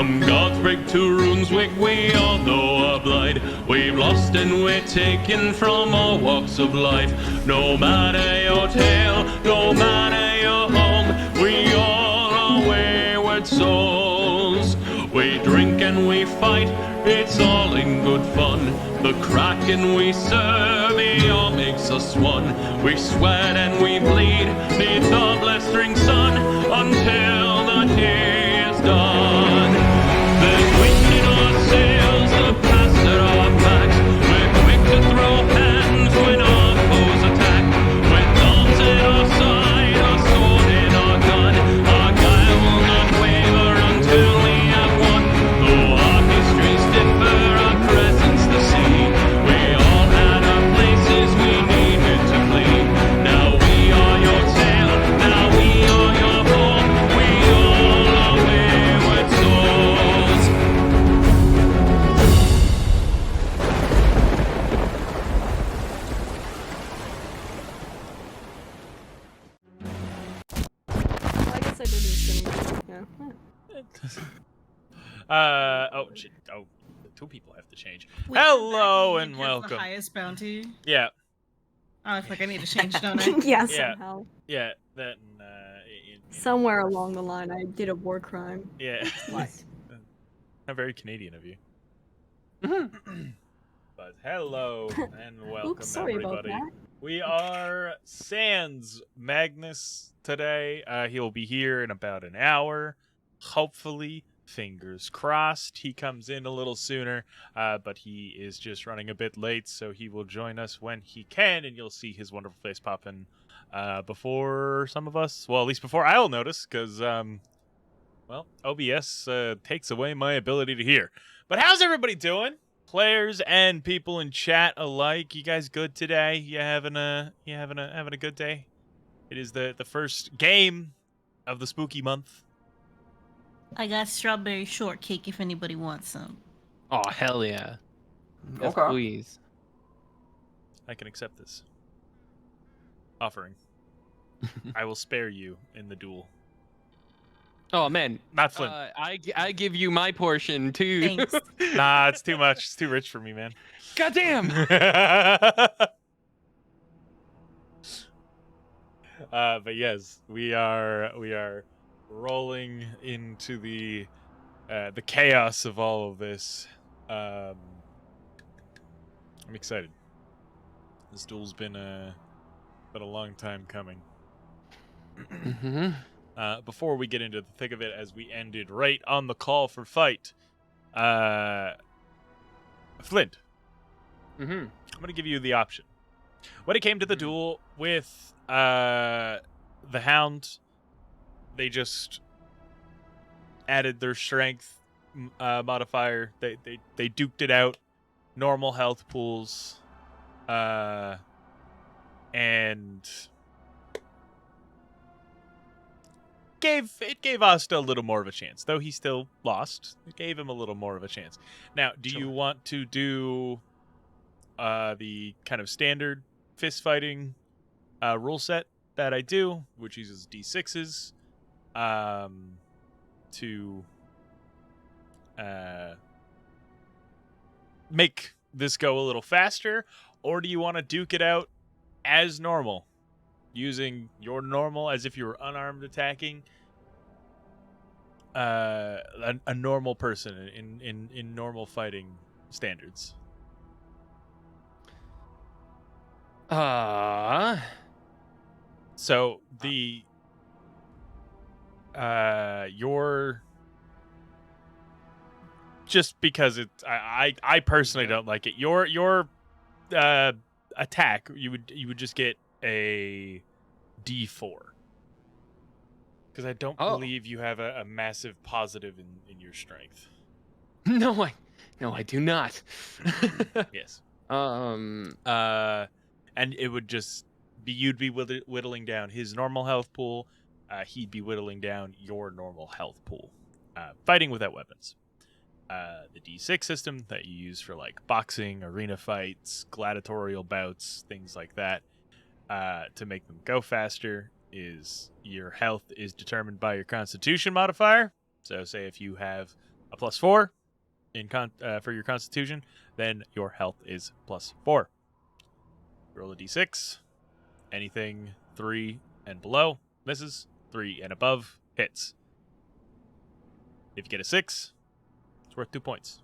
Some gods break two runes, we all know a blight. We've lost and we're taken from all walks of life. No matter your tale, no matter your home, we all are wayward souls. We drink and we fight, it's all in good fun. The kraken we serve, it all makes us one. We sweat and we bleed neath the blistering sun until the day is done. There's wind in our sails, the past at our backs. We're quick to throw hands when our foes attack. With arms at our side, our sword in our gun, our guile will not waver until we have won. Though our histories differ, our presence the same. We all had our places we needed to play. Now we are your tale, now we are your home. We all are wayward souls. I guess I didn't finish. Yeah. Oh, shit. Oh, two people have to change. Hello and welcome. The highest bounty. Yeah. Oh, I feel like I need to change, don't I? Yeah, Yeah. somehow. Yeah, that and, Somewhere along the line, I did a war crime. yeah. What? How very Canadian of you. But hello and welcome, Oops, sorry everybody. about that. We are Sans Magnus today. He'll be here in about an hour. Hopefully, fingers crossed, he comes in a little sooner. But he is just running a bit late, so he will join us when he can, and you'll see his wonderful face popping before some of us. Well, at least before I'll notice, because, well, OBS takes away my ability to hear. But how's everybody doing? Players and people in chat alike, you guys good today? You having a good day? It is the first game of the spooky month. I got strawberry shortcake if anybody wants some. Oh, hell yeah. Yes, Okay. please. I can accept this offering. I will spare you in the duel. Oh, man. Not Flynn. I give you my portion, too. Thanks. Nah, it's too much. It's too rich for me, man. Goddamn! But yes, we are rolling into the chaos of all of this. I'm excited. This duel's been a long time coming. Mm-hmm. Before we get into the thick of it, as we ended right on the call for fight, Flint, Mm-hmm. I'm going to give you the option. When it came to the duel with the Hound, they just added their strength modifier. They duked it out, normal health pools, and gave Asta a little more of a chance, though he still lost. It gave him a little more of a chance. Now, do you want to do the kind of standard fist fighting rule set that I do, which uses D6s to make this go a little faster, or do you want to duke it out as normal, using your normal as if you were unarmed attacking a normal person in normal fighting standards? So the your, just because it's I personally don't like it. Your attack, you would just get a D4, because I don't believe you have a massive positive in your strength. No, I do not. Yes. Um. And it would just be, you'd be whittling down his normal health pool. He'd be whittling down your normal health pool. Fighting without weapons. The D6 system that you use for like boxing, arena fights, gladiatorial bouts, things like that, to make them go faster, is your health is determined by your constitution modifier. So say if you have a +4 for your Constitution, then your health is +4. Roll a d6. Anything 3 and below misses. 3 and above hits. If you get a 6, it's worth 2 points.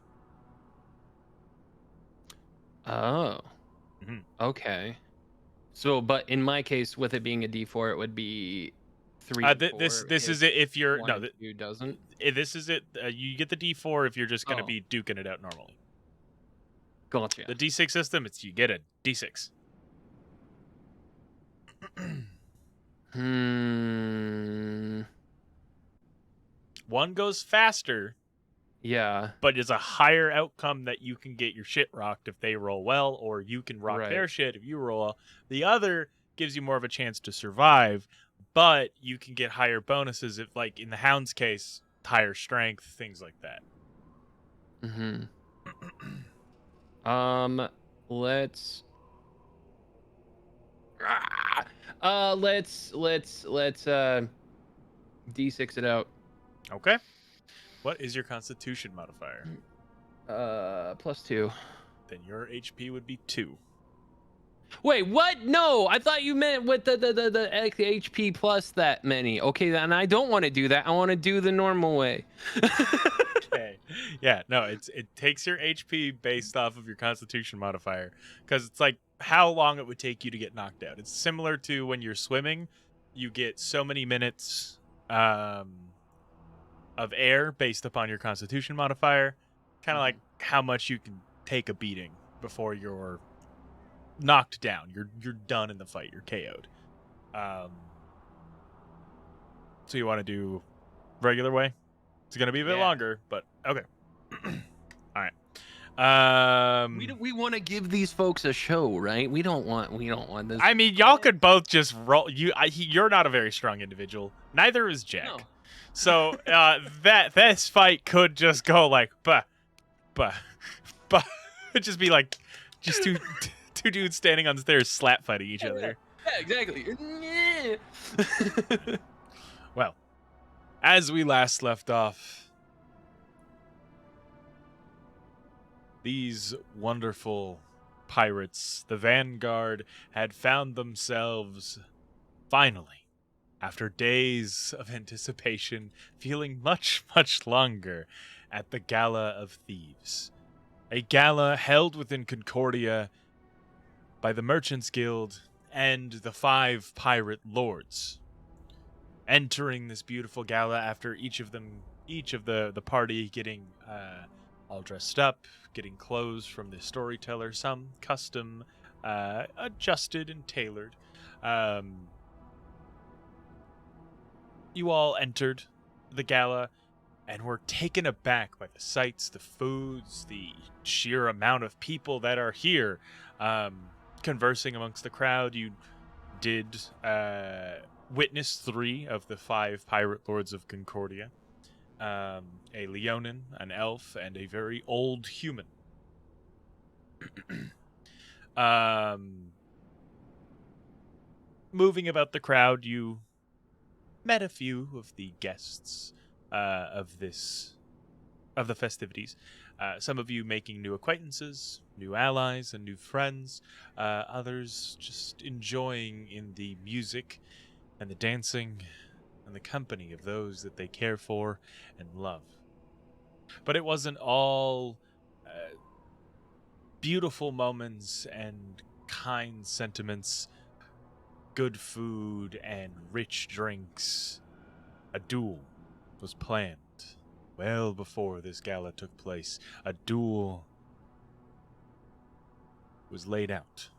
Oh. Mhm. Okay. So, but in my case, with it being a D4, it would be 3 and 4 This is it if you're one no. and two doesn't. This is it. You get the D4 if you're just going to Oh. be duking it out normally. Gotcha. The D6 system, it's you get a D6. One goes faster, Yeah. but it's a higher outcome that you can get your shit rocked if they roll well, or you can rock their Right. shit if you roll well. The other gives you more of a chance to survive, but you can get higher bonuses if, like in the Hound's case, higher strength, things like that. Mm-hmm. Let's. Let's D6 it out. Okay. What is your Constitution modifier? +2. Then your HP would be 2. Wait, what? No, I thought you meant with the HP plus that many. Okay, then I don't want to do that. I want to do the normal way. Okay. Yeah, no, it takes your HP based off of your Constitution modifier, because it's like how long it would take you to get knocked out. It's similar to when you're swimming, you get so many minutes of air based upon your Constitution modifier, kind of like how much you can take a beating before you're knocked down. You're done in the fight. You're KO'd. So you want to do regular way? It's gonna be a bit Yeah. longer, but okay. All right. We want to give these folks a show, right? We don't want this. I mean, y'all could both just roll. You're not a very strong individual. Neither is Jack. No. So this fight could just go like, but, it'd just be like, just two dudes standing on stairs slap fighting each other. Yeah, exactly. Well, as we last left off, these wonderful pirates, the Vanguard, had found themselves, finally, after days of anticipation, feeling much, much longer, at the Gala of Thieves. A gala held within Concordia by the Merchants Guild and the 5 pirate lords. Entering this beautiful gala after each of the party getting all dressed up, getting clothes from the storyteller, some custom adjusted and tailored. You all entered the gala and were taken aback by the sights, the foods, the sheer amount of people that are here. Conversing amongst the crowd, you did witness 3 of the 5 pirate lords of Concordia. A Leonin, an elf, and a very old human. Moving about the crowd, you met a few of the guests of the festivities. Some of you making new acquaintances, new allies, and new friends. Others just enjoying in the music and the dancing and the company of those that they care for and love. But it wasn't all beautiful moments and kind sentiments, good food and rich drinks. A duel was planned well before this gala took place. A duel was laid out.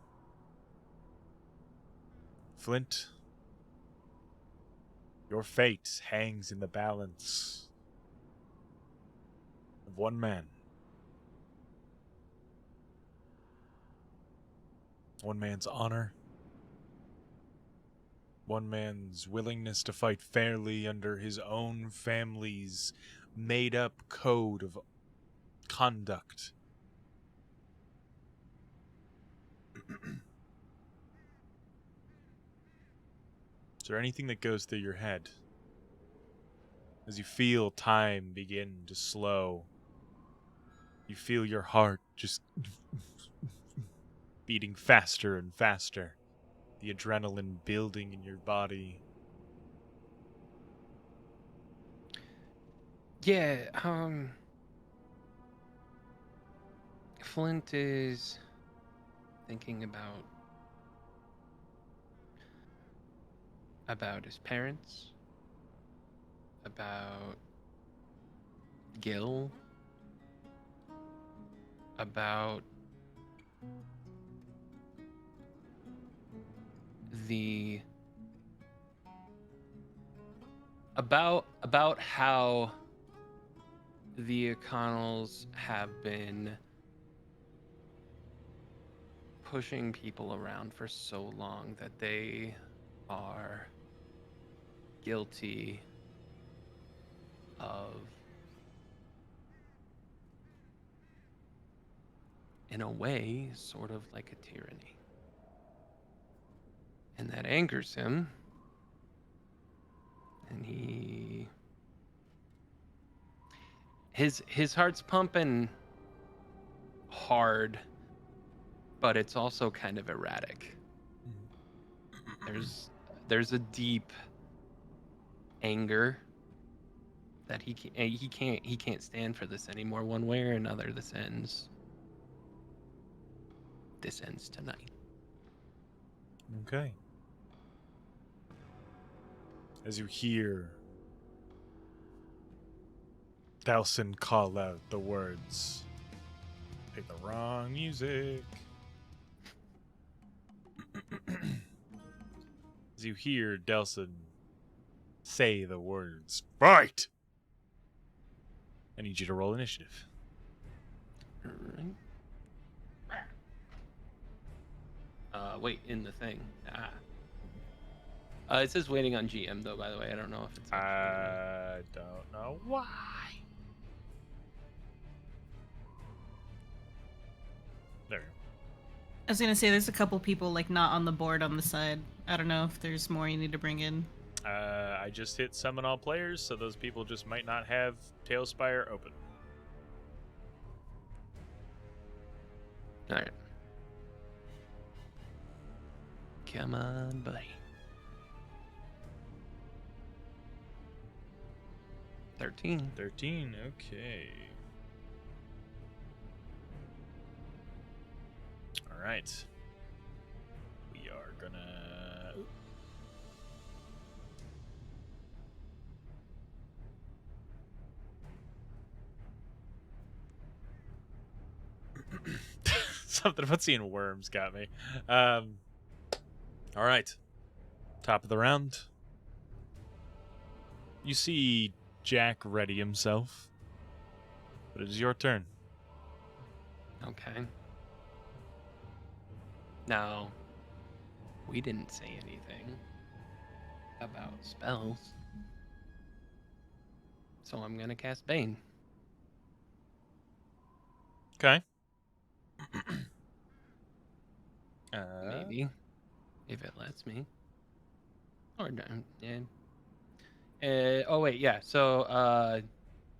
Flint, your fate hangs in the balance of one man. One man's honor. One man's willingness to fight fairly under his own family's made-up code of conduct. Is there anything that goes through your head As you feel time begin to slow, you feel your heart just beating faster and faster, the adrenaline building in your body. Yeah, Flint is thinking about his parents, about Gil, about the about how the O'Connells have been pushing people around for so long that they are guilty of, in a way, sort of like a tyranny. And that angers him. And his heart's pumping hard, but it's also kind of erratic. There's a deep anger that he can't stand for this anymore. One way or another, this ends tonight. Okay. As you hear Delson call out the words, pick the wrong music. As you hear Delson say the words, fight! I need you to roll initiative. Alright. Wait, in the thing. It says waiting on GM though, by the way. I don't know if it's I don't know why. There. I was gonna say there's a couple people like not on the board on the side. I don't know if there's more you need to bring in. I just hit summon all players, so those people just might not have Tailspire open. Alright. Come on, buddy. 13. 13, okay. Alright. We are gonna... Something about seeing worms got me. Alright. Top of the round. You see Jack ready himself. But it is your turn. Okay. Now, we didn't say anything about spells. So I'm gonna cast Bane. Okay. Maybe. If it lets me. Or no, yeah. Oh wait, yeah. So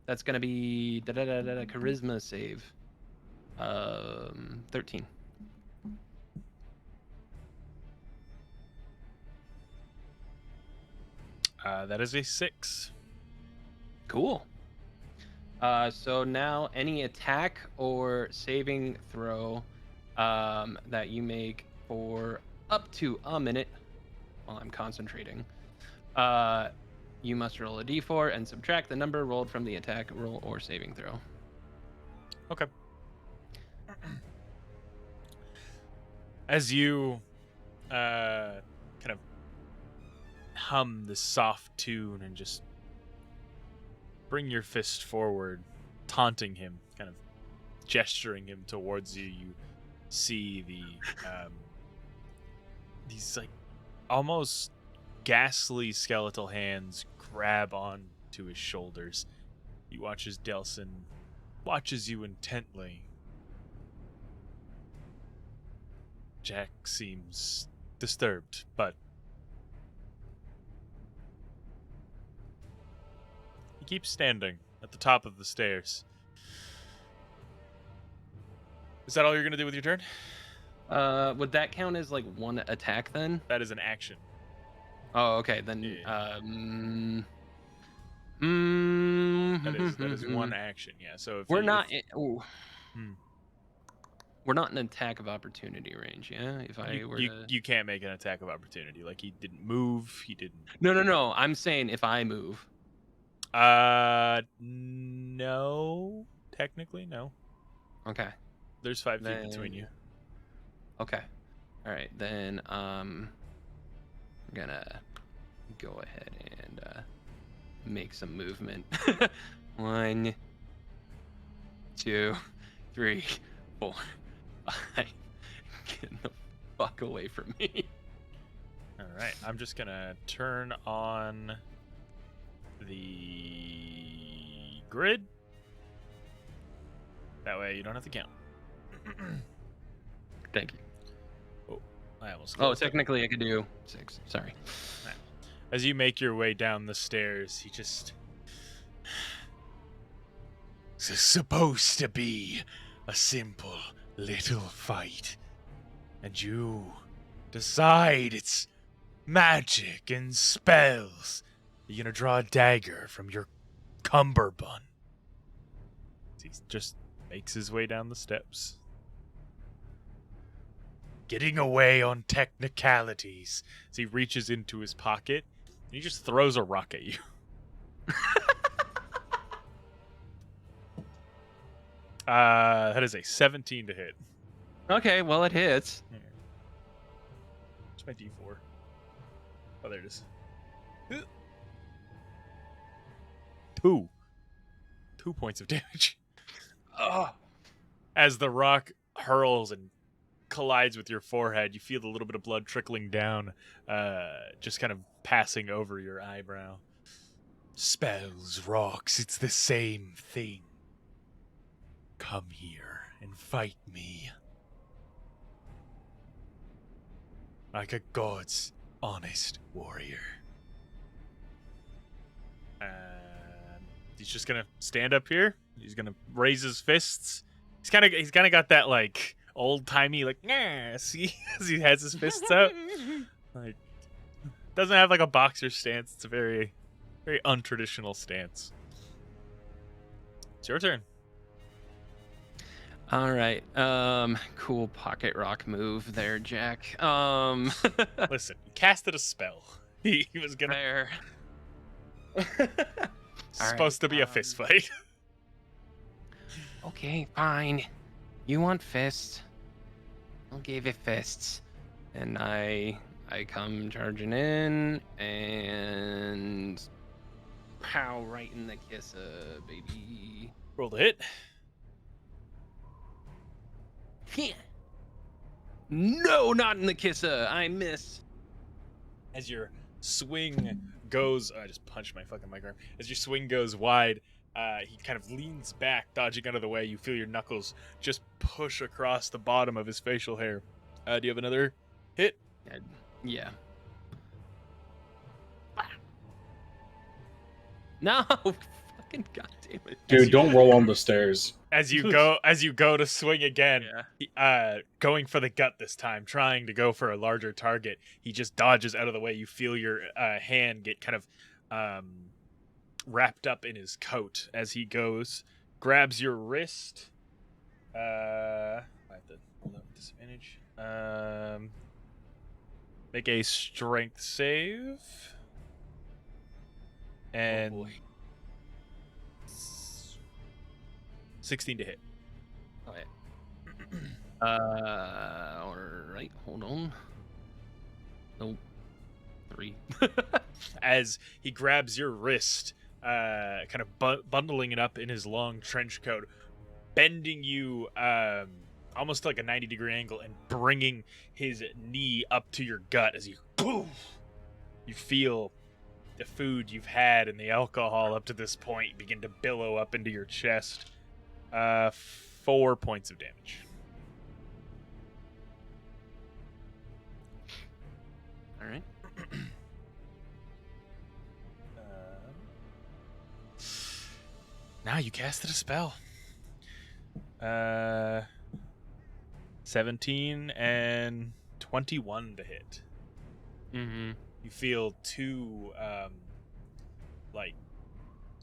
that's gonna be charisma save. 13. That is a 6. Cool. So now any attack or saving throw that you make for up to a minute while I'm concentrating, you must roll a d4 and subtract the number rolled from the attack roll or saving throw. Okay. As you kind of hum the soft tune and just bring your fist forward, taunting him, kind of gesturing him towards you, you see these like almost ghastly skeletal hands grab on to his shoulders. You watch as Delson watches you intently. Jack seems disturbed, but He keeps standing at the top of the stairs. Is that all you're gonna do with your turn? Would that count as like one attack then? That is an action. Oh, okay. Then Yeah. That is one action. Yeah. So if We're you, not. if, Hmm. We're not in attack of opportunity range. Yeah. If I were to. you can't make an attack of opportunity. Like he didn't move. He didn't. No. I'm saying if I move. No. Technically, no. Okay. There's 5 feet between you. Okay. All right. Then I'm gonna go ahead and make some movement. 1, 2, 3, 4, 5. Get the fuck away from me. All right. I'm just gonna turn on the grid. That way you don't have to count. Thank you. I almost. Oh, closed it. technically I could do 6. Sorry. As you make your way down the stairs, he just. It's supposed to be a simple little fight. And you decide it's magic and spells. You're gonna draw a dagger from your cummerbund. He just makes his way down the steps. Getting away on technicalities. As he reaches into his pocket, and he just throws a rock at you. That is a 17 to hit. Okay, well it hits. Where's my D4? Oh, there it is. 2 points of damage. As the rock hurls and collides with your forehead, you feel a little bit of blood trickling down, just kind of passing over your eyebrow. Spells, rocks, it's the same thing. Come here and fight me. Like a god's honest warrior. And he's just gonna stand up here. He's gonna raise his fists. He's kind of got that like old timey like see as he has his fists out. Like doesn't have like a boxer stance. It's a very untraditional stance. It's your turn. All right. Cool pocket rock move there, Jack. Listen, he casted a spell. He was gonna. There. Supposed to be a fist fight. Okay, fine. You want fists? I'll give you fists. And I come charging in and pow right in the kiss, baby. Roll the hit. No, not in the kisser. I miss. As your swing goes, I just punched my fucking microphone. As your swing goes wide, he kind of leans back, dodging out of the way. You feel your knuckles just push across the bottom of his facial hair. Do you have another hit? Yeah. No, fucking goddamn it, Dude, don't roll on the stairs. As you go to swing again, going for the gut this time, trying to go for a larger target, he just dodges out of the way. You feel your hand get kind of wrapped up in his coat as he goes, grabs your wrist. I have to hold up with disadvantage. Make a strength save. And Oh boy. 16 to hit. Oh, yeah. All right, hold on. Nope. 3. As he grabs your wrist, kind of bundling it up in his long trench coat, bending you almost like a 90-degree angle and bringing his knee up to your gut as you boom. You feel the food you've had and the alcohol up to this point begin to billow up into your chest. 4 points of damage. All right. Now you casted a spell. 17 and 21 to hit. Mm-hmm. You feel two like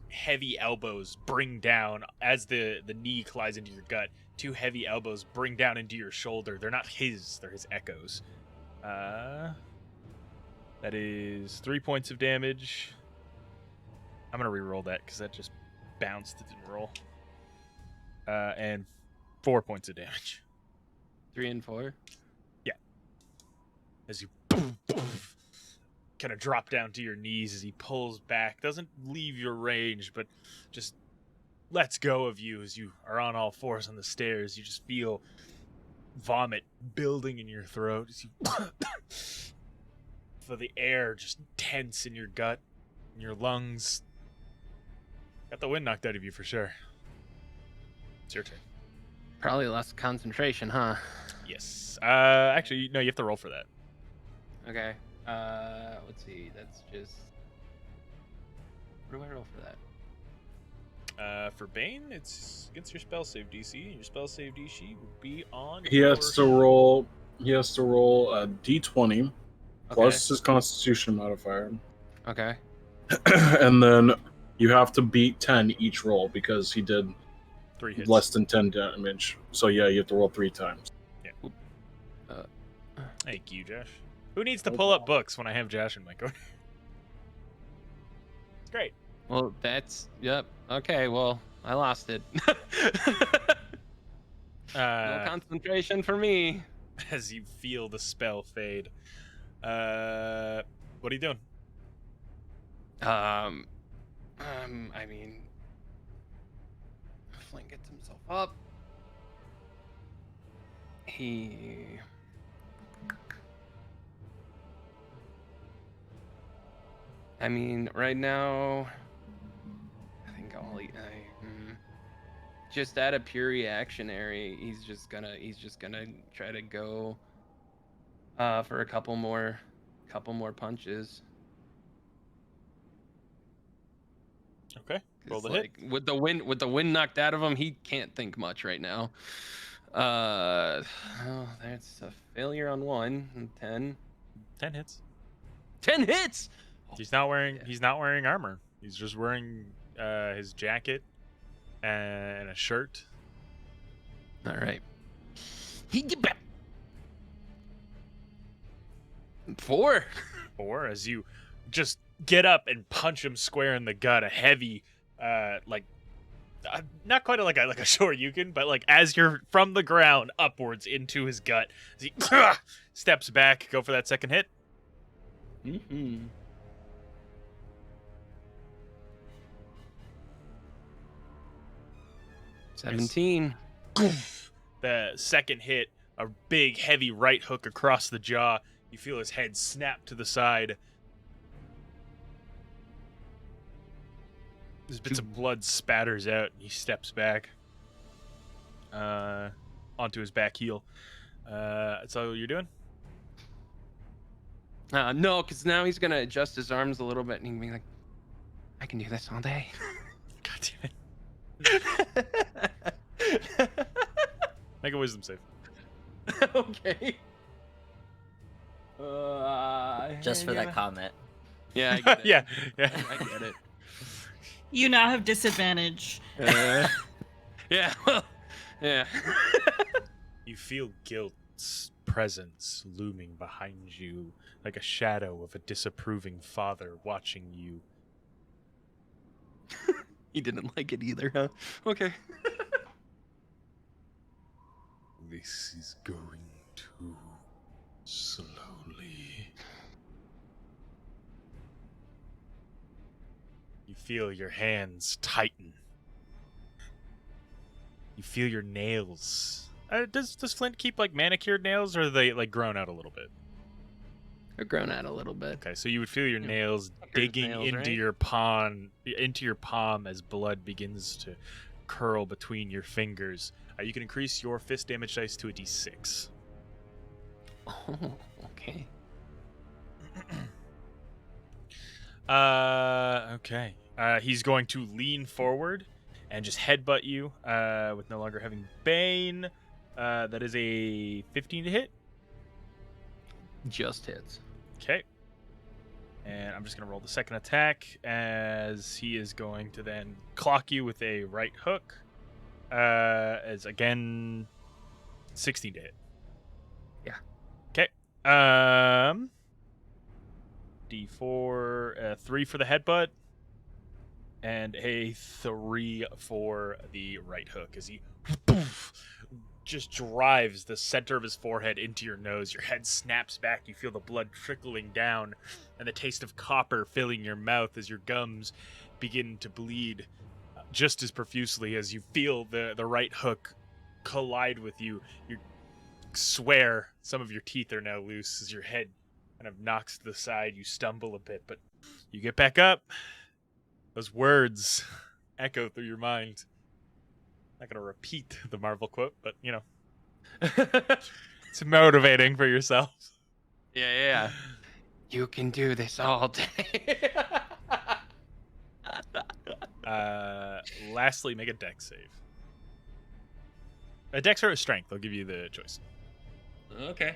heavy elbows bring down as the knee collides into your gut. Two heavy elbows bring down into your shoulder. They're not his, they're his echoes. That is 3 points of damage. I'm gonna re-roll that because that just bounced. It didn't roll. And 4 points of damage. 3 and 4. As you kind of drop down to your knees as he pulls back. Doesn't leave your range, but just lets go of you as you are on all fours on the stairs. You just feel vomit building in your throat as you feel the air just tense in your gut, in your lungs. Got the wind knocked out of you for sure. It's your turn. Probably lost concentration, huh? Yes. Actually, no, you have to roll for that. Okay. Let's see. That's just. What do I roll for that? For Bane, it's against your spell save DC, and your spell save DC would be on. He has to roll. He has to roll a d20 plus his Constitution modifier, Okay. and then you have to beat 10 each roll because he did 3 hits. less than 10 damage. So yeah, you have to roll 3 times. Thank you, Josh. Who needs to pull up books when I have Josh in my corner? It's great. Well, that's. Yep. Okay, well, I lost it. No concentration for me. As you feel the spell fade. What are you doing? I mean, Flint gets himself up. I mean, right now, I think just out of pure reactionary, he's just gonna try to go for a couple more punches. Okay. Roll the Like, hit. with the wind knocked out of him, he can't think much right now. Oh, that's a failure on 1. 10. 10 hits. 10 hits. He's not wearing armor. He's just wearing his jacket and a shirt. All right. 4. 4 as you just get up and punch him square in the gut. A heavy, not quite like a Shoryuken, but like as you're from the ground upwards into his gut. As he steps back, go for that second hit. Mm-hmm. 17. The second hit, a big, heavy right hook across the jaw. You feel his head snap to the side. There's bits of blood spatters out, and he steps back onto his back heel. That's all you're doing? No, because now he's gonna adjust his arms a little bit, and he can be like, "I can do this all day." God damn it. Make a wisdom save. Okay. Just for that comment. Yeah, I get it. yeah. I get it. You now have disadvantage. Yeah, well, yeah. You feel guilt's presence looming behind you, like a shadow of a disapproving father watching you. He didn't like it either, huh? Okay. This is going too slowly. You feel your hands tighten. You feel your nails. Does Flint keep like manicured nails, or are they like grown out a little bit? They're grown out a little bit. Okay, so you would feel your nails digging nails, into right? your palm as blood begins to curl between your fingers. You can increase your fist damage dice to a d6. Oh, okay. Okay. He's going to lean forward and just headbutt you with no longer having Bane. That is a 15 to hit. Just hits. Okay. And I'm just going to roll the second attack as he is going to then clock you with a right hook. As again, 16 to hit. Yeah. Okay. D4, 3 for the headbutt, and a 3 for the right hook as he just drives the center of his forehead into your nose. Your head snaps back. You feel the blood trickling down and the taste of copper filling your mouth as your gums begin to bleed just as profusely as you feel the right hook collide with you. You swear some of your teeth are now loose as your head kind of knocks to the side. You stumble a bit, but you get back up. Those words echo through your mind. Not going to repeat the Marvel quote, but, you know, it's motivating for yourself. Yeah. You can do this all day. Lastly, make a dex save. A dex or a strength. I'll give you the choice. Okay.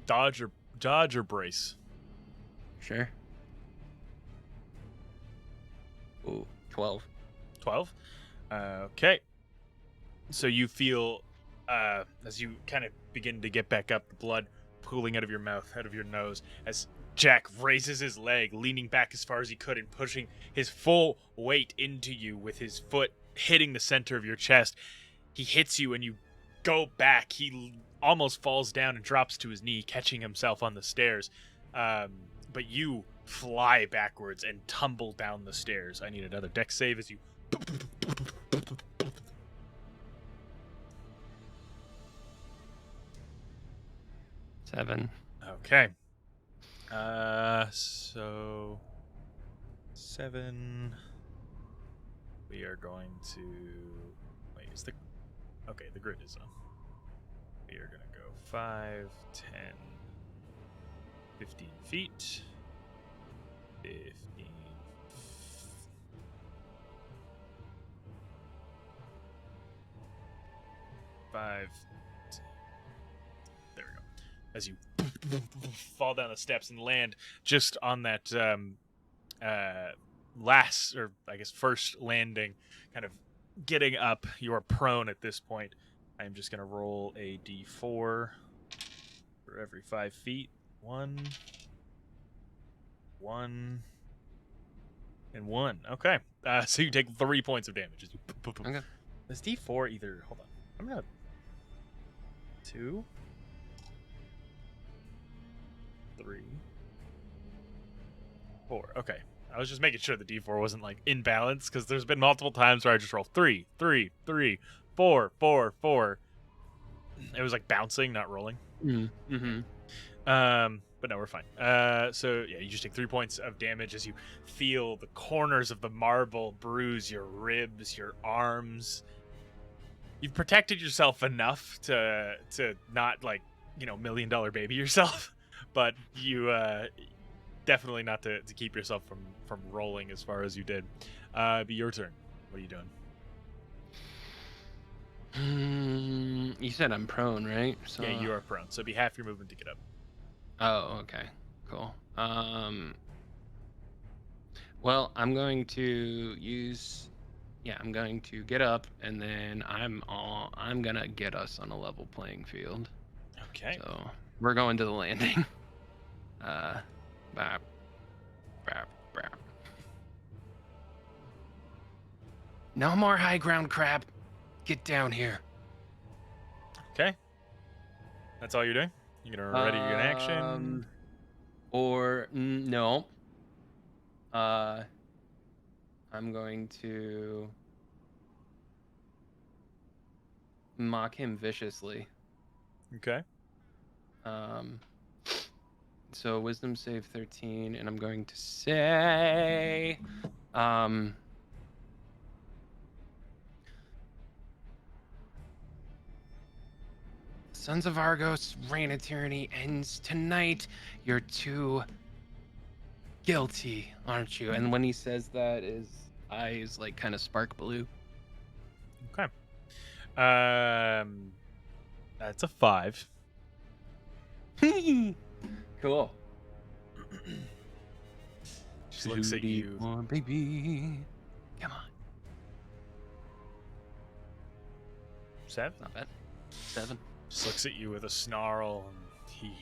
Dodge or brace. Sure. Ooh, 12. 12. Okay. So you feel, as you kind of begin to get back up, the blood pooling out of your mouth, out of your nose, as Jack raises his leg, leaning back as far as he could and pushing his full weight into you with his foot hitting the center of your chest. He hits you and you go back. He almost falls down and drops to his knee, catching himself on the stairs. But you fly backwards and tumble down the stairs. I need another dex save as you... Seven. Okay. So 7. We are going to wait. Is the okay? The grid is on. We are gonna go 5, 10, 15 feet. 15. 5. There we go. As you fall down the steps and land just on that last, or I guess first landing, kind of getting up. You are prone at this point. I'm just going to roll a d4 for every 5 feet. 1, 1, and 1. Okay. So you take 3 points of damage. Okay. This d4 either... Hold on. I'm going to... 2... 3, 4. Okay. I was just making sure the D4 wasn't like in balance because there's been multiple times where I just roll 3, 3, 3, 4, 4, 4. It was like bouncing, not rolling. Mm-hmm. But no, we're fine. So yeah, you just take 3 points of damage as you feel the corners of the marble bruise your ribs, your arms. You've protected yourself enough to not like, you know, $1 million baby yourself. But you definitely not to keep yourself from rolling as far as you did. Be your turn. What are you doing? You said I'm prone, right? So... Yeah, you are prone. So it'd be half your movement to get up. Oh, okay. Cool. Well, I'm going to use... Yeah, I'm going to get up, and then I'm gonna get us on a level playing field. Okay. So we're going to the landing. Bap, bap, bap. No more high ground, crap. Get down here. Okay. That's all you're doing? You're gonna ready an action? Or no. I'm going to mock him viciously. Okay. So wisdom save 13, and I'm going to say, Sons of Argos, reign of tyranny ends tonight. You're too guilty, aren't you? And when he says that, his eyes like kind of spark blue. Okay. That's a 5. Cool. Just looks at you. More, baby. Come on. 7. Not bad. 7. Just looks at you with a snarl, and he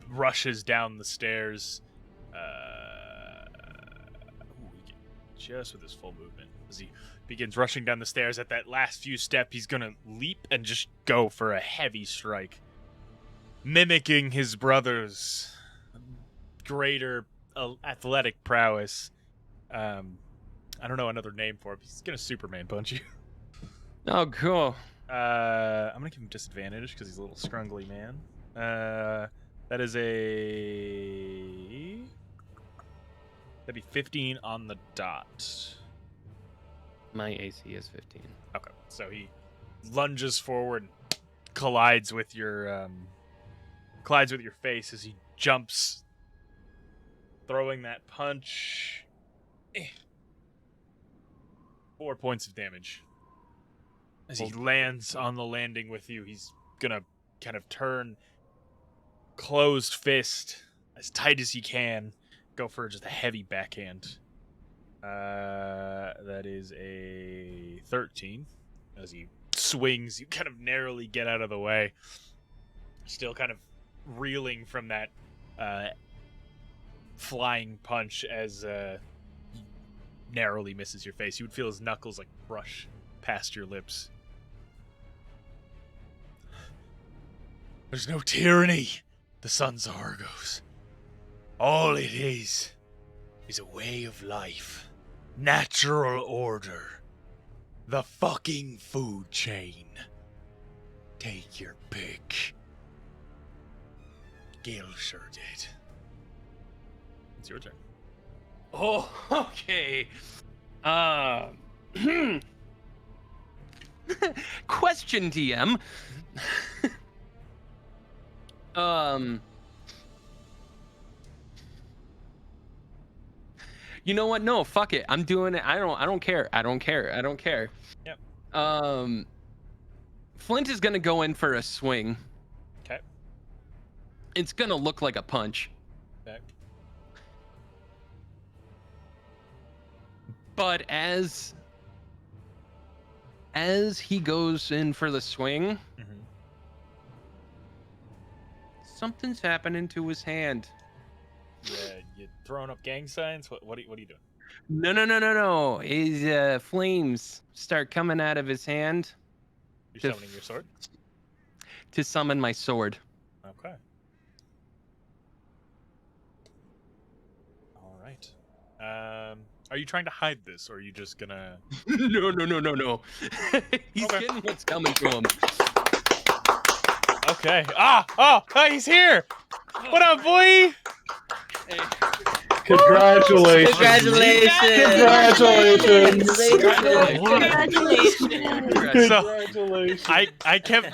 rushes down the stairs. Just with his full movement. As he begins rushing down the stairs, at that last few steps, he's gonna leap and just go for a heavy strike, mimicking his brother's greater athletic prowess. I don't know another name for it. He's gonna Superman punch you. Oh, cool. I'm gonna give him disadvantage because he's a little scrungly man. That is that'd be 15 on the dot. My AC is 15. Okay, so he lunges forward, collides with your face as he jumps, throwing that punch. 4 points of damage. As he lands on the landing with you, he's gonna kind of turn closed fist as tight as he can, go for just a heavy backhand. That is a 13. As he swings, you kind of narrowly get out of the way, still kind of reeling from that flying punch as he narrowly misses your face. You would feel his knuckles like brush past your lips. There's no tyranny, the Sons of Argos. All it is a way of life. Natural order. The fucking food chain. Take your pick. Gil sure did. It's your turn. Oh, okay. Question, DM. You know what? No, fuck it. I'm doing it. I don't care. I don't care. Yep. Flint is gonna go in for a swing. Okay. It's gonna look like a punch. Okay. But as he goes in for the swing, something's happening to his hand. Yeah, you throwing up gang signs? What are you doing? No. His flames start coming out of his hand. You're summoning your sword? To summon my sword. Okay. All right. Are you trying to hide this, or are you just gonna... No. He's Okay. getting what's coming to him. Okay. Oh, he's here! What up, boy? Hey. Congratulations! Congratulations! Congratulations! So, Congratulations! I kept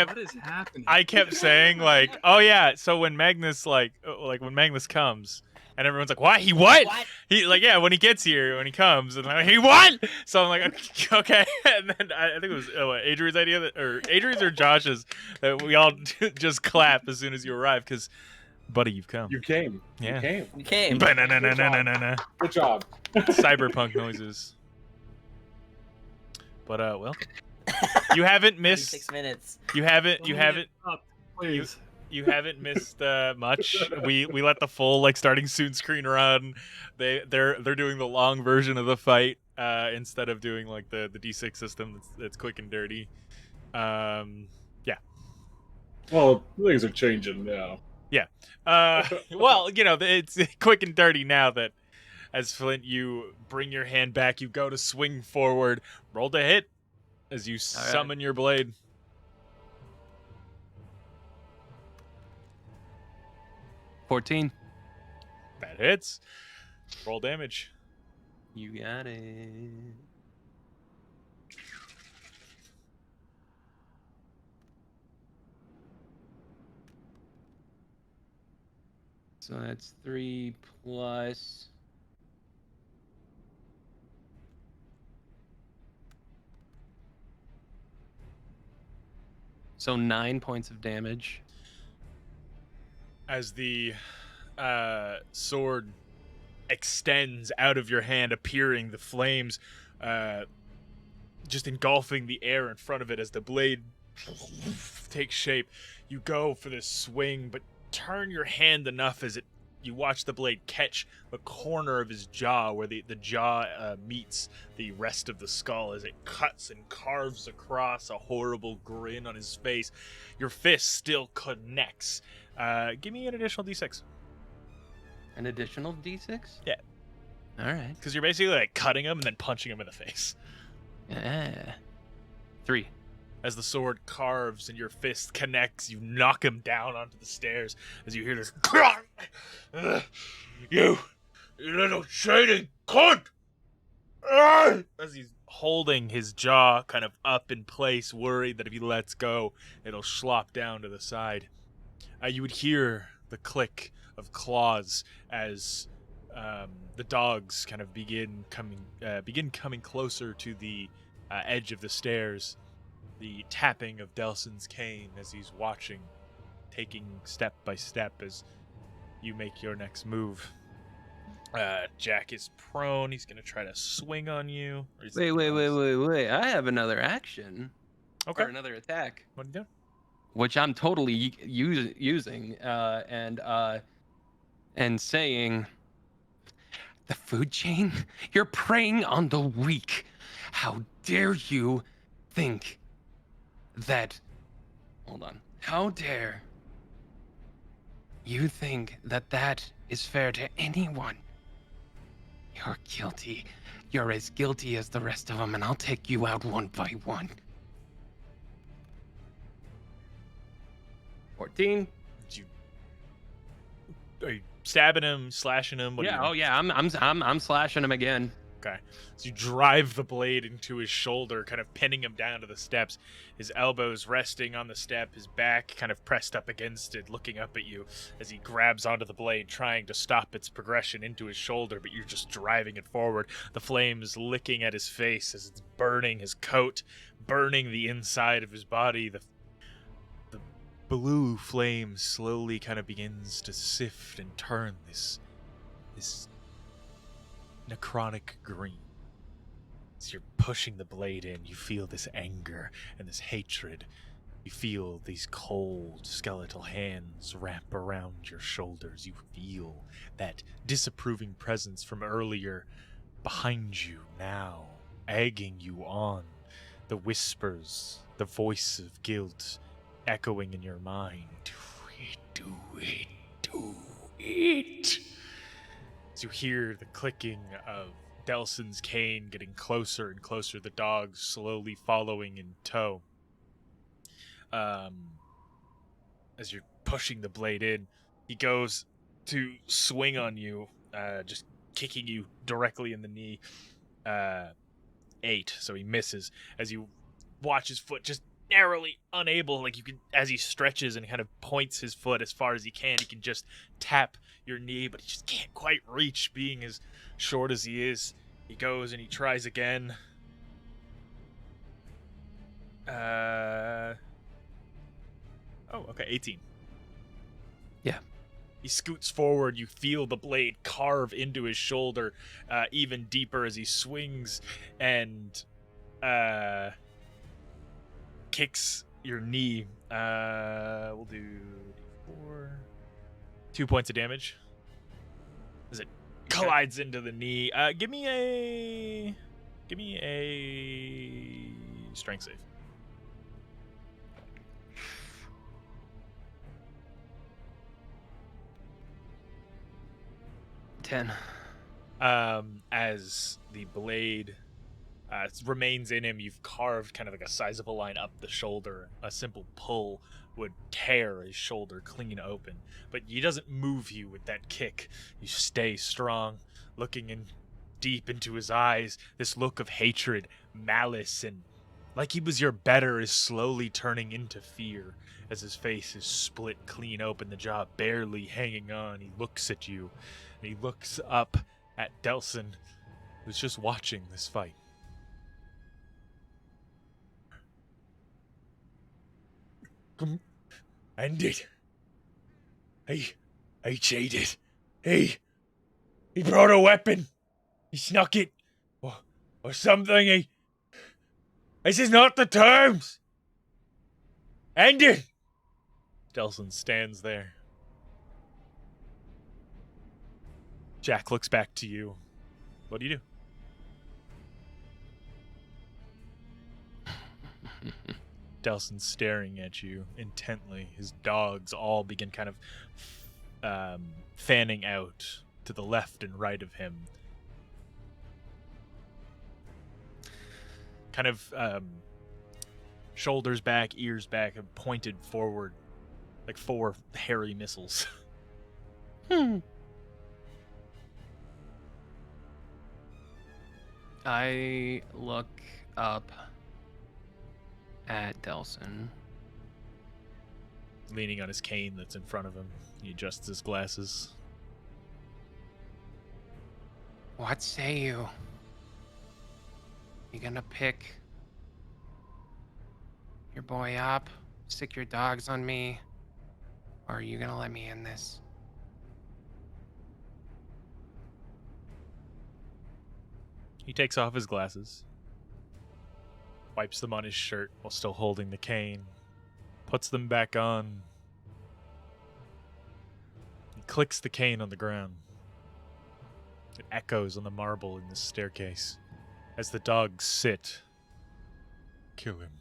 What is happening? I kept saying like, oh yeah, so when Magnus when Magnus comes, and everyone's like, what? He what? He like, yeah, when he gets here, when he comes, and I'm like, he what? So I'm like, okay, and then I think it was Adrian's idea or Adrian's or Josh's that we all just clap as soon as you arrive because, buddy, you've come. You came. Yeah. You came. You came. Ba-na-na-na-na-na-na. Good job. Cyberpunk noises. But well, you haven't missed. 6 minutes. You haven't. Please. You haven't missed much. We let the full like starting soon screen run. They're doing the long version of the fight instead of doing like the D6 system that's quick and dirty. Yeah. Well, things are changing now. Yeah. Well, you know, it's quick and dirty now that as Flint, you bring your hand back, you go to swing forward, roll to hit as you summon your blade. $14. That hits. Roll damage. You got it. So that's 3 plus. So 9 points of damage. As the sword extends out of your hand, appearing the flames just engulfing the air in front of it as the blade takes shape. You go for this swing, but turn your hand enough as you watch the blade catch the corner of his jaw, where the jaw meets the rest of the skull, as it cuts and carves across a horrible grin on his face. Your fist still connects. Give me an additional d6. An additional d6? Yeah. All right. Because you're basically like cutting him and then punching him in the face. Yeah. 3. As the sword carves and your fist connects, you knock him down onto the stairs as you hear this. You little shading cunt! As he's holding his jaw kind of up in place, worried that if he lets go, it'll slop down to the side. You would hear the click of claws as the dogs kind of begin coming closer to the edge of the stairs. The tapping of Delson's cane as he's watching, taking step by step as you make your next move. Jack is prone. He's going to try to swing on you. Wait. I have another action. Okay. Or another attack. What are you doing? Which I'm totally using and saying, the food chain? You're preying on the weak. How dare you think that... Hold on. How dare you think that that is fair to anyone? You're guilty. You're as guilty as the rest of them, and I'll take you out one by one. 14. Are you stabbing him, slashing him? What are you doing? I'm slashing him again. Okay. So you drive the blade into his shoulder, kind of pinning him down to the steps. His elbows resting on the step, his back kind of pressed up against it, looking up at you as he grabs onto the blade, trying to stop its progression into his shoulder, but you're just driving it forward. The flames licking at his face as it's burning his coat, burning the inside of his body. The blue flame slowly kind of begins to sift and turn this necrotic green. As you're pushing the blade in, you feel this anger and this hatred. You feel these cold skeletal hands wrap around your shoulders. You feel that disapproving presence from earlier behind you now, egging you on. The whispers, the voice of guilt echoing in your mind. Do it. As you hear the clicking of Delson's cane getting closer and closer, the dogs slowly following in tow. As you're pushing the blade in, he goes to swing on you, just kicking you directly in the knee. 8, so he misses. As you watch his foot just narrowly unable, like you can, as he stretches and kind of points his foot as far as he can just tap your knee, but he just can't quite reach, being as short as he is. He goes and he tries again. Oh, okay, 18. Yeah. He scoots forward. You feel the blade carve into his shoulder even deeper as he swings and kicks your knee. We'll do 4. 2 points of damage as it collides into the knee. Give me a strength save. Ten. As the blade remains in him, you've carved kind of like a sizable line up the shoulder. A simple pull would tear his shoulder clean open, but he doesn't move you with that kick. You stay strong, looking in deep into his eyes. This look of hatred, malice, and like he was your better is slowly turning into fear as his face is split clean open, the jaw barely hanging on. He looks at you, and he looks up at Delson, who's just watching this fight. Come, end it. I cheated. He brought a weapon. He snuck it, or something. This is not the terms. End it. Delson stands there. Jack looks back to you. What do you do? Delson's staring at you intently. His dogs all begin kind of fanning out to the left and right of him. Kind of shoulders back, ears back, and pointed forward like 4 hairy missiles. I look up at Delson. Leaning on his cane that's in front of him. He adjusts his glasses. What say you? You gonna pick your boy up, stick your dogs on me, or are you gonna let me in this? He takes off his glasses, wipes them on his shirt while still holding the cane, puts them back on. He clicks the cane on the ground. It echoes on the marble in the staircase as the dogs sit. Kill him.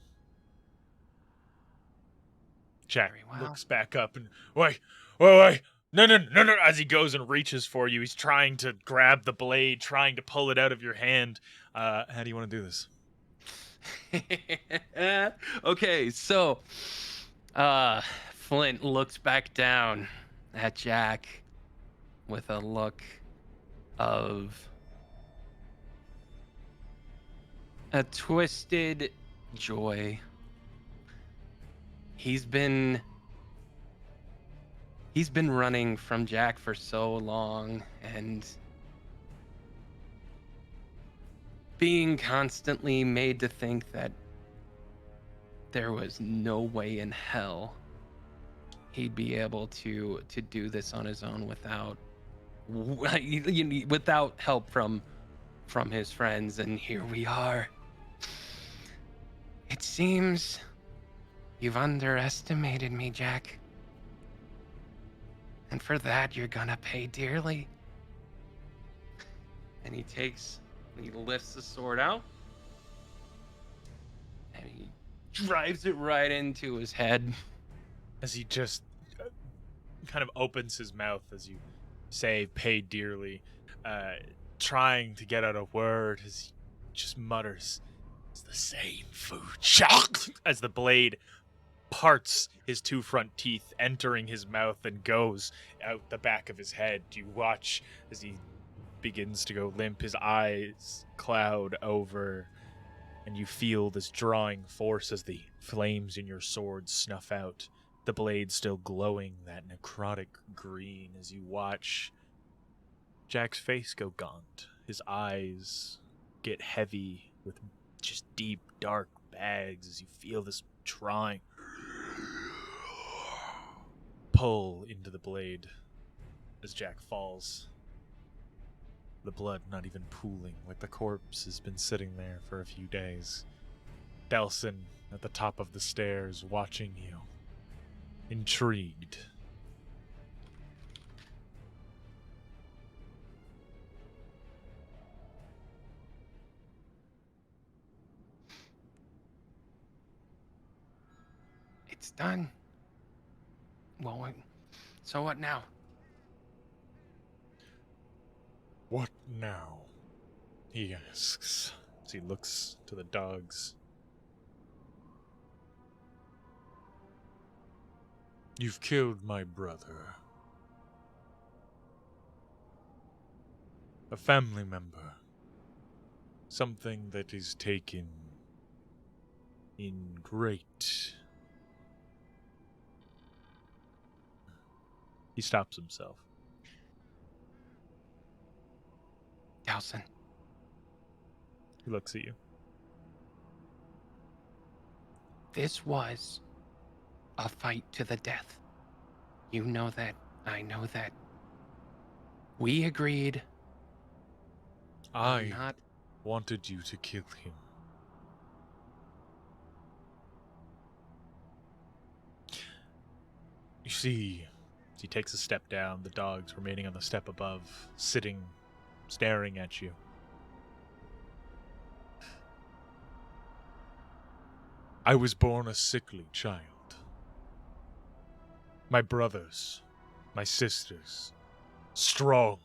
Jack looks back up and, wait. No, as he goes and reaches for you. He's trying to grab the blade, trying to pull it out of your hand. How do you want to do this? Okay, so Flint looks back down at Jack with a look of a twisted joy. He's been running from Jack for so long and being constantly made to think that there was no way in hell he'd be able to do this on his own without help from his friends, and here we are. It seems you've underestimated me, Jack. And for that, you're gonna pay dearly. And he lifts the sword out. And he drives it right into his head. As he just kind of opens his mouth as you say, pay dearly, trying to get out a word as he just mutters, it's the same food. Shock! As the blade parts his 2 front teeth, entering his mouth and goes out the back of his head. You watch as he begins to go limp, his eyes cloud over, and you feel this drawing force as the flames in your sword snuff out, the blade still glowing that necrotic green as you watch Jack's face go gaunt. His eyes get heavy with just deep, dark bags as you feel this drawing pull into the blade as Jack falls. The blood not even pooling, like the corpse has been sitting there for a few days. Delson at the top of the stairs watching you, intrigued. It's done. Well, so what now? What now? He asks as he looks to the dogs. You've killed my brother. A family member. Something that is taken in great... He stops himself. Delson. He looks at you. This was a fight to the death. You know that. I know that. We agreed. I Not. wanted you to kill him. You see, as he takes a step down, the dogs remaining on the step above, sitting, staring at you. I was born a sickly child. My brothers, my sisters, strong,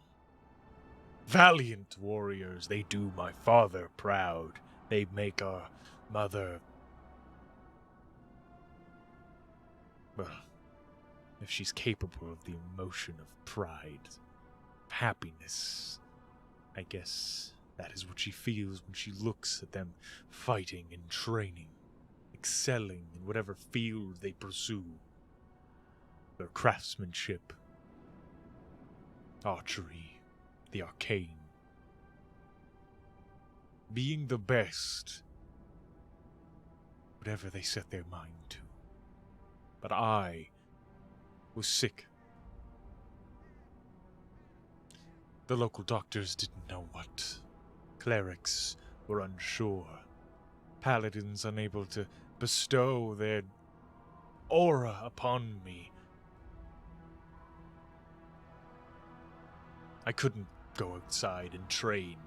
valiant warriors, they do my father proud. They make our mother... Well, if she's capable of the emotion of pride, happiness, I guess that is what she feels when she looks at them fighting and training, excelling in whatever field they pursue. Their craftsmanship, archery, the arcane. Being the best, whatever they set their mind to. But I was sick. The local doctors didn't know what. Clerics were unsure. Paladins unable to bestow their aura upon me. I couldn't go outside and train,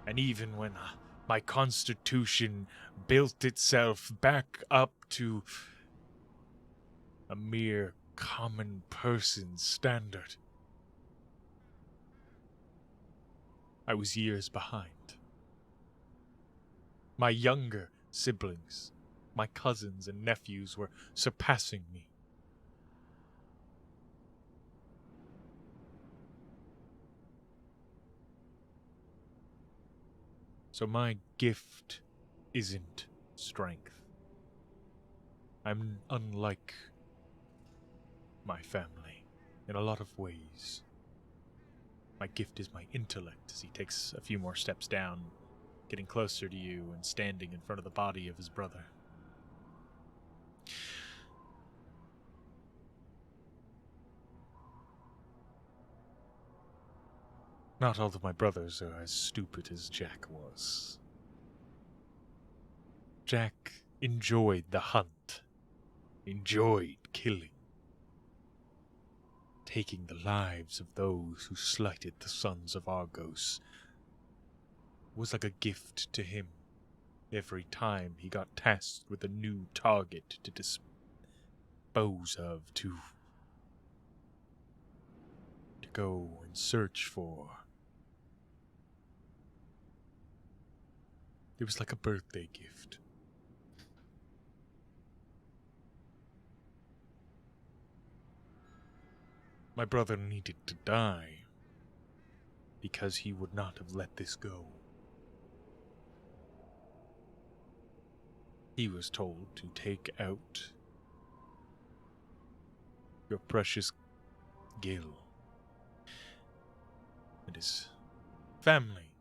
and even when my constitution built itself back up to a mere common person's standard, I was years behind. My younger siblings, my cousins and nephews, were surpassing me. So my gift isn't strength. I'm unlike my family in a lot of ways. My gift is my intellect, as he takes a few more steps down, getting closer to you and standing in front of the body of his brother. Not all of my brothers are as stupid as Jack was. Jack enjoyed the hunt, enjoyed killing, taking the lives of those who slighted the sons of Argos. Was like a gift to him every time he got tasked with a new target to dispose of, to go and search for. It was like a birthday gift. My brother needed to die because he would not have let this go. He was told to take out your precious Gil and his family,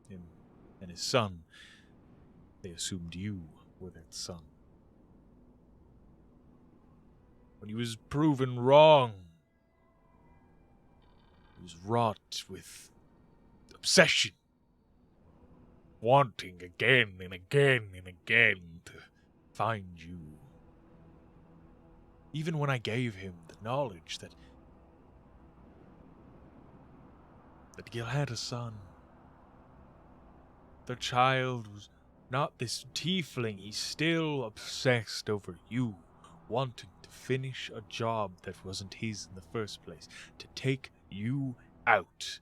him and his son. They assumed you were that son. When he was proven wrong, he was wrought with obsession, wanting again and again and again to find you. Even when I gave him the knowledge that Gil had a son, the child was not this tiefling, he's still obsessed over you, wanting to finish a job that wasn't his in the first place, to take you out,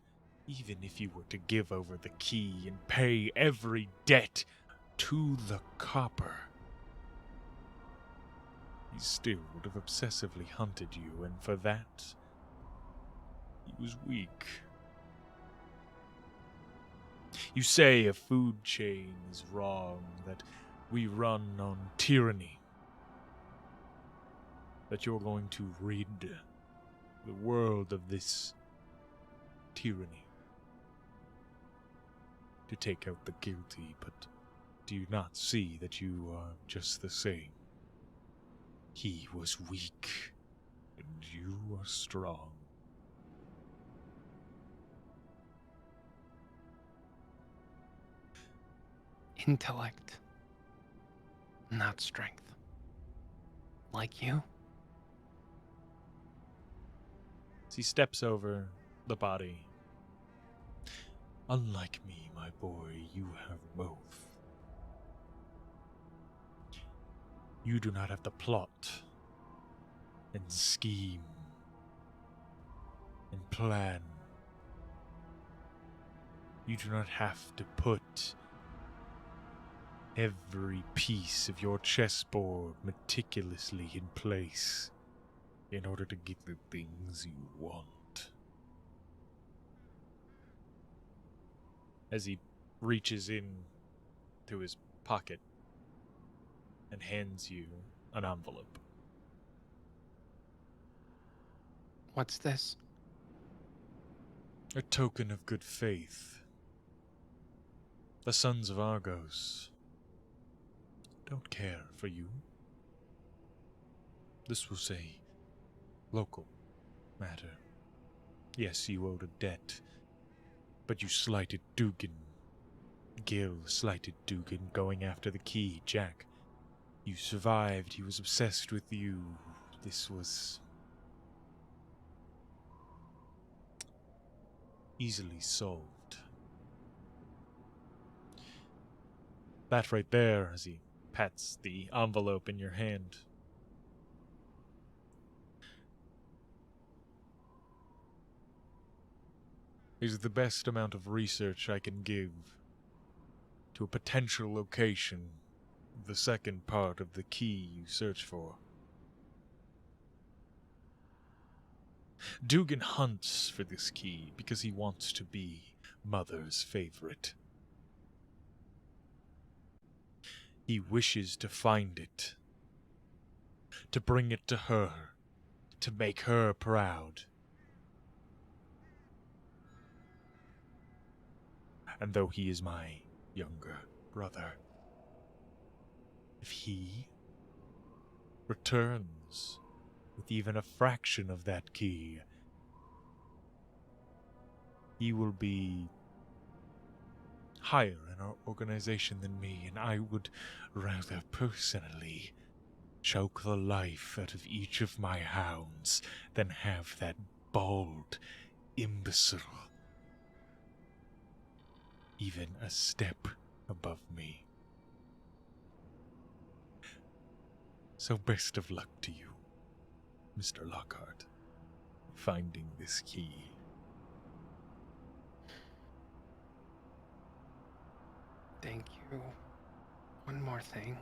even if you were to give over the key and pay every debt to the copper. He still would have obsessively hunted you, and for that, he was weak. You say a food chain is wrong, that we run on tyranny, that you're going to rid the world of this tyranny, to take out the guilty, but do you not see that you are just the same? He was weak, and you are strong. Intellect, not strength. Like you? As he steps over the body. Unlike me, my boy, you have both. You do not have to plot and scheme and plan. You do not have to put every piece of your chessboard meticulously in place in order to get the things you want. As he reaches in to his pocket and hands you an envelope. What's this? A token of good faith. The sons of Argos don't care for you. This was a local matter. Yes, you owed a debt, but you slighted Dugan. Gil slighted Dugan going after the key, Jack. You survived. He was obsessed with you. This was easily solved. That right there, as he pats the envelope in your hand. Is the best amount of research I can give to a potential location of the second part of the key you search for. Dugan hunts for this key because he wants to be Mother's favorite. He wishes to find it, to bring it to her, to make her proud. And though he is my younger brother, if he returns with even a fraction of that key, he will be higher in our organization than me, and I would rather personally choke the life out of each of my hounds than have that bald imbecile even a step above me. So best of luck to you, Mr. Lockhart, finding this key. Thank you. One more thing.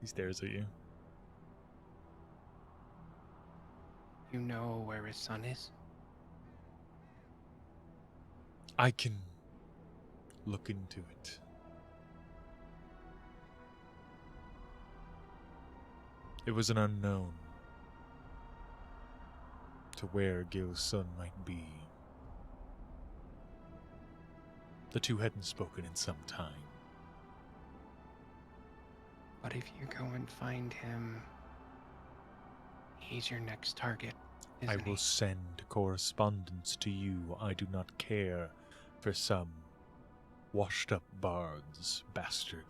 He stares at you. You know where his son is? I can look into it. It was an unknown to where Gil's son might be. The two hadn't spoken in some time. But if you go and find him, he's your next target, I isn't will he? send correspondence to you. I do not care for some washed-up bard's bastard.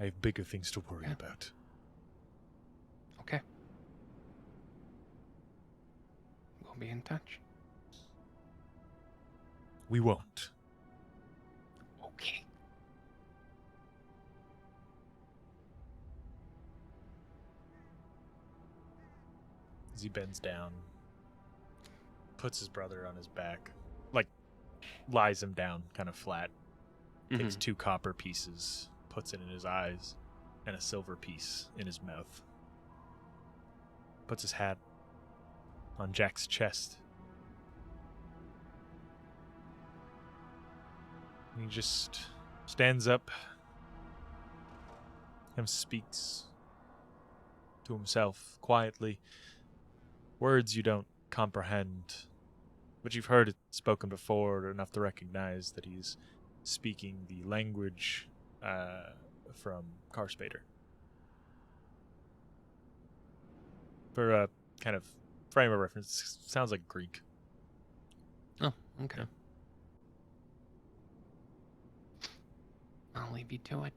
I have bigger things to worry about. Okay. We'll be in touch. We won't. Okay. As he bends down, puts his brother on his back, like lies him down kind of flat, takes 2 copper pieces, puts it in his eyes, and a silver piece in his mouth. Puts his hat on Jack's chest. And he just stands up and speaks to himself quietly. Words you don't comprehend, but you've heard it spoken before enough to recognize that he's speaking the language from Carspader. For a kind of frame of reference, sounds like Greek. Oh, okay. I'll leave you to it.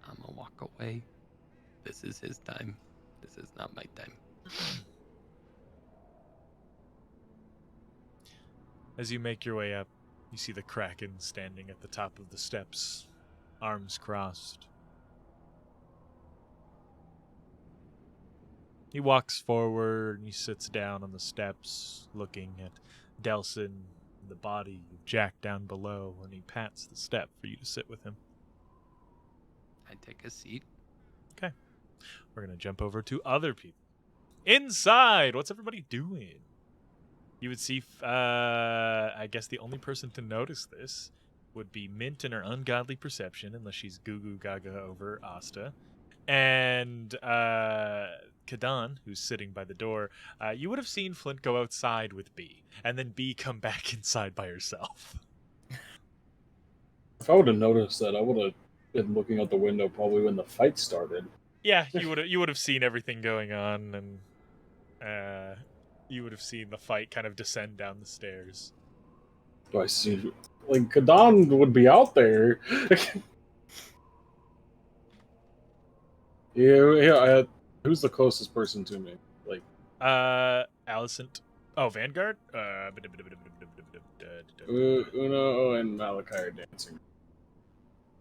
I'm gonna walk away. This is his time. This is not my time. As you make your way up, you see the Kraken standing at the top of the steps, arms crossed. He walks forward and he sits down on the steps, looking at Delson, the body of Jack down below, and he pats the step for you to sit with him. I take a seat. Okay. We're going to jump over to other people. Inside! What's everybody doing? You would see, I guess the only person to notice this would be Mint in her ungodly perception, unless she's goo-goo gaga over Asta. And Kadan, who's sitting by the door. You would have seen Flint go outside with B, and then B come back inside by herself. If I would have noticed that, I would have been looking out the window probably when the fight started. Yeah, you would have seen everything going on, and you would have seen the fight kind of descend down the stairs. Do I see? Like, Kadan would be out there. Yeah. Who's the closest person to me? Like, Alicent. Oh, Vanguard. Uno and Malachi are dancing.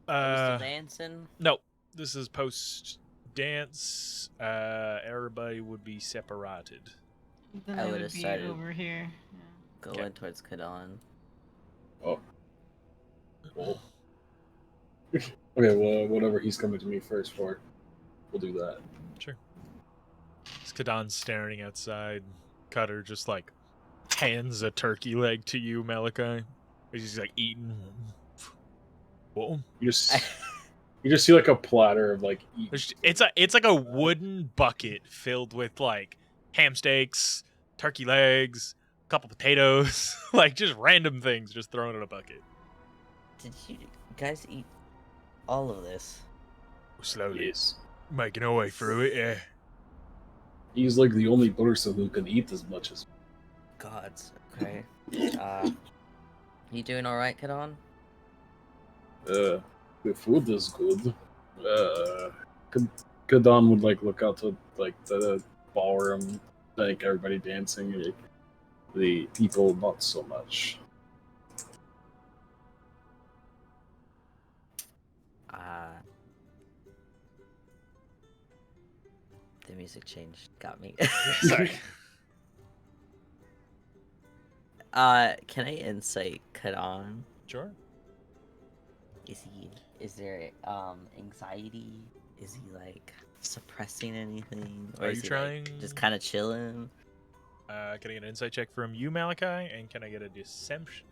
dancing? No, this is post dance. Everybody would be separated. Then I they would would have be started over here. going towards Kadan. Oh. Well. Okay, well, whatever he's coming to me first for, we'll do that. Sure. Kadan's staring outside. Cutter just like hands a turkey leg to you, Malachi. He's like eating. Whoa. You just see like a platter of like. It's like a wooden bucket filled with like ham steaks, turkey legs, a couple potatoes, like just random things just thrown in a bucket. Did you guys eat all of this? Slowly. Yes. Making our way through it, yeah. He's like the only person who can eat as much as. Gods. Okay. You doing all right, Kadan? The food is good. Kadan would like look out to like the ballroom, like everybody dancing. Like, the people, not so much. The music change got me. Sorry. Can I insight Kadan? Sure. Is there anxiety? Is he like suppressing anything? Or Are is you he, trying- like, just kind of chilling? Can I get an insight check from you, Malachi? And can I get a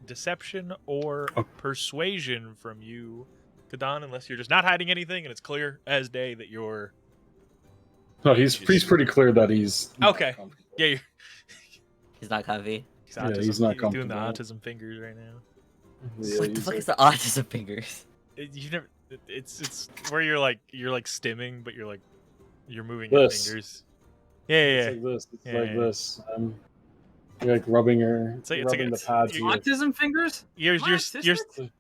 deception or a persuasion from you, Kadan? Unless you're just not hiding anything and it's clear as day that you're... No, he's pretty clear that he's Okay. Yeah, He's not comfy. he's Yeah, he's not doing the comfortable. autism fingers right now. Yeah, What the he's fuck like- is the autism fingers? It's where you're like stimming, but you're moving your This. fingers. Yeah. It's like this. It's Yeah, like yeah. this. You're like rubbing her, It's like rubbing the pads. you're- Autism fingers? You're My autistic?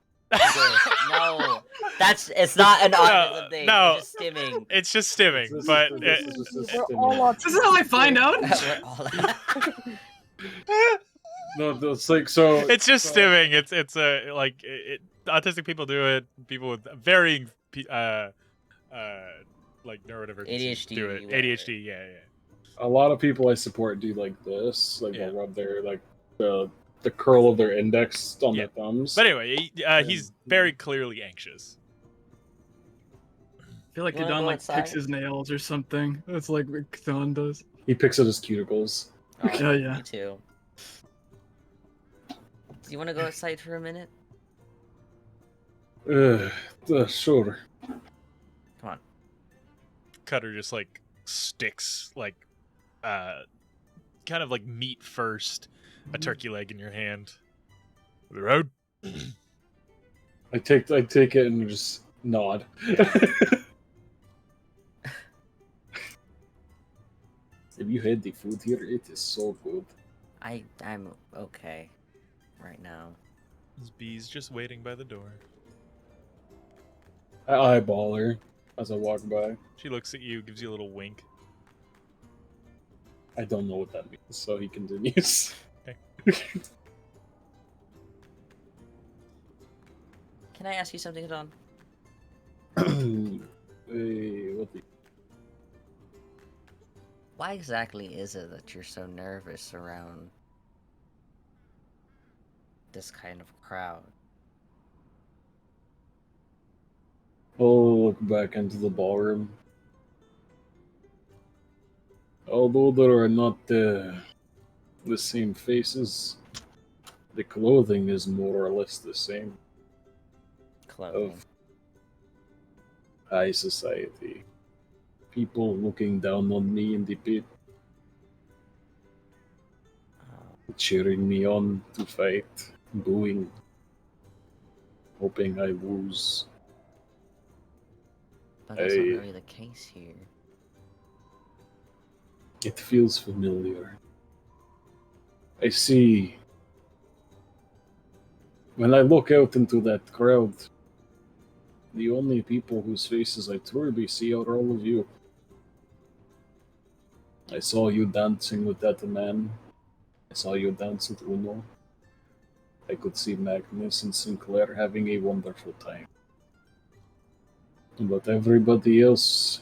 No, it's not an autism thing. no. It's just stimming. It's just stimming, This is- but this is just a We're stim. all autistic. This is how I find out? We're all- No, it's like so. it's just so- stimming. It's autistic people do it. People with varying like neurodivergency ADHD, do it. whatever. ADHD, yeah. A lot of people I support do like this. Like Yeah. they'll rub their like the curl of their index on Yeah. their thumbs. But anyway, he's very clearly anxious. I feel like You wanna Kadan go like picks outside? his nails or something. That's like what Kadan does. He picks at his cuticles. Oh, Yeah, yeah. Me too. Do you want to go outside for a minute? Sure. Come on. Cutter just like sticks like kind of like meat first a turkey leg in your hand. For the road. I take it and just nod. Have you had the food here? It is so good. I'm okay right now. This bee's just waiting by the door. I eyeball her as I walk by. She looks at you, gives you a little wink. I don't know what that means, so he continues. Can I ask you something, Don? Hey, what the... Why exactly is it that you're so nervous around this kind of crowd? I'll look back into the ballroom. Although there are not the same faces, the clothing is more or less the same. Clothing. Of high society. People looking down on me in the pit, cheering me on to fight, booing, hoping I lose. But that's not really the case here. It feels familiar. I see. When I look out into that crowd, the only people whose faces I truly see are all of you. I saw you dancing with that man. I saw you dance with Uno. I could see Magnus and Sinclair having a wonderful time. But everybody else,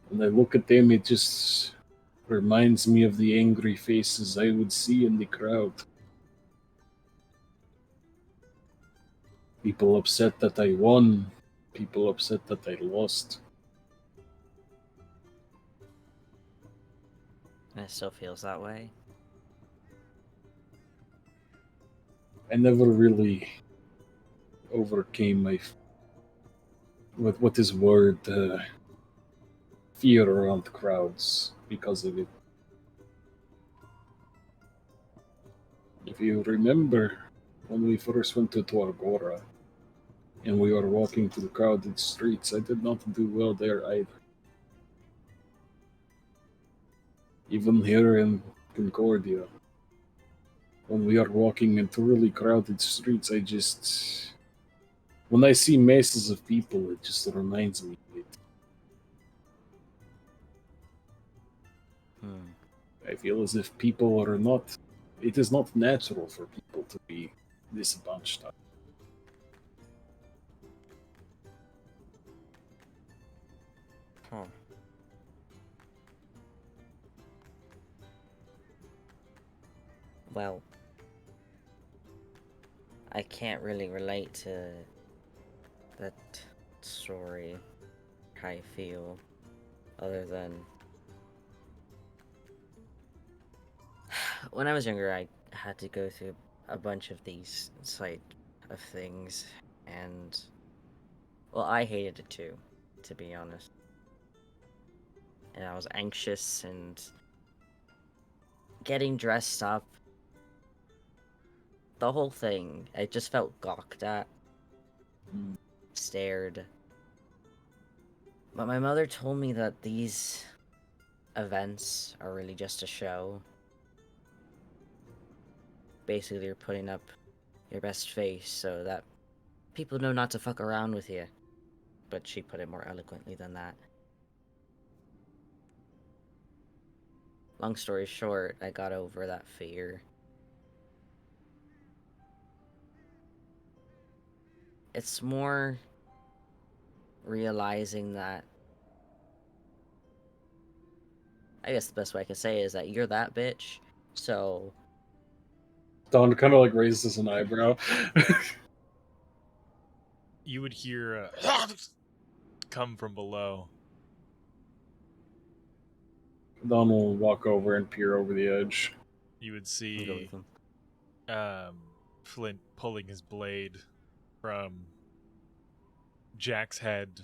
when I look at them, it just reminds me of the angry faces I would see in the crowd. People upset that I won, people upset that I lost. And it still feels that way. I never really overcame my what is word fear around crowds because of it. If you remember when we first went to Torgora and we were walking through crowded streets, I did not do well there either. Even here in Concordia, when we are walking into really crowded streets, when I see masses of people, it just reminds me of it. I feel as if people are not... It is not natural for people to be this bunched up. Huh. Well, I can't really relate to that story, how I feel, other than when I was younger, I had to go through a bunch of these side of things, and well, I hated it too, to be honest. And I was anxious and getting dressed up. The whole thing, I just felt gawked at, stared. But my mother told me that these events are really just a show. Basically, you're putting up your best face so that people know not to fuck around with you. But she put it more eloquently than that. Long story short, I got over that fear. It's more realizing that, I guess the best way I can say it is that you're that bitch, so... Don kind of like raises an eyebrow. You would hear come from below. Don will walk over and peer over the edge. You would see Flint pulling his blade from Jack's head,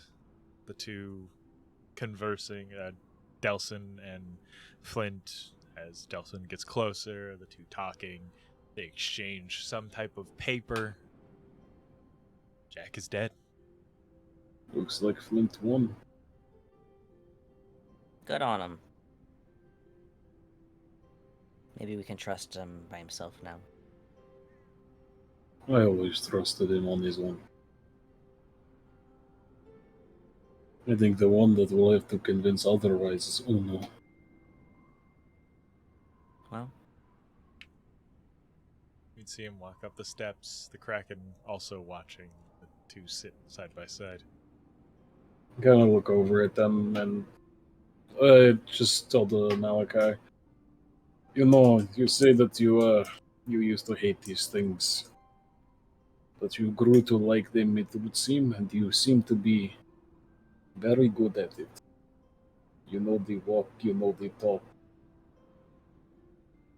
the two conversing, Delson and Flint. As Delson gets closer, the two talking, They exchange some type of paper. Jack is dead. Looks like Flint won. Good on him. Maybe we can trust him by himself now. I always trusted him on his own. I think the one that will have to convince otherwise is Uno. Well, You'd see him walk up the steps, the Kraken also watching the two sit side by side. Gonna look over at them and just tell the Malachi. You know, you say that you used to hate these things, but you grew to like them, it would seem, and you seem to be very good at it. You know the walk, you know the talk.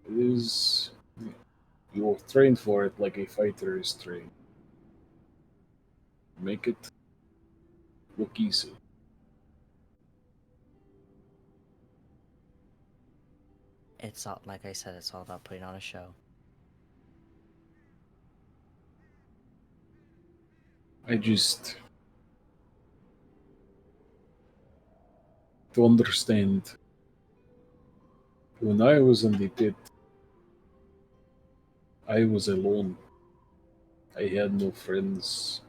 It is. You're trained for it like a fighter is trained. Make it look easy. it's all, like I said, it's all about putting on a show. I just to understand. When I was in the pit, I was alone. I had no friends.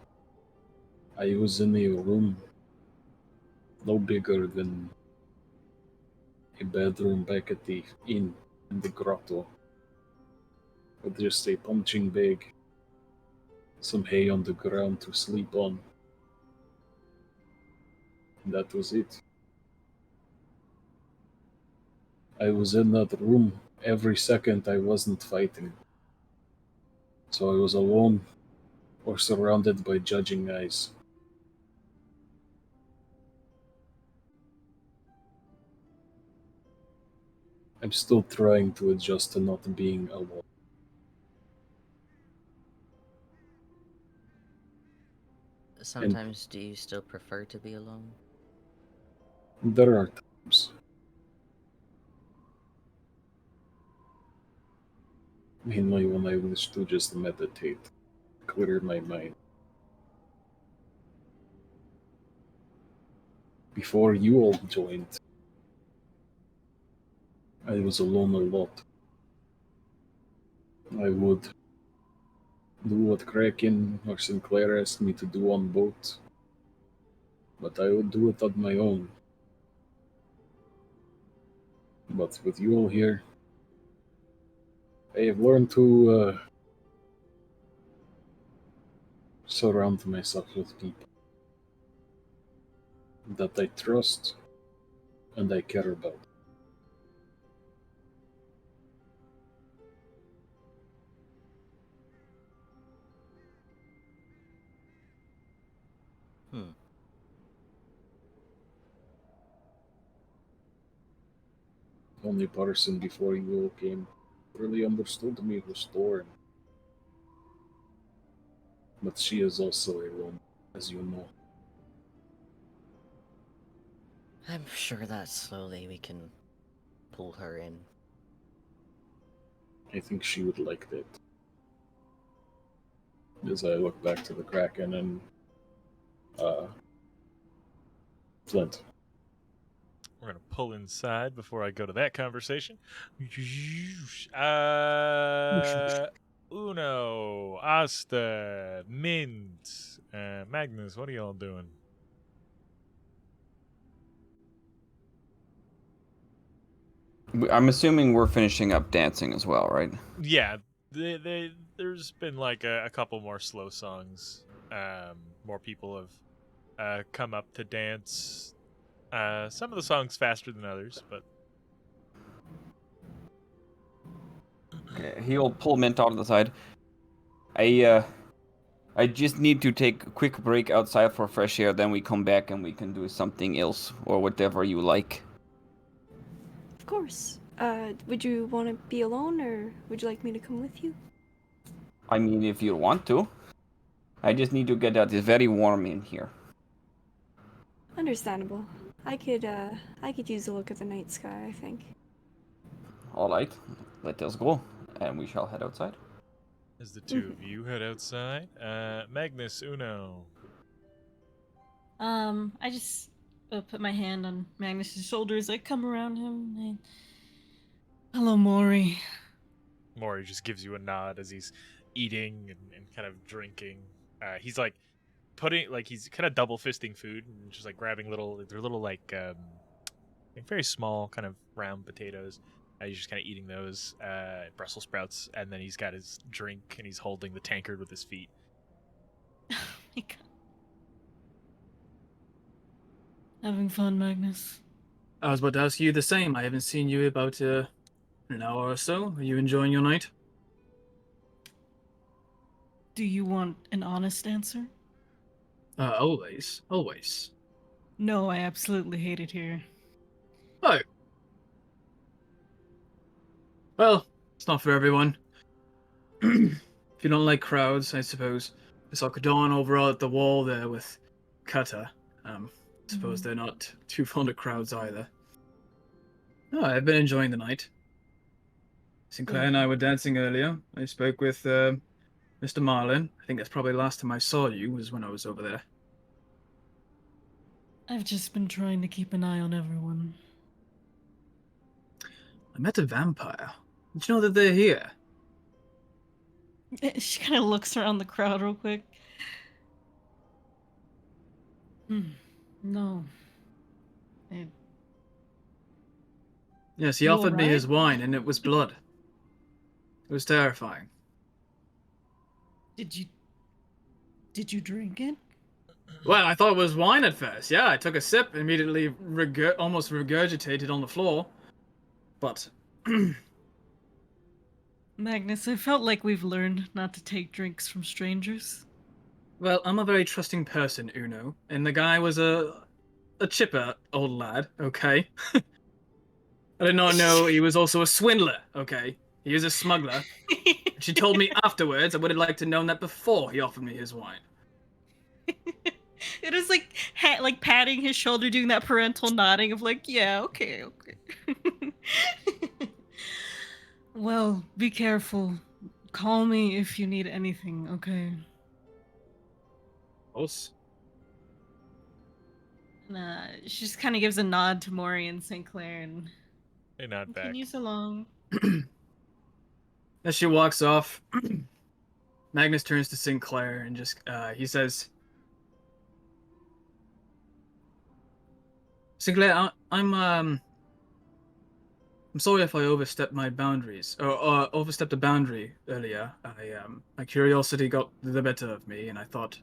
I was in a room no bigger than a bedroom back at the inn in the grotto, with just a punching bag, some hay on the ground to sleep on. And that was it. I was in that room every second I wasn't fighting. So I was alone or surrounded by judging eyes. I'm still trying to adjust to not being alone. Sometimes do you still prefer to be alone? There are times. Mainly when I wish to just meditate, clear my mind. Before you all joined, I was alone a lot. I would do what Kraken or Sinclair asked me to do on boat, but I would do it on my own. But with you all here, I have learned to surround myself with people that I trust and I care about. Only person before you all came really understood me was Thorn. But she is also alone, as you know. I'm sure that slowly we can pull her in. I think she would like that. As I look back to the Kraken and Flint. We're gonna pull inside before I go to that conversation. Uno, Asta, Mint, Magnus, what are y'all doing? I'm assuming we're finishing up dancing as well, right? Yeah, there's been like a couple more slow songs. More people have come up to dance. Some of the songs faster than others, but Okay, he'll pull Mint out of the side. I just need to take a quick break outside for fresh air, then we come back and we can do something else or whatever you like. Of course. Would you want to be alone, or would you like me to come with you? I mean, if you want to. I just need to get out. It's very warm in here. Understandable. I could use a look at the night sky, I think. All right, let us go, and we shall head outside. as the two of you head outside. Magnus, Uno. I just put my hand on Magnus's shoulder as I come around him. And, hello, Maury. Maury just gives you a nod as he's eating and kind of drinking. He's like he's kind of double fisting food and just like grabbing they're little like very small kind of round potatoes. He's just kind of eating those Brussels sprouts, and then he's got his drink and he's holding the tankard with his feet. Oh my god. Having fun, Magnus. I was about to ask you the same. I haven't seen you about an hour or so. Are you enjoying your night? Do you want an honest answer? Always. Always. No, I absolutely hate it here. Oh. Well, it's not for everyone. If you don't like crowds, I suppose. I saw Kadon over at the wall there with Kata. I suppose they're not too fond of crowds either. No, I've been enjoying the night. Sinclair and I were dancing earlier. I spoke with Mr. Marlin. I think that's probably the last time I saw you was when I was over there. I've just been trying to keep an eye on everyone. I met a vampire. Did you know that they're here? She kind of looks around the crowd real quick. No. Yes, he You offered me alright? his wine, and it was blood. It was terrifying. Did you drink it? Well, I thought it was wine at first. Yeah, I took a sip, immediately almost regurgitated on the floor. But Magnus, I felt like we've learned not to take drinks from strangers. well, I'm a very trusting person, Uno, and the guy was a chipper old lad. Okay. I did not know he was also a swindler. Okay, he is a smuggler. She told me afterwards. I would have liked to known that before he offered me his wine. It was like like patting his shoulder, doing that parental nodding of like, yeah, okay. Well, be careful. Call me if you need anything, okay? Us. She just kind of gives a nod to Maury and Sinclair and They nod back. continues along. As she walks off, Magnus turns to Sinclair and just he says, "Sinclair, I'm sorry if I overstepped my boundaries or overstepped a boundary earlier. My curiosity got the better of me, and I thought,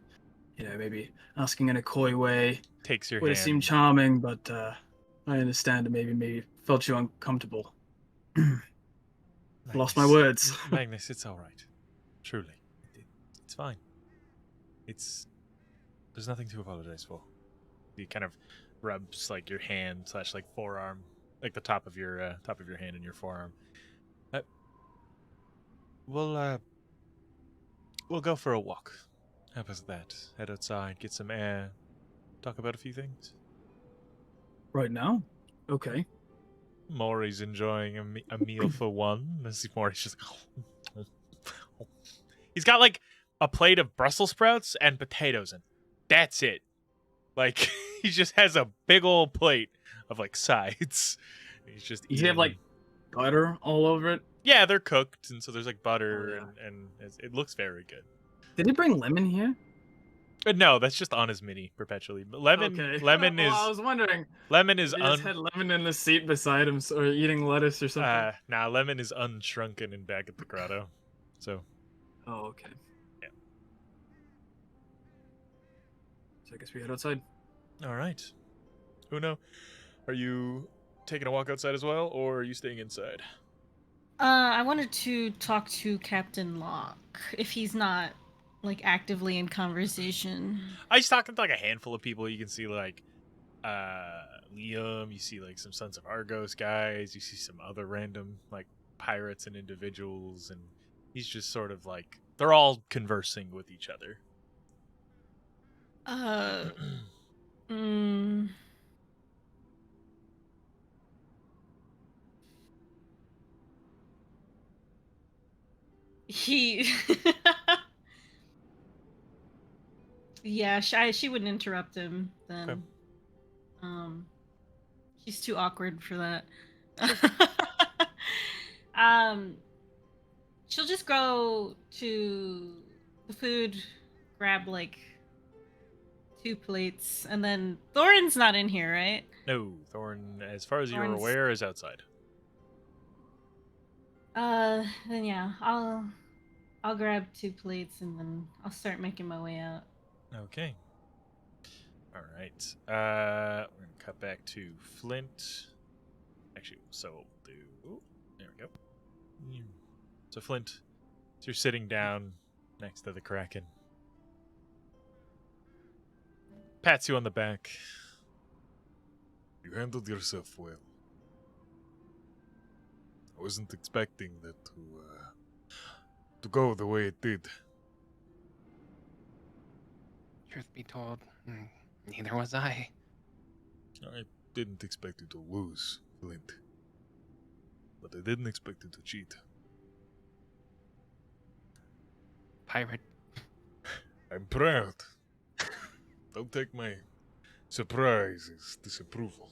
maybe asking in a coy way Takes your would have hand. seemed charming, but I understand it maybe felt you uncomfortable. Lost my words." Magnus, it's all right. Truly, it's fine. There's nothing to apologize for. He kind of rubs like your hand / like forearm, like the top of your hand and your forearm. We'll go for a walk. How about that? Head outside, get some air, talk about a few things. Right now? Okay. Maury's enjoying a meal for one. Maury's just he's got like a plate of Brussels sprouts and potatoes and that's it. Like he just has a big old plate of like sides. He's just eating. Does he have like butter all over it? Yeah, they're cooked, and so there's like butter yeah. and it looks very good. Did he bring lemon here? No, that's just on his mini perpetually. But lemon is. I was wondering. Lemon is He just had lemon in the seat beside him, or eating lettuce or something. Nah, lemon is unshrunken and back at the grotto. So. Oh, okay. Yeah. So I guess we head outside. All right. Uno, are you taking a walk outside as well, or are you staying inside? I wanted to talk to Captain Locke if he's not like actively in conversation. I just talked to like a handful of people. You can see like Liam, you see like some Sons of Argos guys, you see some other random like pirates and individuals, and he's just sort of like they're all conversing with each other. he yeah, she wouldn't interrupt him then. Okay. She's too awkward for that. um she'll just go to the food, grab like 2 plates, and then Thorin's not in here, right? No, Thorn, as far as you're Thorn's- aware, is outside. Then yeah, I'll grab 2 plates and then I'll start making my way out. Okay. All right. We're gonna cut back to Flint. Actually, so we'll do. There we go. So Flint, so you're sitting down next to the Kraken. Pats you on the back. You handled yourself well. I wasn't expecting that to go the way it did. Truth be told, neither was I. I didn't expect you to lose, Flint. But I didn't expect you to cheat. Pirate. I'm proud. Don't take my surprise as disapproval.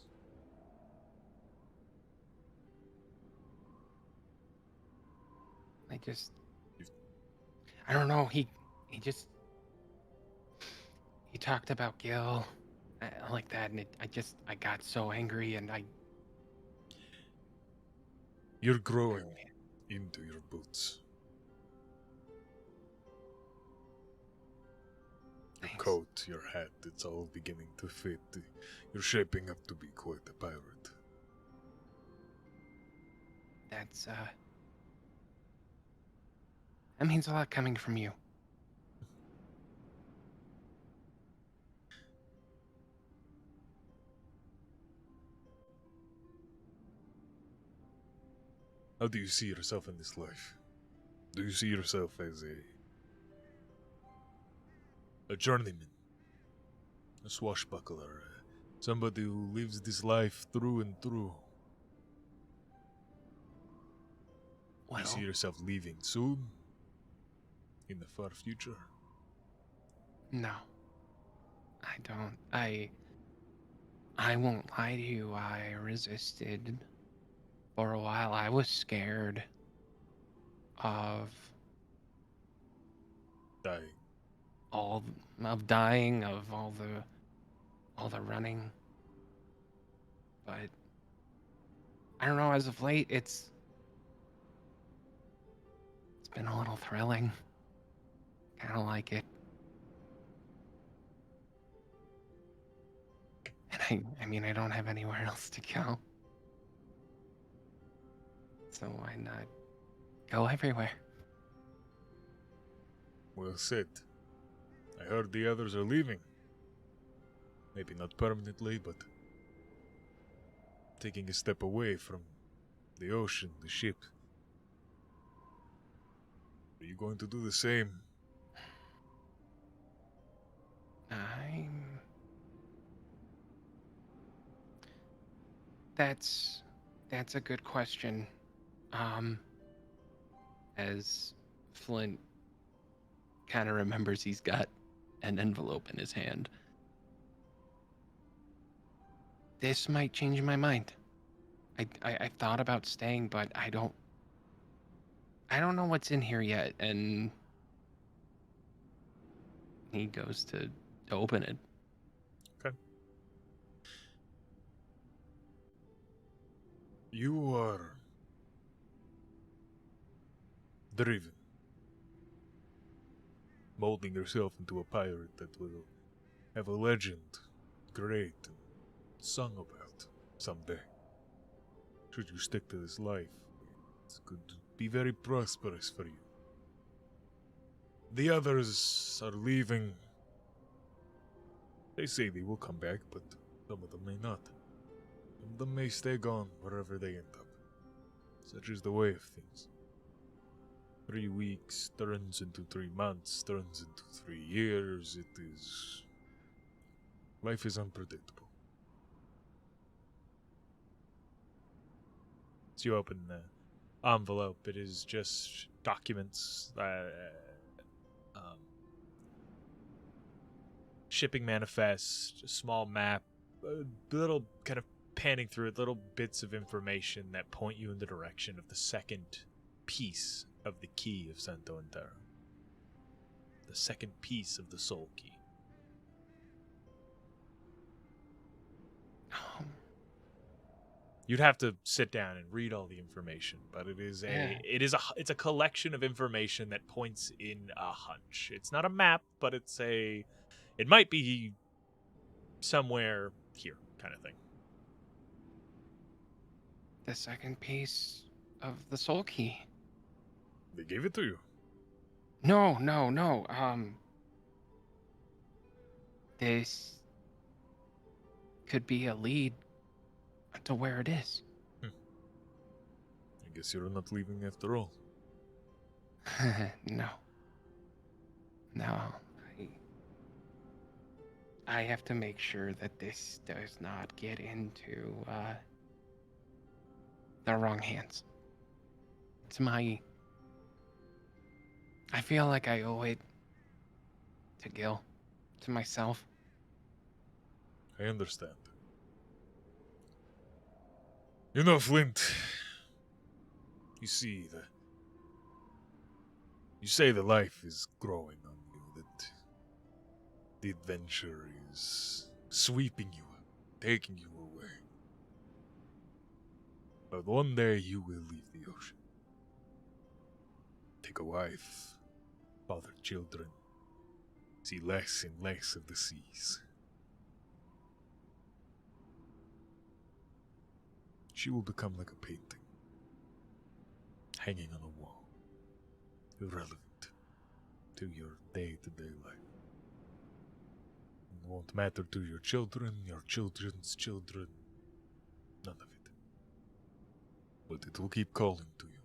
I don't know, he talked about Gil like that, and I got so angry, and You're growing into your boots. Your Thanks. coat, your hat, it's all beginning to fit. You're shaping up to be quite a pirate. That's that means a lot coming from you. How do you see yourself in this life? Do you see yourself as a journeyman, a swashbuckler, somebody who lives this life through and through? Do Well, you see yourself leaving soon? In the far future? no, I don't. I won't lie to you. I resisted for a while. I was scared of Dying. dying, of all the running. But I don't know, as of late it's been a little thrilling. Kind of like it. And I mean, I don't have anywhere else to go. So why not go everywhere? Well said. I heard the others are leaving. Maybe not permanently, but taking a step away from the ocean, the ship. Are you going to do the same? That's a good question. As Flint kind of remembers he's got an envelope in his hand. This might change my mind. I thought about staying, but I don't know what's in here yet, and he goes to open it. Okay. You are driven, molding yourself into a pirate that will have a legend great and sung about someday. Should you stick to this life, it could be very prosperous for you. The others are leaving. They say they will come back, but some of them may not. Some of them may stay gone wherever they end up. Such is the way of things. 3 weeks turns into 3 months, turns into 3 years. It is... Life is unpredictable. So you open envelope. It is just documents, shipping manifest, a small map, a little kind of panning through it, little bits of information that point you in the direction of the second piece of the key of Santo Antero. The second piece of the soul key. You'd have to sit down and read all the information, but it's a collection of information that points in a hunch. It's not a map, but it might be somewhere here, kind of thing. The second piece of the soul key. They gave it to you. No. This could be a lead to where it is. I guess you're not leaving after all. No. I have to make sure that this does not get into the wrong hands. I feel like I owe it to Gil, to myself. I understand. You know, Flint, you say the life is growing on you, that the adventure is sweeping you up, taking you away. But one day you will leave the ocean. Take a wife, father children, see less and less of the seas. She will become like a painting, hanging on a wall, irrelevant to your day-to-day life. It won't matter to your children, your children's children, none of it. But it will keep calling to you.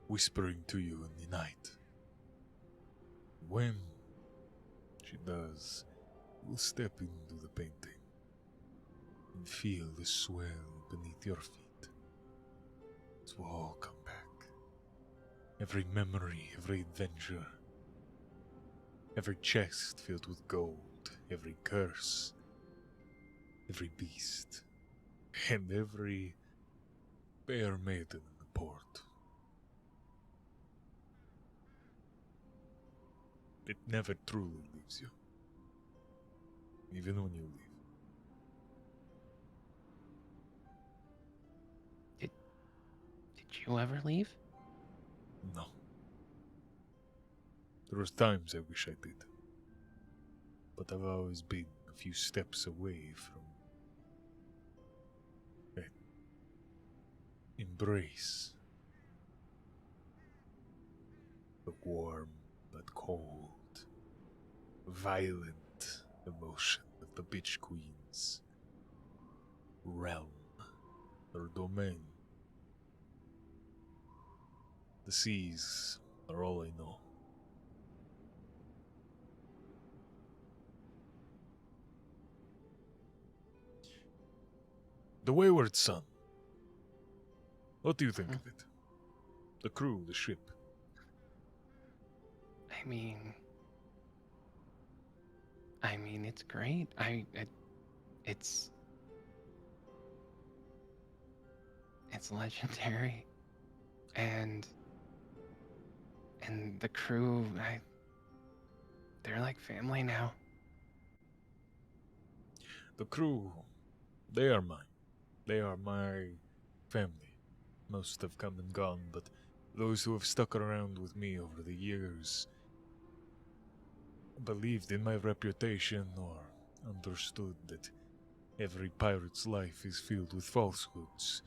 Whispering to you in the night. When she does, you'll step into the painting and feel the swell beneath your feet. It will all come back. Every memory, every adventure, every chest filled with gold, every curse, every beast, and every fair maiden in the port. It never truly leaves you. Even when you leave. Did you ever leave? No. There was times I wish I did. But I've always been a few steps away from that embrace. The warm, but cold, violent emotion of the Bitch Queen's realm, her domain. The seas are all I know. The Wayward Son. What do you think of it? The crew, the ship. I mean, it's great. It's legendary, and the crew, they're like family now. The crew, they are mine. They are my family. Most have come and gone, but those who have stuck around with me over the years believed in my reputation or understood that every pirate's life is filled with falsehoods.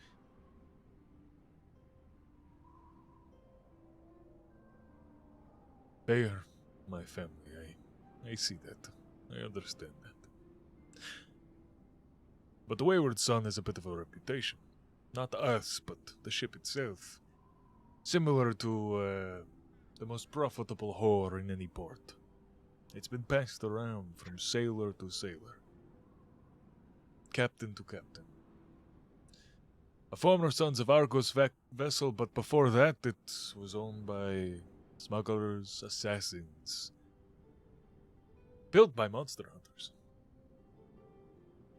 They are my family. I see that. I understand that. But the Wayward Son has a bit of a reputation. Not us, but the ship itself. Similar to the most profitable whore in any port. It's been passed around from sailor to sailor. captain to captain. A former Sons of Argos vessel, but before that it was owned by smugglers, assassins. Built by monster hunters.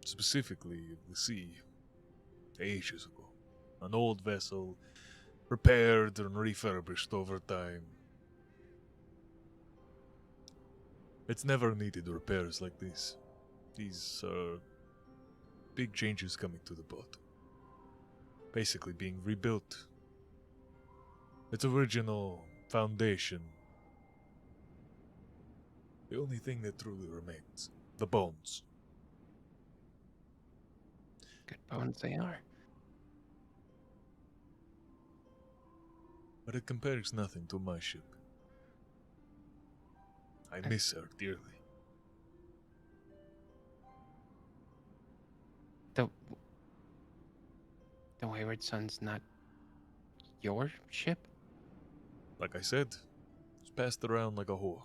Specifically of the sea. Ages ago. An old vessel, repaired and refurbished over time. It's never needed repairs like this. These are big changes coming to the boat. Basically being rebuilt. Its original foundation. The only thing that truly remains. The bones. Good bones they are. But it compares nothing to my ship. I miss her dearly. The Wayward Sun's not your ship? Like I said, it's passed around like a whore.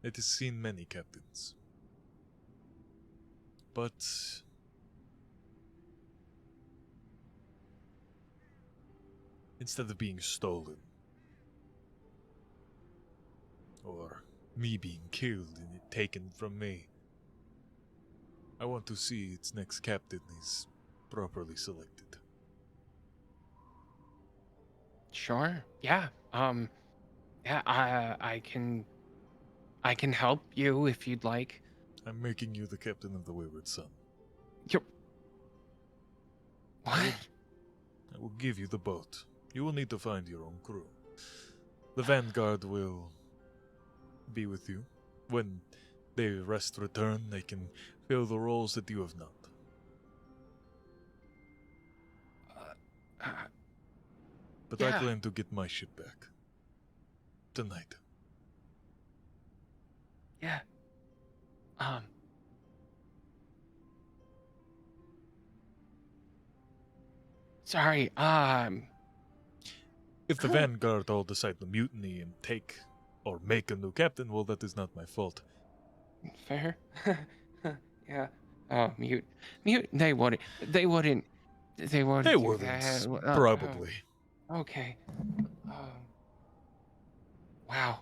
It has seen many captains. But instead of being stolen, or me being killed and it taken from me, I want to see its next captain is properly selected. Sure. Yeah. Yeah, I can help you if you'd like. I'm making you the captain of the Wayward Sun. You're What? I will give you the boat. You will need to find your own crew. The Vanguard will be with you. When they rest return, they can fill the roles that you have not. But I yeah. plan to get my ship back. Tonight. Yeah. Sorry, If the Vanguard all decide to mutiny and take or make a new captain, well, that is not my fault. fair. Yeah. Oh, mute. They wouldn't. They wouldn't They do wouldn't, that. probably. Okay. Wow.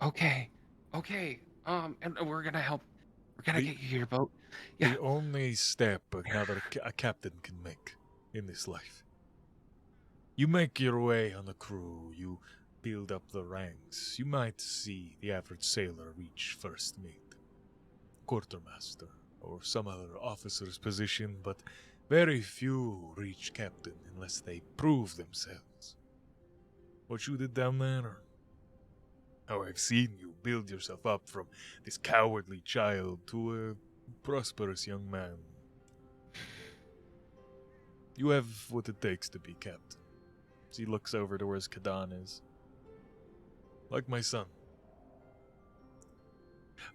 Okay. Okay. And we're gonna help. We're gonna The- get you your boat. Yeah. The only step a captain can make in this life. You make your way on a crew, you build up the ranks. You might see the average sailor reach first mate, quartermaster, or some other officer's position, but very few reach captain unless they prove themselves. What you did down there, how I've seen you build yourself up from this cowardly child to a prosperous young man. You have what it takes to be captain. As he looks over to where his Kadan is. Like my son.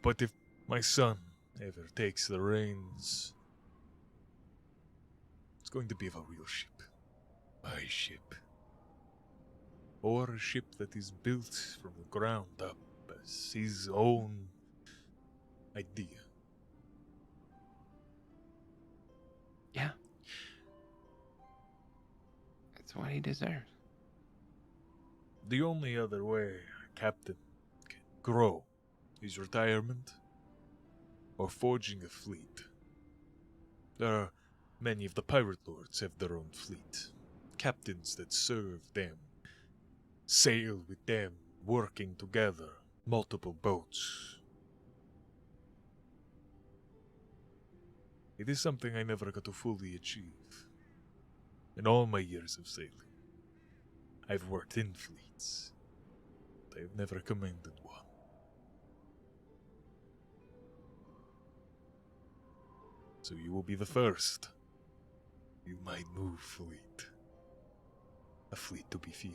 But if my son ever takes the reins, it's going to be of a real ship. My ship. Or a ship that is built from the ground up as his own idea. Yeah. That's what he deserves. The only other way a captain can grow is retirement or forging a fleet. There are many of the pirate lords have their own fleet. Captains that serve them, sail with them, working together, multiple boats. It is something I never got to fully achieve. In all my years of sailing, I've worked in fleets, but I have never commanded one. So you will be the first. You might move fleet. A fleet to be feared.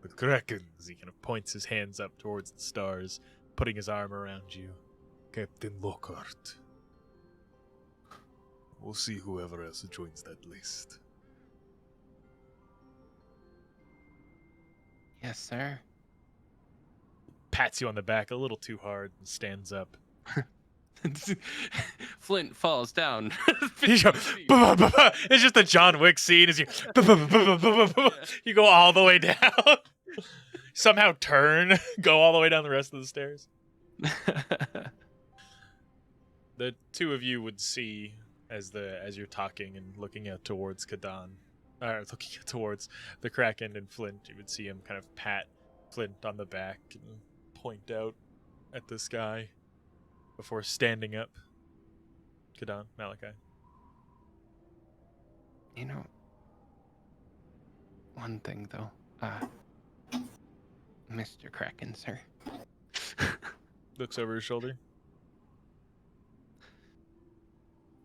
The Krakens, he kind of points his hands up towards the stars, putting his arm around you. Captain Lockhart. We'll see whoever else joins that list. Yes, sir. pats you on the back a little too hard and stands up. Flint falls down. You go, "Bah, bah, bah, bah." It's just a John Wick scene as you bah, bah, bah, bah, bah, bah, bah. You go all the way down. Somehow turn, go all the way down the rest of the stairs. The two of you would see as you're talking and looking out towards Kadan, or looking out towards the Kraken and Flint. You would see him kind of pat Flint on the back and point out at the sky before standing up. Kadan, Malachi. You know, one thing though, Mr. Kraken, sir. Looks over his shoulder.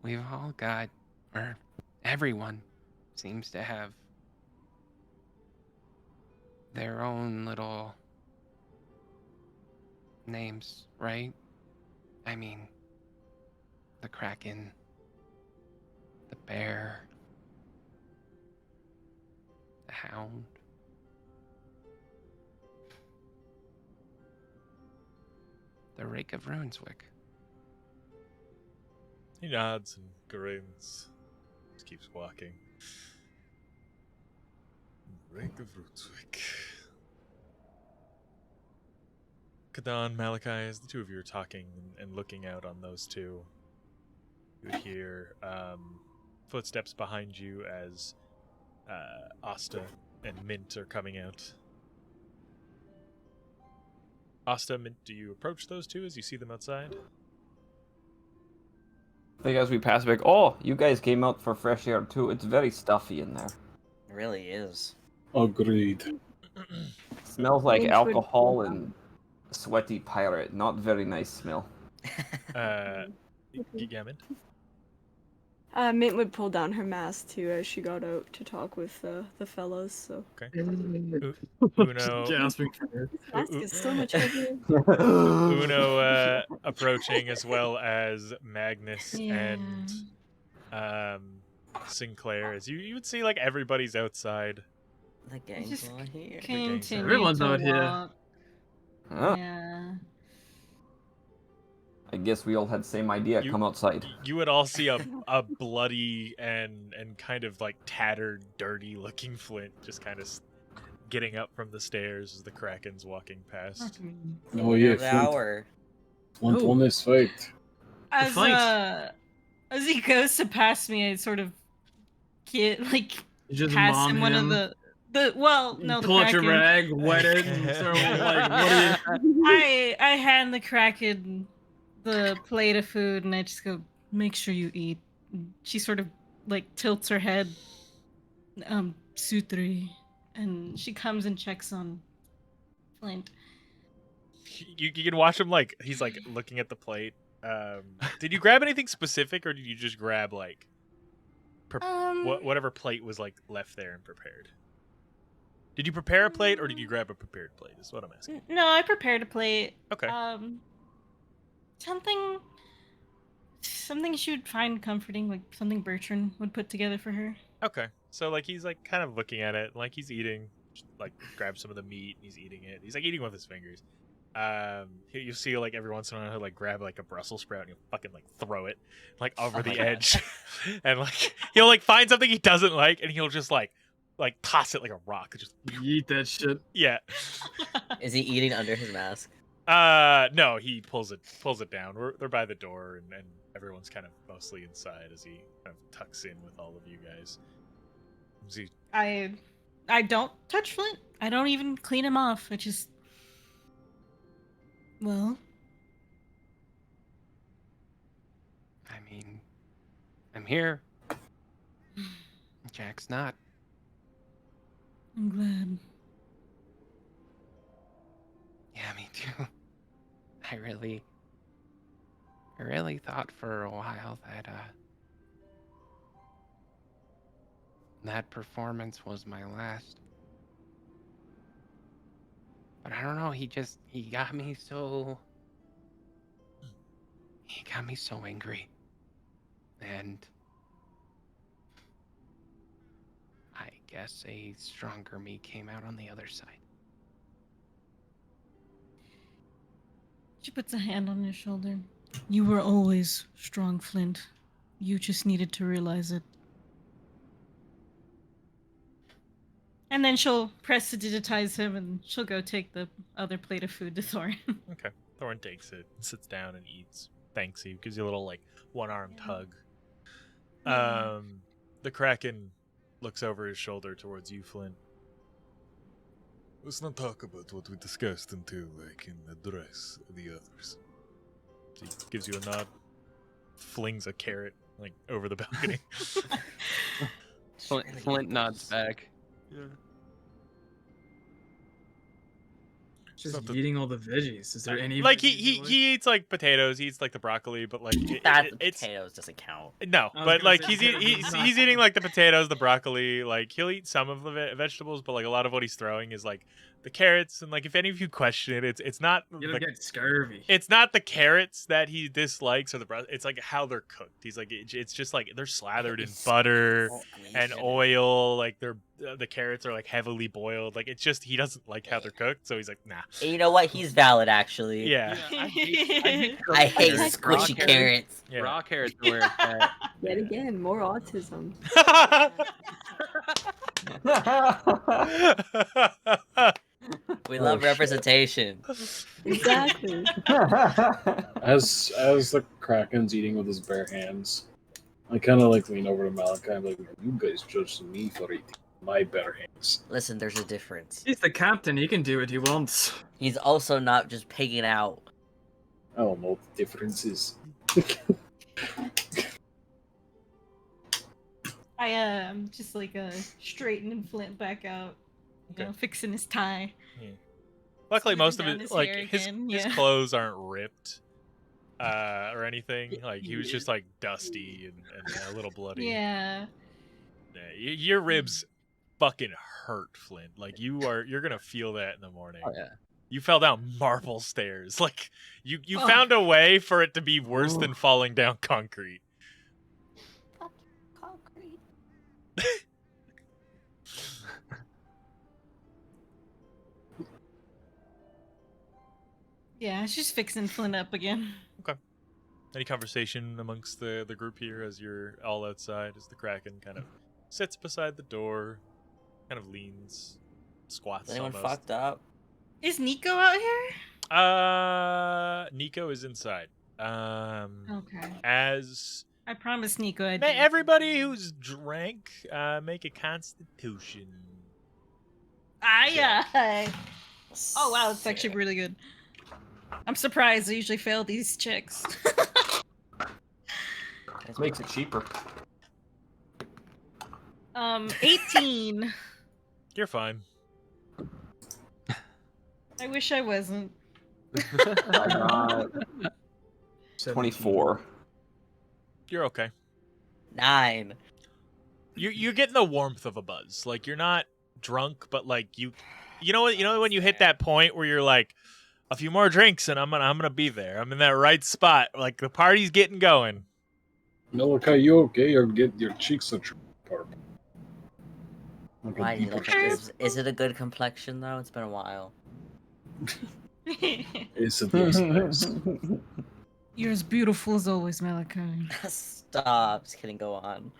We've all got, or everyone seems to have their own little names, right? I mean, the Kraken, the bear, the hound. The Rake of Runeswick. He nods and grins. Just keeps walking. Rake of Runeswick. Kadan, Malachi, as the two of you are talking and looking out on those two, you would hear footsteps behind you as Asta and Mint are coming out. Asta, Mint, do you approach those two as you see them outside? I think as we pass back, oh, you guys came out for fresh air too. It's very stuffy in there. It really is. Agreed. Smells like Mint would- alcohol and sweaty pirate. Not very nice smell. Yeah, Mint? Mint would pull down her mask too as she got out to talk with the fellas. So Okay. Uno, Gasping for air. this mask is so much heavier. Uno approaching, as well as Magnus Yeah. and Sinclair. As you would see, like, everybody's outside. The gang's Just not here. Continue Everyone's to out here. walk. Huh? Yeah. I guess we all had the same idea. You- Come outside. You would all see a bloody and kind of like tattered, dirty looking Flint just kind of getting up from the stairs as the Kraken's walking past. Oh yeah, The Flint, hour. Flint Ooh. won this fight. As fight. as he goes to pass me, I sort of get like You just pass mom him one of the well, no, the pull out your Kraken. rag, wet it, and throw it like, what do you... I hand the Kraken the plate of food, and I just go, "Make sure you eat." She sort of like tilts her head, Sutri, and she comes and checks on Flint. You can watch him like he's like looking at the plate. Did you grab anything specific, or did you just grab like whatever plate was like left there and prepared? Did you prepare a plate, or did you grab a prepared plate? Is what I'm asking. No, I prepared a plate. Okay. Something she would find comforting, like something Bertrand would put together for her. Okay. So like he's like kind of looking at it, like he's eating, like grab some of the meat and he's eating it. He's like eating with his fingers. You see like every once in a while he'll like grab like a Brussels sprout and he'll fucking like throw it like over Oh the my God. edge, and like he'll like find something he doesn't like and he'll just like toss it like a rock. Just You eat that shit. yeah. Is he eating under his mask? No, he pulls it down. They're by the door and everyone's kind of mostly inside as he kind of tucks in with all of you guys. Is he I don't touch Flint. I don't even clean him off. I just well, I mean, I'm here. Jack's not. I'm glad. Yeah, me too. I really thought for a while that that performance was my last. But I don't know, he got me so angry. And I guess a stronger me came out on the other side. She puts a hand on his shoulder. You were always strong, Flint. You just needed to realize it. And then she'll press to digitize him, and she'll go take the other plate of food to Thorin. Okay. Thorin takes it, sits down and eats. Thanks you, gives you a little like one-armed hug. The Kraken looks over his shoulder towards you, Flint. Let's not talk about what we discussed until I can address the others. So he gives you a nod, flings a carrot like over the balcony. Flint nods back. Yeah. Just eating all the veggies. Is there any like veggies you he eats like potatoes, he eats like the broccoli, but like it's potatoes doesn't count. no, I was but gonna like say potatoes does not he's eating like the potatoes, the broccoli. Like he'll eat some of the vegetables, but like a lot of what he's throwing is like the carrots. And like if any of you question it, it's not You don't get scurvy. it's not the carrots that he dislikes or it's like how they're cooked. He's like it's just like they're slathered in butter and oil. Like the carrots are like heavily boiled. Like it's just he doesn't like how they're cooked, so he's like nah. And you know what? He's valid, actually. Yeah. I hate squishy carrots. Yeah. Raw carrots are where it's at. Yet again, more autism. We love representation. Exactly. As the Kraken's eating with his bare hands, I kind of like lean over to Malachi. I'm like, you guys judge me for eating my bare hands. Listen, there's a difference. He's the captain. He can do what he wants. He's also not just pigging out. I don't know what the difference is. I just like straightening Flint back out, you know, fixing his tie. Luckily, Smoothing most of down it, his like hair his again, his yeah. clothes aren't ripped or anything. Like he was just like dusty and a little bloody. Yeah. Yeah, your ribs fucking hurt, Flint. Like you're gonna feel that in the morning. Oh, yeah. You fell down marble stairs. Like you Oh. found a way for it to be worse than falling down concrete. Concrete. Yeah, she's fixing Flint up again. Any conversation amongst the group here as you're all outside? As the Kraken kind of sits beside the door, kind of leans, squats. Is anyone almost. fucked up? Is Nico out here? Nico is inside. Okay. As I promised Nico I'd may everybody who's drank make a Constitution. Oh wow, that's actually really good. I'm surprised. I usually fail these checks. Makes it cheaper. 18. You're fine. I wish I wasn't. I got 24. You're okay. 9. You're getting the warmth of a buzz. Like you're not drunk, but like you know what? You know when you hit that point where you're like, a few more drinks and I'm gonna be there. I'm in that right spot. Like the party's getting going. Malachi, you okay? Your cheeks are purple. Like a Why do you deeper look shade. like this? Is it a good complexion, though? It's been a while. Is it nice? You're as beautiful as always, Malachi. Stop. Just kidding. Go on.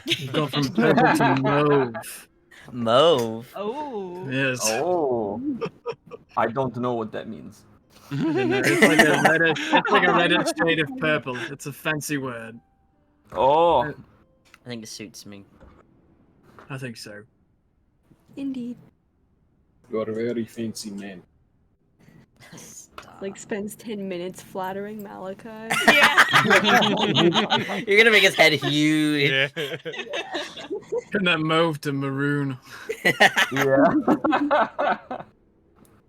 You've gone from purple to mauve. Mauve. Oh. Yes. Oh. I don't know what that means. It's like a reddish shade of purple. It's a fancy word. Oh. I think it suits me. I think so. Indeed. You are a very fancy man. Stop. Like spends 10 minutes flattering Malachi. Yeah. You're gonna make his head huge. Yeah. Turn that mauve to maroon. Yeah.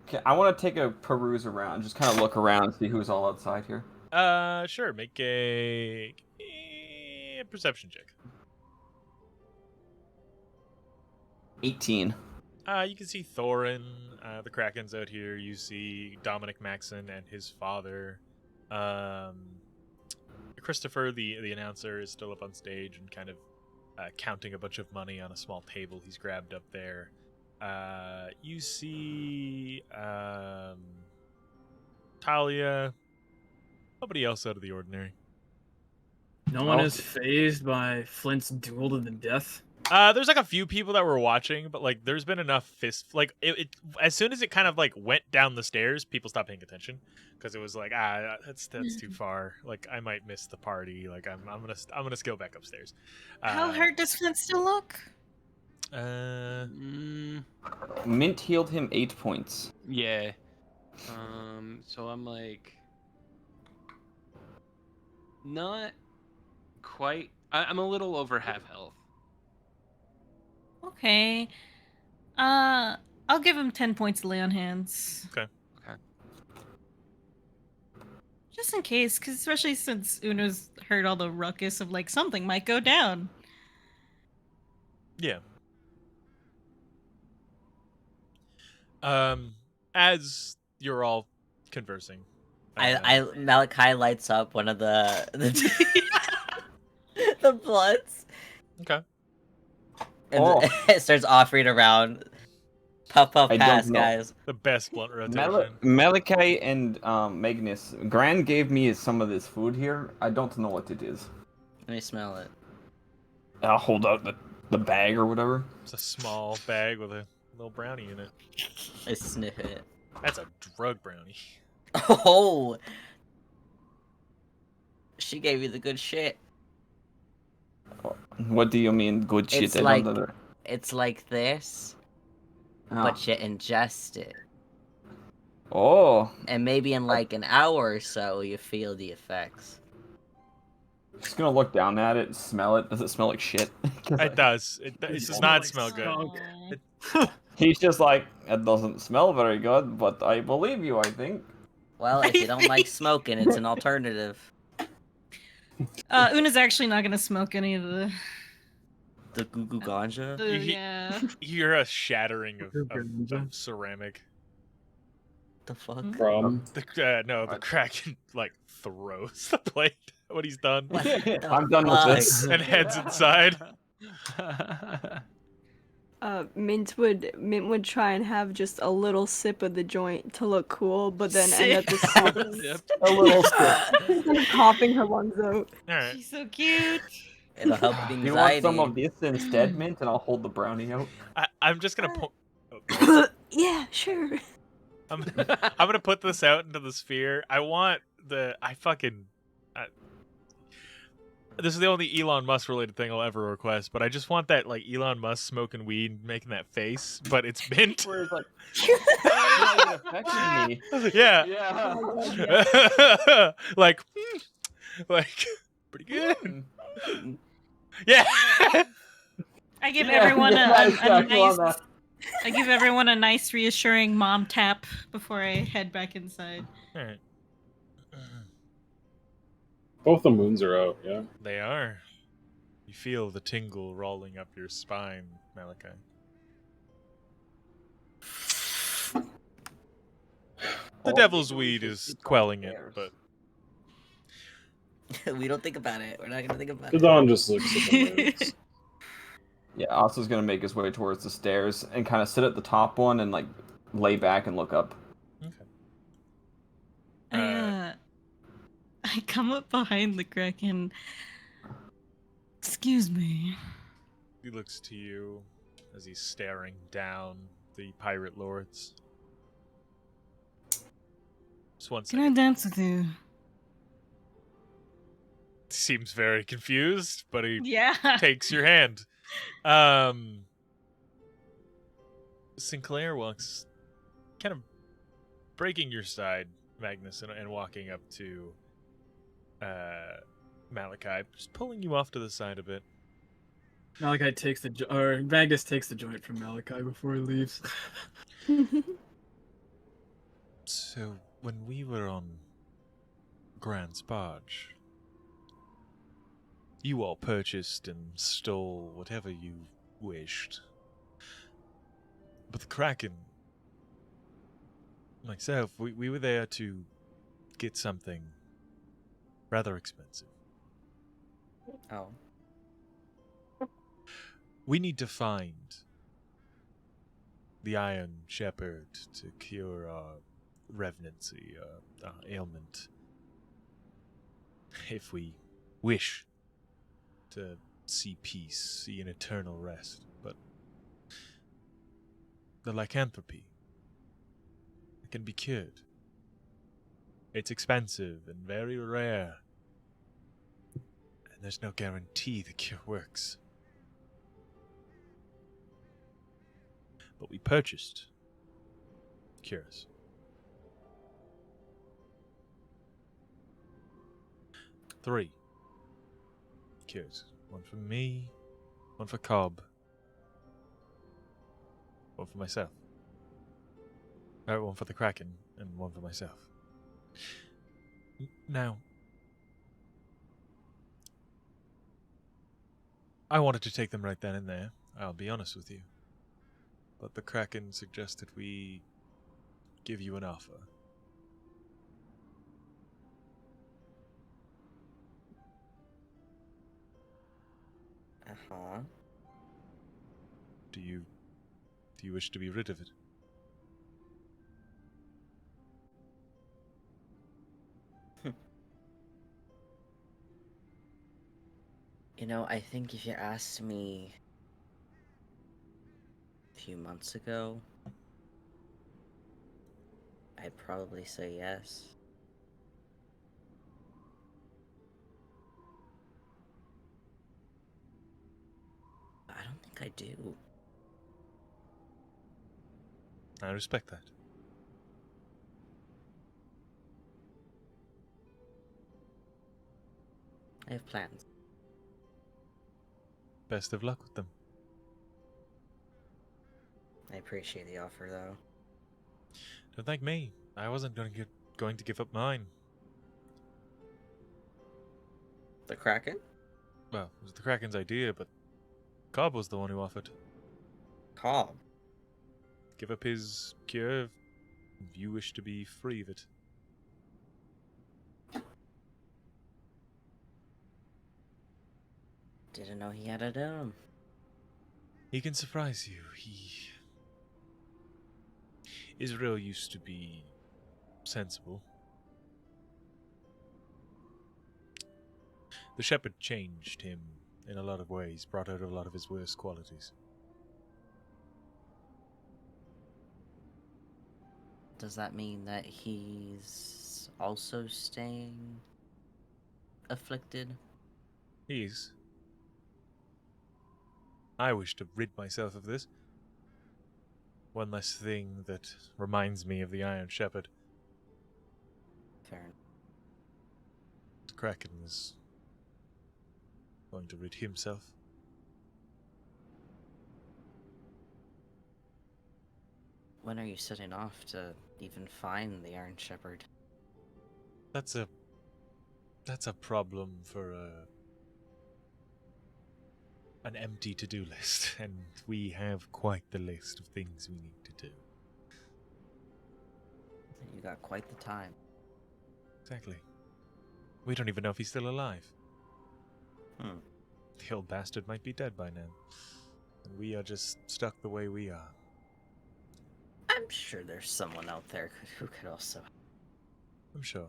Okay, I want to take a peruse around, just kind of look around and see who's all outside here. Sure. Make a perception check. 18. You can see Thorin, the Kraken's out here. You see Dominic Maxon and his father. Christopher, the announcer, is still up on stage and kind of counting a bunch of money on a small table he's grabbed up there. You see Talia, Nobody else out of the ordinary. No one is phased by Flint's duel to the death. There's like a few people that were watching, but like there's been enough like it as soon as it kind of like went down the stairs, people stopped paying attention because it was like that's too far. Like I might miss the party. Like I'm gonna go back upstairs. How hurt does Flint still look? Mint healed him 8 points. Yeah. So I'm like, not quite. I'm a little over half health. Okay. I'll give him 10 points to lay on hands. Okay. Just in case, because especially since Uno's heard all the ruckus of like something might go down. Yeah. As you're all conversing, Malachi lights up one of the the bloods. Okay. And it starts offering around. Puff, I don't pass, know. guys. The best blunt rotation. Malachi and Magnus. Gran gave me some of this food here. I don't know what it is. Let me smell it. I'll hold out the bag or whatever. It's a small bag with a little brownie in it. I sniff it. That's a drug brownie. Oh! She gave you the good shit. What do you mean, good shit? It's like this, but you ingest it. Oh. And maybe in like an hour or so, you feel the effects. Just gonna look down at it, smell it. Does it smell like shit? It does. It does not smell good. He's just like, it doesn't smell very good, but I believe you, I think. Well, if you don't like smoking, it's an alternative. Una's actually not gonna smoke any of the Goo Goo Ganja? Yeah. You hear a shattering of ceramic. The fuck? From? The Kraken like throws the plate when he's done. I'm done with this. And heads inside. Mint would try and have just a little sip of the joint to look cool, but then end up just a little sip. Instead of coughing her lungs out. Alright. She's so cute. It'll help with anxiety. You want some of this instead, Mint, and I'll hold the brownie out. I'm just gonna Yeah, sure. I'm gonna put this out into the sphere. I want this is the only Elon Musk related thing I'll ever request, but I just want that like Elon Musk smoking weed, making that face, but it's Mint. Where it's like, it's not even affecting me. Yeah. Yeah. like pretty good. Yeah. I give everyone a nice. that. I give everyone a nice, reassuring mom tap before I head back inside. All right. Both the moons are out, yeah. They are. You feel the tingle rolling up your spine, Malachi. The devil's weed is quelling it, but We don't think about it. We're not gonna think about The it. Dawn just looks at the moons. Yeah, Asa's gonna make his way towards the stairs and kind of sit at the top one and like lay back and look up. Okay. I come up behind the Kraken. Excuse me. He looks to you as he's staring down the pirate lords. Just one Can I second. dance with you? Seems very confused, but he Yeah. takes your hand. Sinclair walks, kind of breaking your side, Magnus, and walking up to Malachi, just pulling you off to the side a bit. Malachi takes Magnus takes the joint from Malachi before he leaves. So, when we were on Grant's barge, you all purchased and stole whatever you wished. But the Kraken, myself, we were there to get something rather expensive. Oh. We need to find the Iron Shepherd to cure our revenancy, our ailment. if we wish to see peace, see an eternal rest. But the lycanthropy, it can be cured. It's expensive and very rare. And there's no guarantee the cure works. But we purchased cures. Three cures. One for me, one for Cobb, one for myself. One for the Kraken, and one for myself. Now, I wanted to take them right then and there, I'll be honest with you. But the Kraken suggested we give you an offer. Uh-huh. Do you wish to be rid of it? You know, I think if you asked me a few months ago, I'd probably say yes. I don't think I do. I respect that. I have plans. Best of luck with them. I appreciate the offer, though. Don't thank me. I wasn't going to give up mine. The Kraken? Well, it was the Kraken's idea, but Cobb was the one who offered. Cobb? Give up his cure if you wish to be free of it. Didn't know he had it in him. He can surprise you. Israel used to be sensible. The shepherd changed him in a lot of ways, brought out a lot of his worst qualities. Does that mean that he's also staying afflicted? He's. I wish to rid myself of this. One less thing that reminds me of the Iron Shepherd. Fair enough. The Kraken is going to rid himself. When are you setting off to even find the Iron Shepherd? That's a problem for an empty to-do list, and we have quite the list of things we need to do. You got quite the time. Exactly. We don't even know if he's still alive. The old bastard might be dead by now. And we are just stuck the way we are. I'm sure there's someone out there who could also... I'm sure.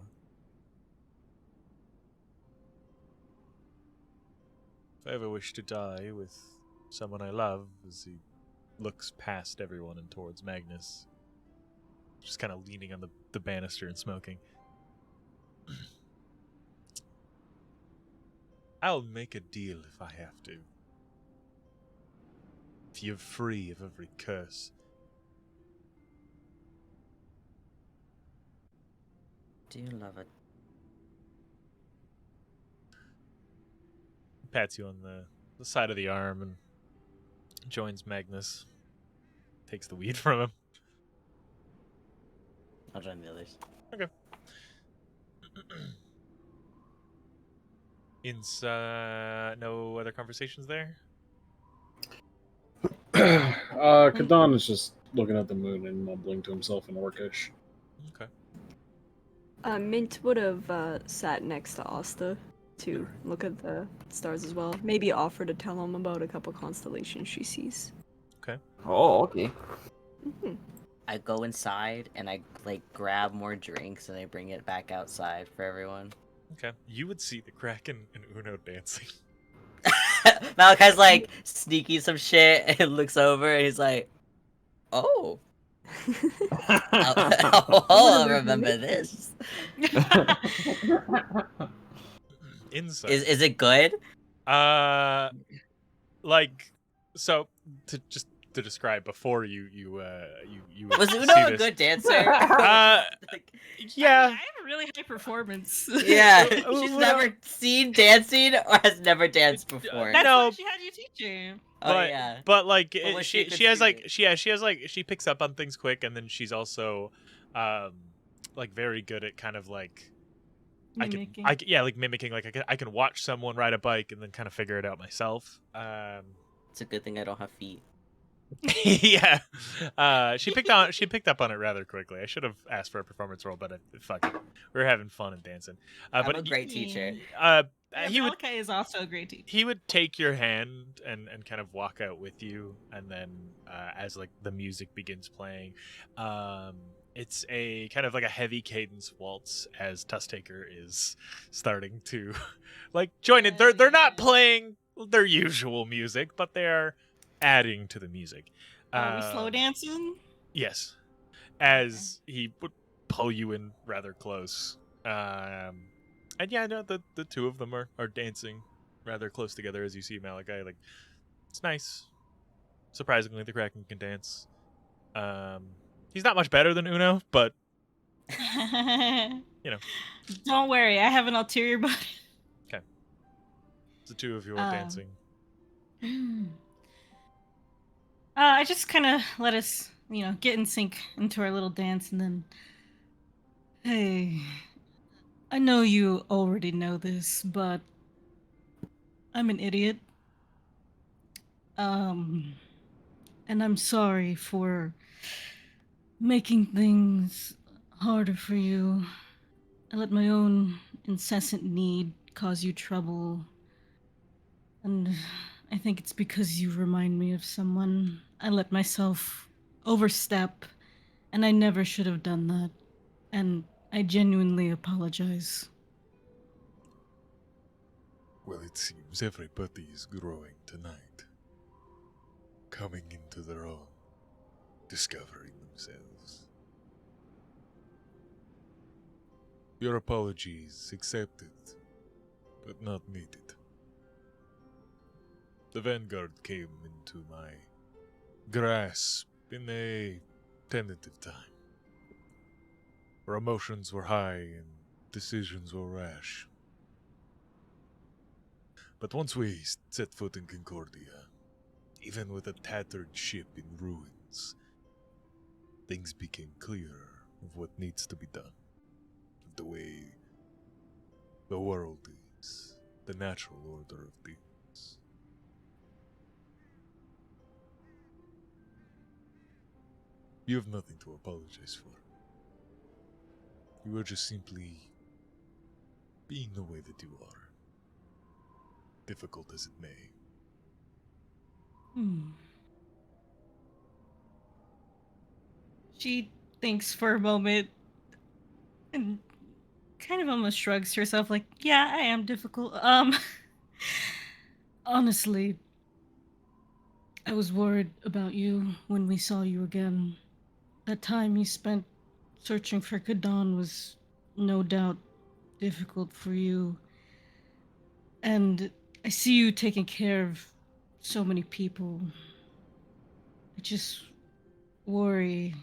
If I ever wish to die with someone I love, as he looks past everyone and towards Magnus, just kind of leaning on the banister and smoking. I'll make a deal if I have to. If you're free of every curse. Do you love it? Pats you on the side of the arm and joins Magnus. Takes the weed from him. I'll join the others. Okay. No other conversations there? Kadan is just looking at the moon and mumbling to himself in Orcish. Okay. Mint would have sat next to Asta to look at the stars as well. Maybe offer to tell him about a couple constellations she sees. Okay. Oh, okay. Mm-hmm. I go inside and I like grab more drinks and I bring it back outside for everyone. Okay. You would see the Kraken and Uno dancing. Malachi's like sneaking some shit and looks over and he's like, "Oh, I'll remember this." Insight. Is it good? Like, so to describe before you Was see Uno a this. good dancer? Yeah. I have a really high performance. Yeah, Uno- she's never seen dancing or has never danced before. That's No. why she had you teaching. Oh But, yeah. but like But was she she a she has good like she has like she picks up on things quick, and then she's also like very good at kind of like Mimicking. like mimicking. Like I can watch someone ride a bike and then kind of figure it out myself. It's a good thing I don't have feet. Yeah. She picked up on it rather quickly. I should have asked for a performance role, but fuck it. We were having fun and dancing. I'm But a great teacher. he would Malachi is also a great teacher. he would take your hand and kind of walk out with you, and then as like the music begins playing, it's a kind of like a heavy cadence waltz as Tusktaker is starting to like join it. They're not playing their usual music, but they're adding to the music. Are we slow dancing? Yes, as he would pull you in rather close. And yeah, no, the two of them are dancing rather close together as you see Malachi. Like, it's nice. Surprisingly, the Kraken can dance. He's not much better than Uno, but you know. Don't worry, I have an ulterior motive. The two of you are dancing. I just kind of let us, get in sync into our little dance, and then, hey, I know you already know this, but I'm an idiot. And I'm sorry for making things harder for you. I let my own incessant need cause you trouble. And I think it's because you remind me of someone. I let myself overstep, and I never should have done that. And I genuinely apologize. Well, it seems everybody is growing tonight. Coming into their own. Discovering themselves. Your apologies accepted, but not needed. The Vanguard came into my grasp in a tentative time. Our emotions were high and decisions were rash. But once we set foot in Concordia, even with a tattered ship in ruins, things became clearer of what needs to be done, of the way the world is, the natural order of things. You have nothing to apologize for. You are just simply being the way that you are, difficult as it may. She thinks for a moment and kind of almost shrugs herself like, yeah, I am difficult. Honestly, I was worried about you when we saw you again. That time you spent searching for Kadon was no doubt difficult for you. And I see you taking care of so many people. I just worry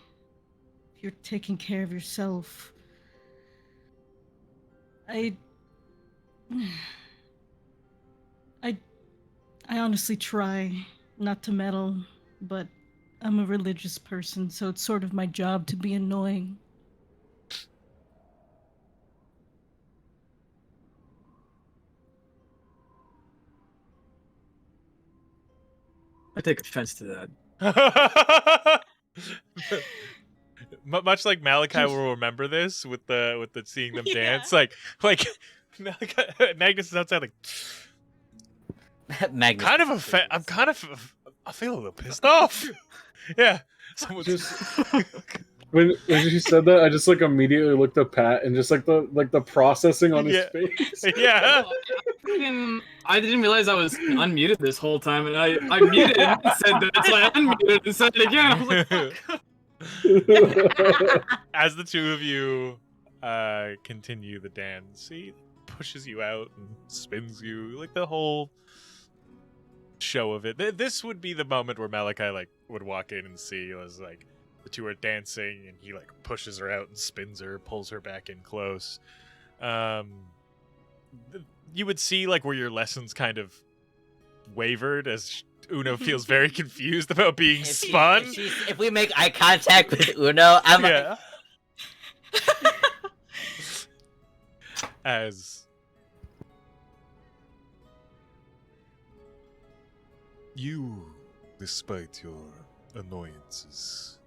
if you're taking care of yourself. I honestly try not to meddle, but I'm a religious person, so it's sort of my job to be annoying. I take offense to that. Much like Malachi will remember this with the seeing them dance, like Magnus is outside like Magnus. I feel a little pissed off. Yeah, someone Just When she said that, I just like immediately looked at Pat and just like the processing on his Yeah. face. Yeah. I didn't realize I was unmuted this whole time, and I muted and then said that, so I unmuted and said it again. I was like, fuck. As the two of you continue the dance, he pushes you out and spins you, like the whole show of it. This would be the moment where Malachi like would walk in and see was like the two are dancing, and he like pushes her out and spins her, pulls her back in close. You would see like where your lessons kind of wavered as Uno feels very confused about being spun. If we make eye contact with Uno, I'm Yeah. As you, despite your annoyances,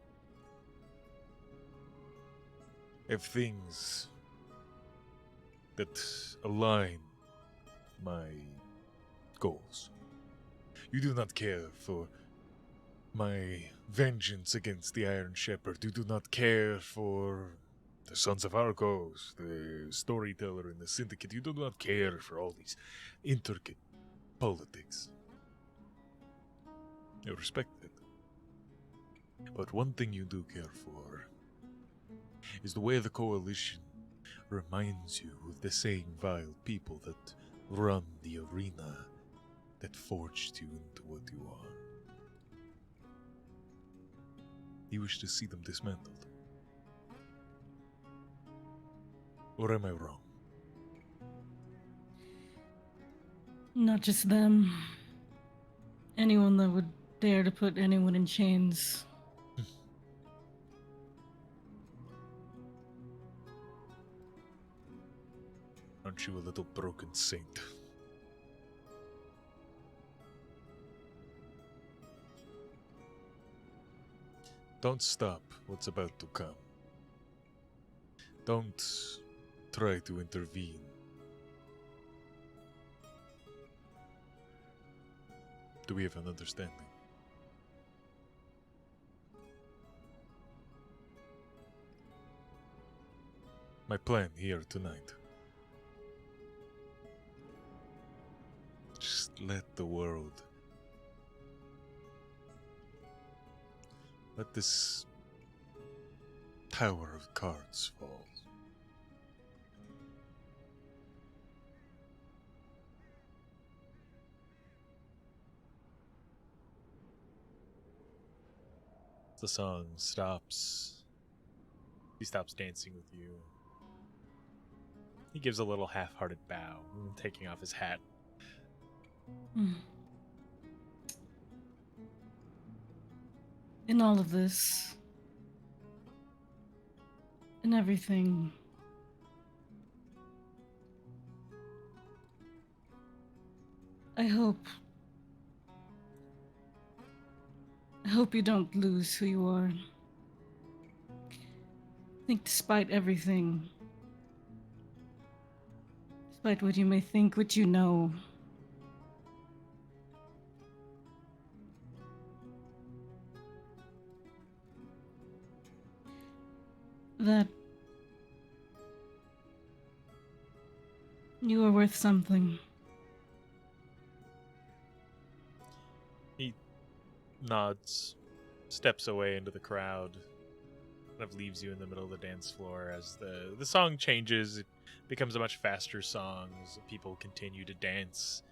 have things that align my goals. You do not care for my vengeance against the Iron Shepherd. You do not care for the Sons of Arcos, the storyteller in the Syndicate. You do not care for all these intricate politics. I respect it. But one thing you do care for is the way the Coalition reminds you of the same vile people that run the arena that forged you into what you are. You wish to see them dismantled. Or am I wrong? Not just them. Anyone that would dare to put anyone in chains. Aren't you a little broken saint? Don't stop what's about to come. Don't try to intervene. Do we have an understanding? My plan here tonight. Just let the world. Let this tower of cards fall. The song stops. He stops dancing with you. He gives a little half-hearted bow, taking off his hat. In all of this, in everything, I hope you don't lose who you are. I think despite everything, despite what you may think, what you know, that you are worth something. He nods, steps away into the crowd, kind of leaves you in the middle of the dance floor as the song changes. It becomes a much faster song as people continue to dance.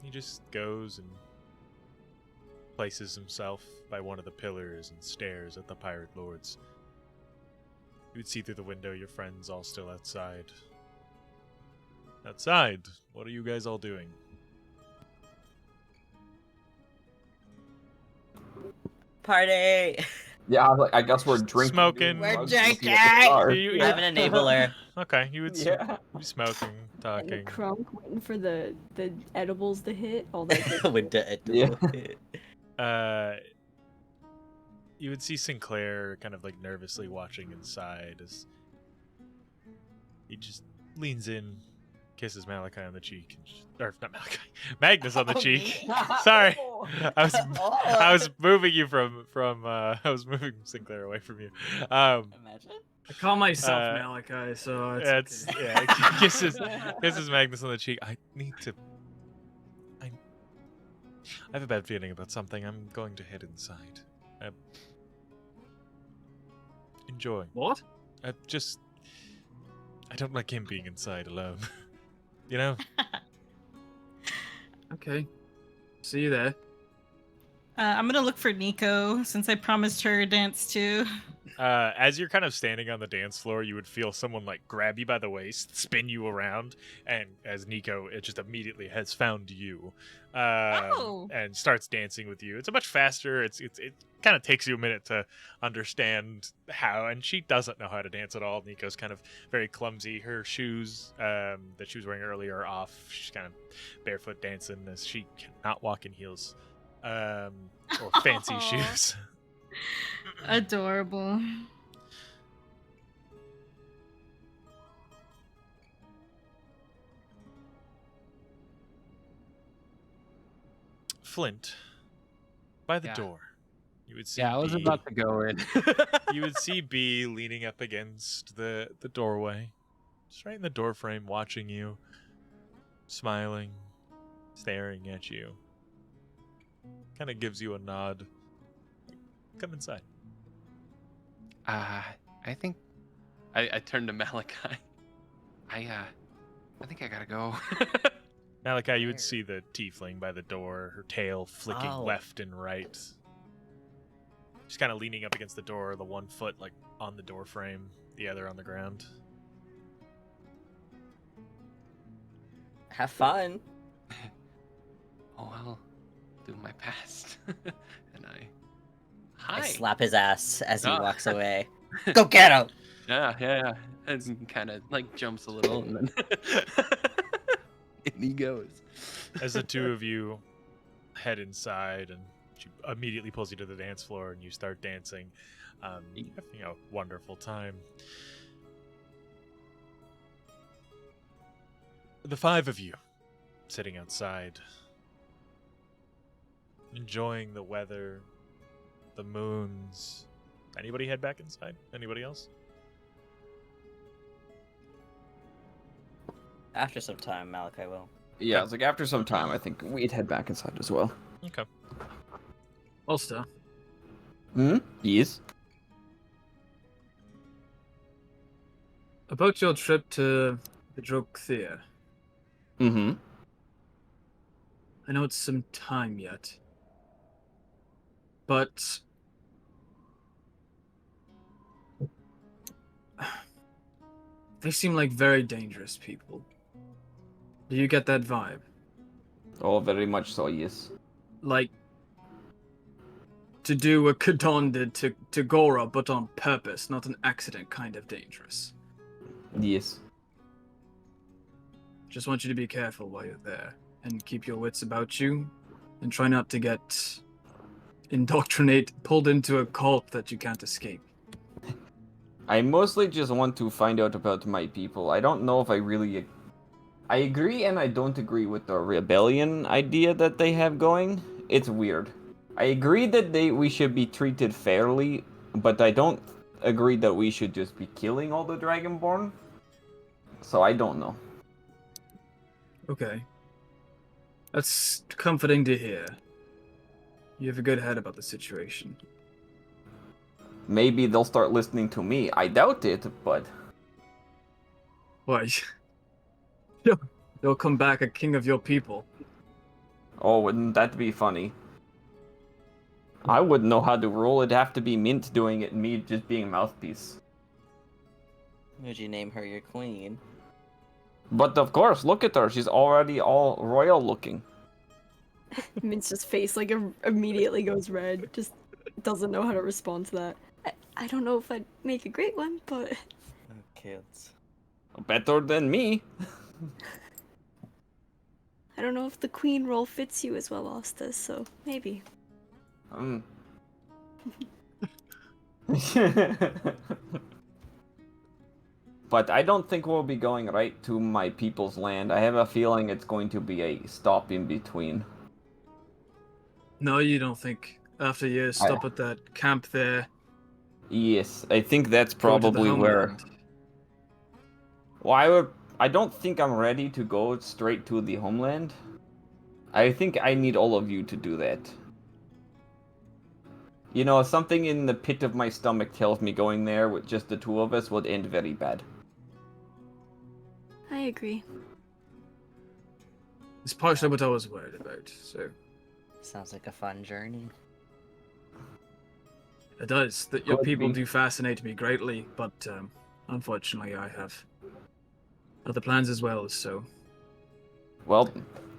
He just goes and places himself by one of the pillars and stares at the pirate lords. You would see through the window your friends all still outside. Outside, what are you guys all doing? Party! Yeah, I guess we're drinking. Smoking. We're drugs, looking drinking! at the bar. I have an enabler. Okay, you would Yeah. be smoking, talking. And Crunk waiting for the edibles to hit. All that. With the Yeah. You would see Sinclair kind of like nervously watching inside as he just leans in, kisses Malachi on the cheek, or not Malachi, Magnus on the cheek. Sorry. I was moving you from I was moving Sinclair away from you. Imagine. I call myself Uh, Malachi, so It's okay. yeah. Kisses Magnus on the cheek. I have a bad feeling about something. I'm going to head inside. Enjoy. What? I don't like him being inside alone. You know? Okay. See you there. I'm gonna look for Nico since I promised her a dance too. As you're kind of standing on the dance floor, you would feel someone like grab you by the waist, spin you around, and as Nico, it just immediately has found you, and starts dancing with you. It's a much faster. It kind of takes you a minute to understand how, and she doesn't know how to dance at all. Nico's kind of very clumsy. Her shoes that she was wearing earlier are off. She's kind of barefoot dancing as she cannot walk in heels or fancy shoes. Adorable. Flint, by the Yeah. door, you would see. Yeah, I was B. about to go in. You would see B leaning up against the doorway, just right in the doorframe, watching you, smiling, staring at you. Kind of gives you a nod. Come inside. I think I turned to Malachi. I think I gotta go. Malachi, you would see the tiefling by the door, her tail flicking Oh. left and right. She's kind of leaning up against the door, the one foot like on the door frame, the other on the ground. Have fun. Oh, I'll do my best. And I hi. slap his ass as he Ah. walks away. Go get him! Yeah. And kind of like jumps a little, and then and he goes. As the two of you head inside, and she immediately pulls you to the dance floor, and you start dancing. You're having a wonderful time. The five of you sitting outside, enjoying the weather, the moons. Anybody head back inside? Anybody else? After some time, Malachi will. Yeah, it's like after some time, I think we'd head back inside as well. Okay. Ulster, Yes. about your trip to the Drogthea. Mm-hmm. I know it's some time yet, but they seem like very dangerous people. Do you get that vibe? Oh, very much so, yes. Like, to do what Kadon did to Gora, but on purpose, not an accident kind of dangerous. Yes. Just want you to be careful while you're there, and keep your wits about you, and try not to get pulled into a cult that you can't escape. I mostly just want to find out about my people. I don't know if I really... I agree and I don't agree with the rebellion idea that they have going. It's weird. I agree that we should be treated fairly, but I don't agree that we should just be killing all the Dragonborn. So I don't know. Okay. That's comforting to hear. You have a good head about the situation. Maybe they'll start listening to me. I doubt it, but... Why? You'll come back a king of your people. Oh, wouldn't that be funny? I wouldn't know how to rule. It'd have to be Mint doing it and me just being a mouthpiece. Would you name her your queen? But of course, look at her. She's already all royal looking. Mint's face like immediately goes red. Just doesn't know how to respond to that. I don't know if I'd make a great one, but Kids. Better than me. I don't know if the queen role fits you as well, Asta, so maybe. But I don't think we'll be going right to my people's land. I have a feeling it's going to be a stop in between. No, you don't think after you stop at that camp there. Yes, I think that's go to the probably where. homeland? Well, I don't think I'm ready to go straight to the homeland. I think I need all of you to do that. You know, something in the pit of my stomach tells me going there with just the two of us would end very bad. I agree. It's partially what I was worried about. So Sounds like a fun journey. it does. That your Could people be. do fascinate me greatly, but unfortunately, I have other plans as well. So Well,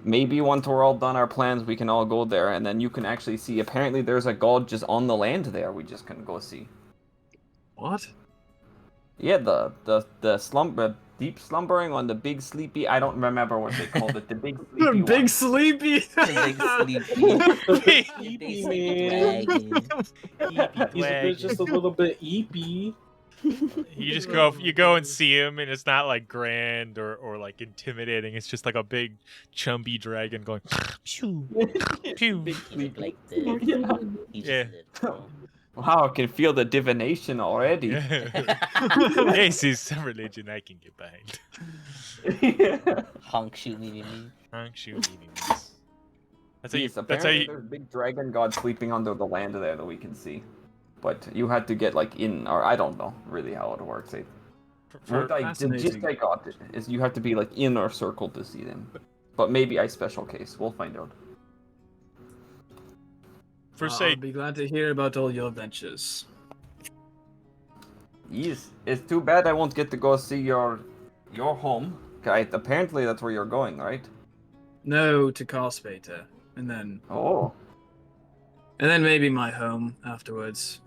maybe once we're all done our plans, we can all go there, and then you can actually see. Apparently, there's a god just on the land there. We just can go see. what? Yeah, the slumber, deep slumbering on the big sleepy. I don't remember what they called it. The big sleepy Big one. sleepy. Eepy, man. He's just a little bit eepy. You just go and see him, and it's not like grand or like intimidating. It's just like a big chumby dragon going. Pew, pew. Big He sleepy. like the he just Yeah. did. Wow, I can feel the divination already. This is some religion I can get behind. Honk shoot me. Honk, shoot, meetings. That's how you. Yes, That's how apparently you. there's a big dragon god sleeping under the land there that we can see. But you had to get like in, or I don't know really how it works. What I the gist fascinating. I got is you have to be like in our circle to see them. But maybe I special case. We'll find out. For I'll say, be glad to hear about all your adventures. Yes, it's too bad I won't get to go see your home. Okay, apparently that's where you're going, right? No, to Carspata, and then Oh, maybe my home afterwards.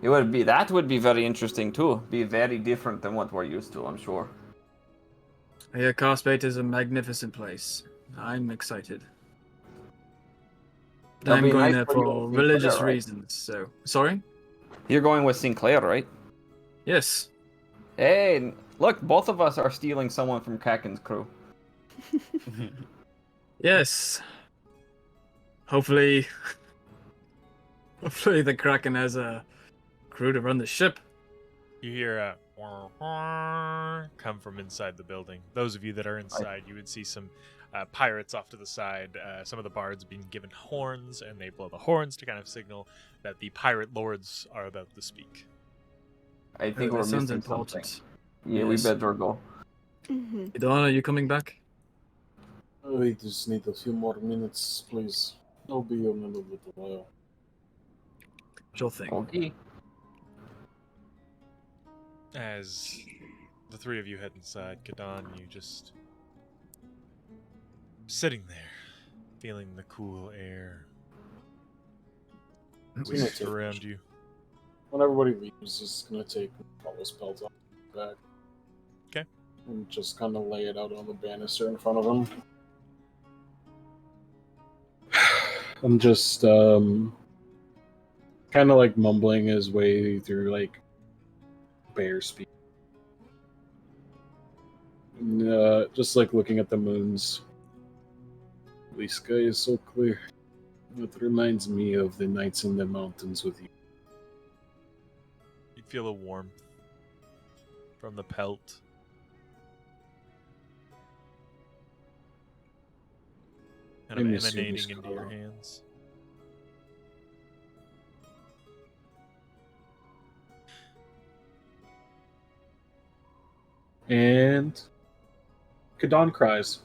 that would be very interesting too. Be very different than what we're used to, I'm sure. I hear Carspata is a magnificent place. I'm excited. That'll I'm be going nice there for you for to see religious Claire, right? reasons. So sorry. You're going with Sinclair, right? Yes. Hey, look, both of us are stealing someone from Kraken's crew. Yes. Hopefully the Kraken has a crew to run the ship. you hear a come from inside the building. Those of you that are inside, you would see some pirates off to the side. Some of the bards being given horns, and they blow the horns to kind of signal that the pirate lords are about to speak. I think Oh, we're that sounds missing important. something. Yeah, Yes. we better go. Mm-hmm. Idon, are you coming back? We just need a few more minutes, please. I'll be on in a little while. Sure thing. Okay. As the three of you head inside, Kadan, you just sitting there, feeling the cool air It's gonna whisk take- around you. When everybody leaves, it's gonna take all those belts off back. Okay. And just kind of lay it out on the banister in front of him. I'm just kind of like mumbling his way through like bear speak. Just like looking at the moons. The sky is so clear. It reminds me of the nights in the mountains with you. You'd feel a warmth from the pelt. Kind of I miss you, emanating Miss into your Carl. hands. And Kadan cries.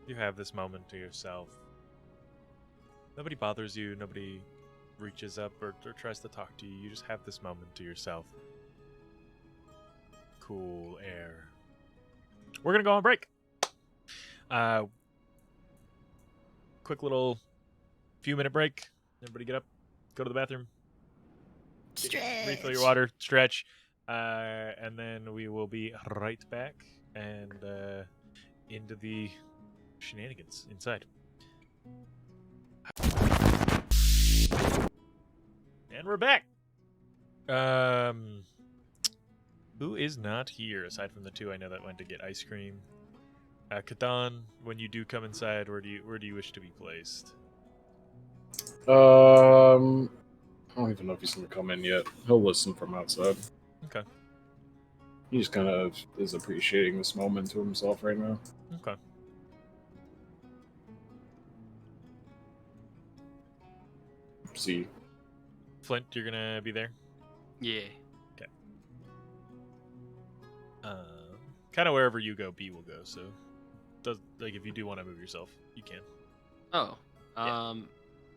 You have this moment to yourself. Nobody bothers you, nobody reaches up or tries to talk to you. You just have this moment to yourself. Cool air. We're gonna go on break. Quick little few-minute break. Everybody get up, go to the bathroom, refill your water, stretch, and then we will be right back and into the shenanigans inside. And we're back. Who is not here aside from the two I know that went to get ice cream? Katan, when you do come inside, where do you wish to be placed? I don't even know if he's gonna come in yet. He'll listen from outside. Okay. He just kind of is appreciating this moment to himself right now. Okay. See. Flint, you're gonna be there? Yeah. Kind of wherever you go, B will go. So, if you do want to move yourself, you can. Oh. Yeah.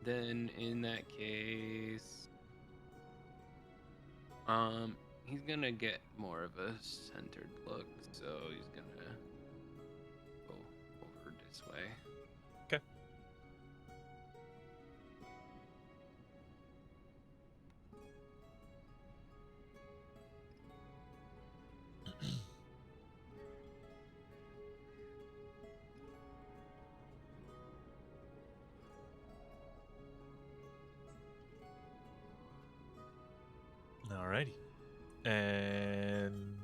Then in that case, he's gonna get more of a centered look, so he's gonna go over this way. Okay. Alrighty. And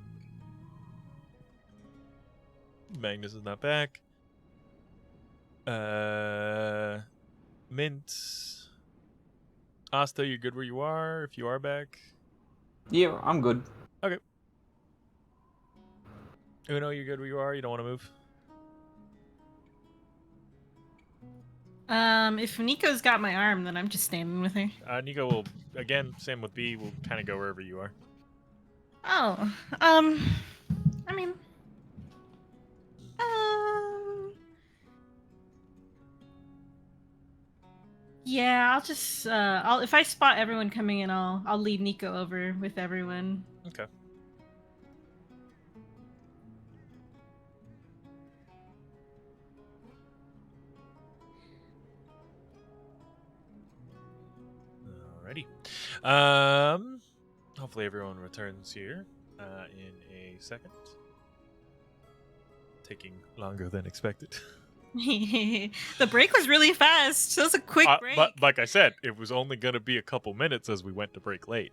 Magnus is not back. Mint. Asta, you're good where you are, if you are back. Yeah, I'm good. Uno, you're good where you are, you don't want to move? If Nico's got my arm, then I'm just standing with her. Nico will, again, same with B, will kind of go wherever you are. Oh, I mean, yeah, I'll just, if I spot everyone coming in, I'll lead Nico over with everyone. Okay. Alrighty. Hopefully everyone returns here in a second. Taking longer than expected. The break was really fast. That was a quick break. But like I said, it was only going to be a couple minutes as we went to break late.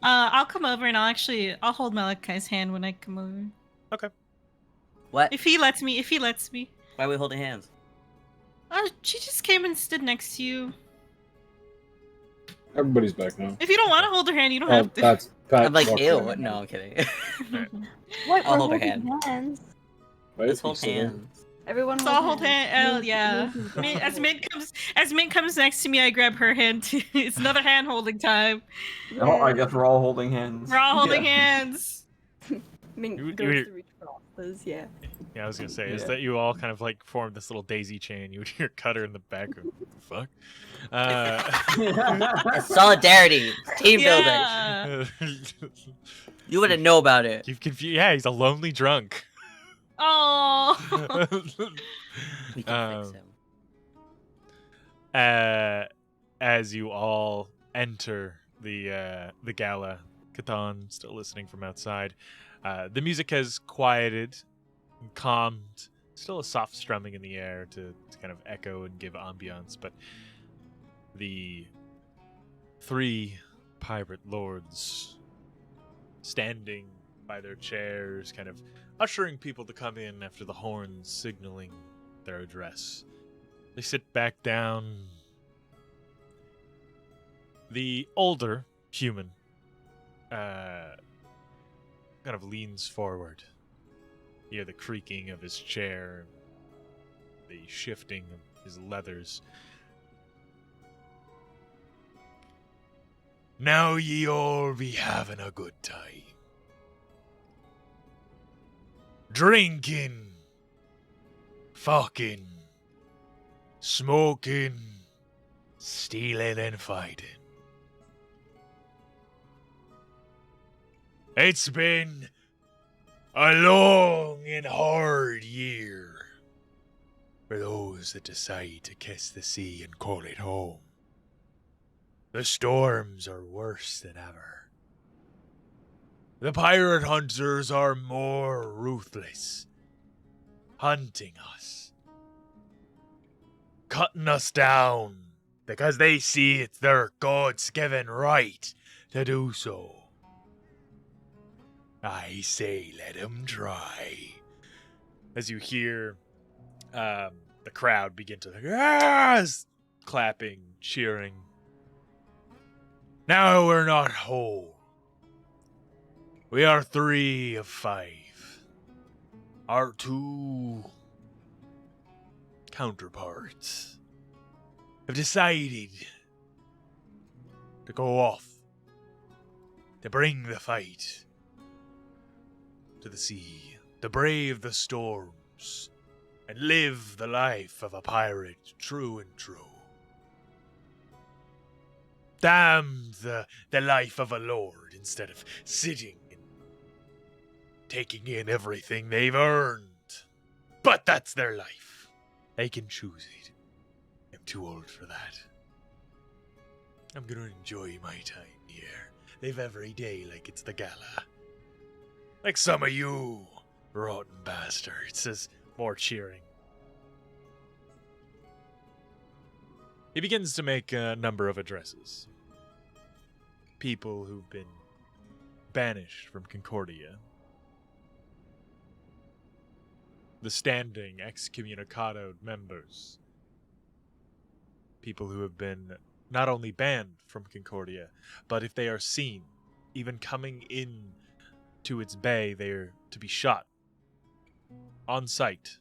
I'll come over and I'll hold Malachi's hand when I come over. Okay. What? If he lets me. Why are we holding hands? She just came and stood next to you. Everybody's back now. If you don't want to hold her hand, you don't Oh, have to. Pat I'm like, walked ew. in. No, I'm kidding. What? I'll We're hold her holding hand. hands. Wait, Let's you hold still there? hands. Everyone So I'll hold hands. hand. Yeah. As Mint comes next to me, I grab her hand too. It's another hand holding time. Oh, I guess we're all holding hands. We're all holding Yeah. hands. Mink You- goes you- to reach for Ostas, yeah. Yeah, I was going to say, is Yeah. that you all kind of like formed this little daisy chain. You would hear Cutter in the background. What the fuck? It's solidarity. Team building. Yeah. You wouldn't know about it. You've confused. Yeah, he's a lonely drunk. Oh. We can fix him. As you all enter the gala, Catan still listening from outside. The music has quieted and calmed. Still a soft strumming in the air to kind of echo and give ambiance, but the three pirate lords standing by their chairs, kind of ushering people to come in after the horns signaling their address. They sit back down. The older human kind of leans forward. You hear the creaking of his chair, the shifting of his leathers. Now ye all be having a good time. Drinking, fucking, smoking, stealing and fighting. It's been a long and hard year for those that decide to kiss the sea and call it home. The storms are worse than ever. The pirate hunters are more ruthless, hunting us, cutting us down because they see it's their God's given right to do so. I say let him try. As you hear the crowd begin to clapping, cheering. Now we're not whole. We are 3 of 5. Our 2 counterparts have decided to go off to bring the fight to the sea, to brave the storms, and live the life of a pirate true and true. Damn the life of a lord instead of sitting and taking in everything they've earned. But that's their life. They can choose it. I'm too old for that. I'm gonna enjoy my time here. Live every day like it's the gala. Like some of you rotten bastards, says more cheering. He begins to make a number of addresses. People who've been banished from Concordia. The standing excommunicated members. People who have been not only banned from Concordia, but if they are seen, even coming in to its bay, they're to be shot on sight,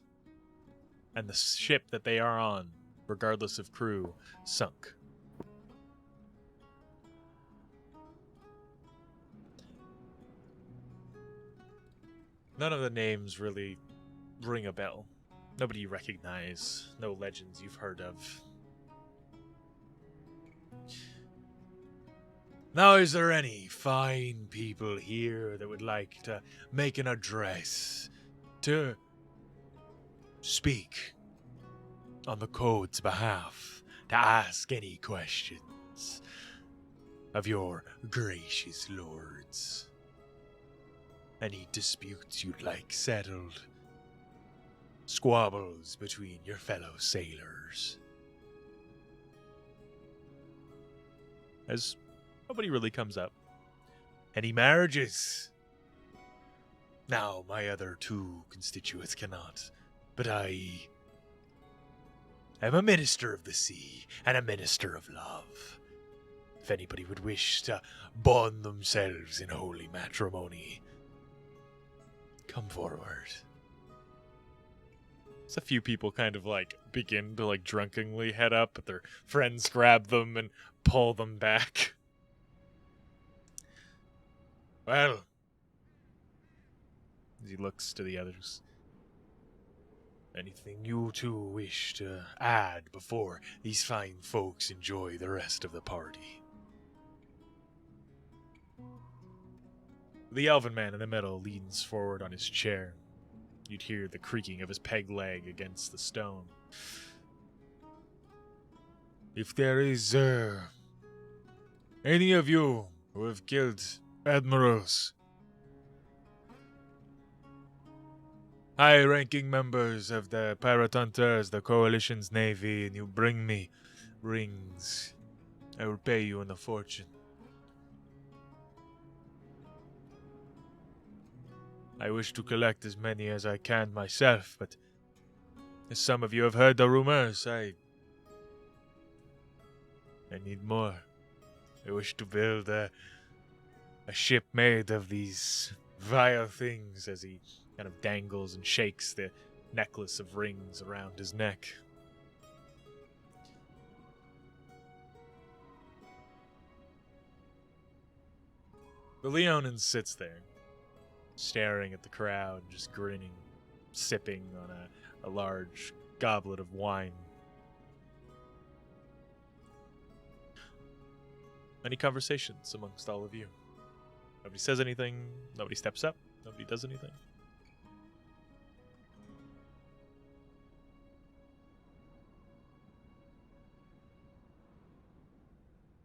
and the ship that they are on, regardless of crew, sunk. None of the names really ring a bell. Nobody you recognize, no legends you've heard of. Now, is there any fine people here that would like to make an address, to speak on the code's behalf, to ask any questions of your gracious lords? Any disputes you'd like settled? Squabbles between your fellow sailors? As nobody really comes up. Any marriages? Now, my other 2 constituents cannot, but I am a minister of the sea and a minister of love. If anybody would wish to bond themselves in holy matrimony, come forward. So a few people kind of begin to drunkenly head up, but their friends grab them and pull them back. Well, as he looks to the others, anything you 2 wish to add before these fine folks enjoy the rest of the party? The elven man in the middle leans forward on his chair. You'd hear the creaking of his peg leg against the stone. If there is any of you who have killed admirals, high-ranking members of the Pirate Hunters, the Coalition's navy, and you bring me rings, I will pay you in a fortune. I wish to collect as many as I can myself, but as some of you have heard the rumors, I need more. I wish to build a ship made of these vile things, as he kind of dangles and shakes the necklace of rings around his neck. The Leonin sits there, staring at the crowd, just grinning, sipping on a large goblet of wine. Any conversations amongst all of you? Nobody says anything, nobody steps up, nobody does anything.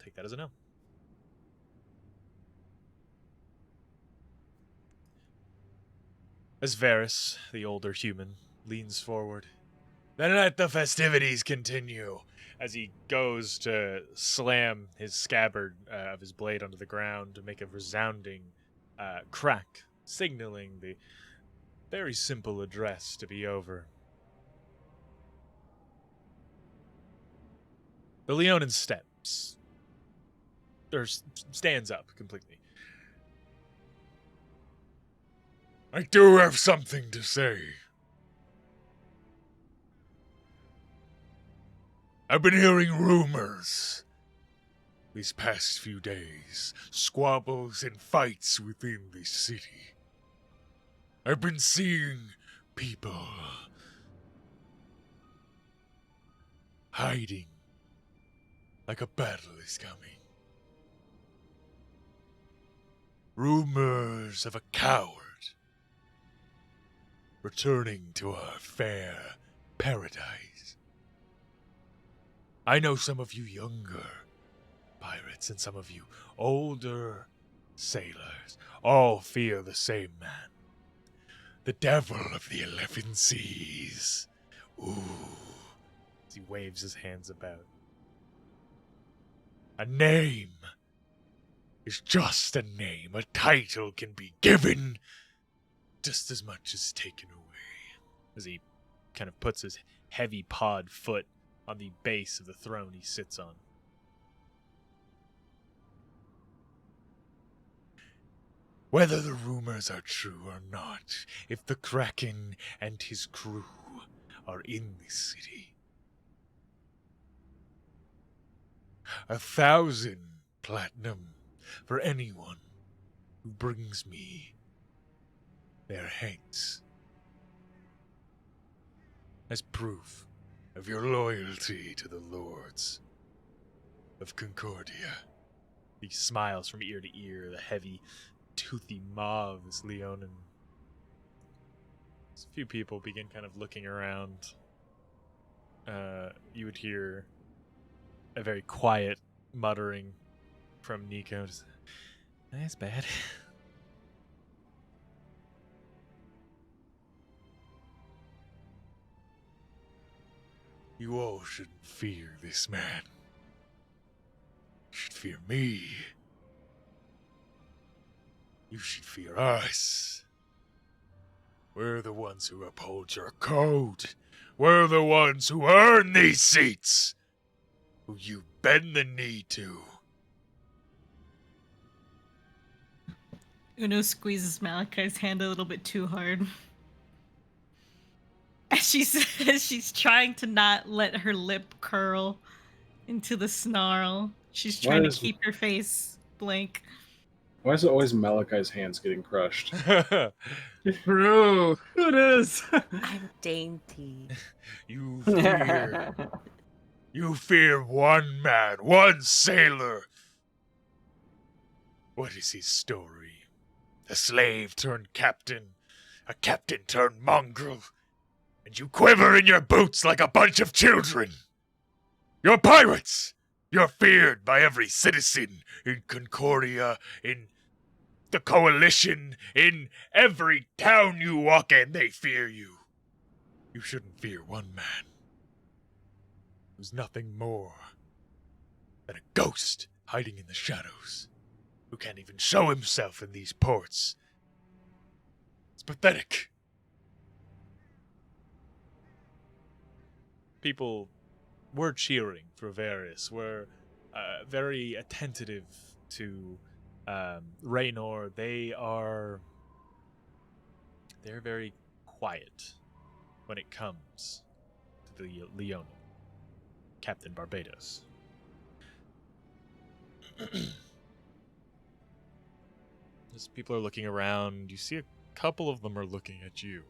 Take that as a no. As Varys, the older human, leans forward, Then let the festivities continue. As he goes to slam his scabbard of his blade onto the ground to make a resounding crack, signaling the very simple address to be over. The Leonin steps, or stands up completely. I do have something to say. I've been hearing rumors these past few days, squabbles and fights within this city. I've been seeing people hiding like a battle is coming. Rumors of a coward returning to our fair paradise. I know some of you younger pirates and some of you older sailors all fear the same man. The devil of the 11 seas. Ooh. As he waves his hands about. A name is just a name. A title can be given just as much as taken away. As he kind of puts his heavy pawed foot on the base of the throne he sits on. Whether the rumors are true or not, if the Kraken and his crew are in this city, 1,000 platinum for anyone who brings me their heads as proof of your loyalty to the lords of Concordia. He smiles from ear to ear, the heavy, toothy maw of this Leonin. As a few people begin kind of looking around. You would hear a very quiet muttering from Nico. Just, that's bad. You all shouldn't fear this man. You should fear me. You should fear us. We're the ones who uphold your code. We're the ones who earn these seats. Who you bend the knee to. Uno squeezes Malachi's hand a little bit too hard. As she's trying to not let her lip curl into the snarl. She's trying to keep her face blank. Why is it always Malachi's hands getting crushed? Bro, it is. I'm dainty. You fear one man, one sailor. What is his story? A slave turned captain, a captain turned mongrel, and you quiver in your boots like a bunch of children. You're pirates! You're feared by every citizen in Concordia, in the Coalition, in every town you walk in, they fear you. You shouldn't fear one man who's nothing more than a ghost hiding in the shadows, who can't even show himself in these ports. It's pathetic. People were cheering for Varys, were very attentive to Raynor. They're very quiet when it comes to the Leonin, Captain Barbados. As people are looking around, you see a couple of them are looking at you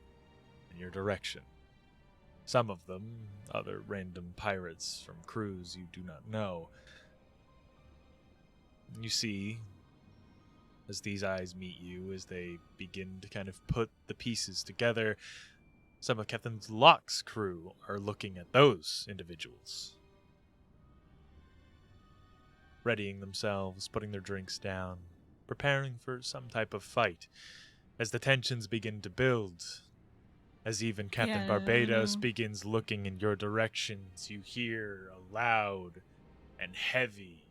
in your direction. Some of them, other random pirates from crews you do not know. You see, as these eyes meet you, as they begin to kind of put the pieces together, some of Captain Locke's crew are looking at those individuals. Readying themselves, putting their drinks down, preparing for some type of fight. As the tensions begin to build, As even Captain Yeah, Barbados no. begins looking in your directions, you hear a loud and heavy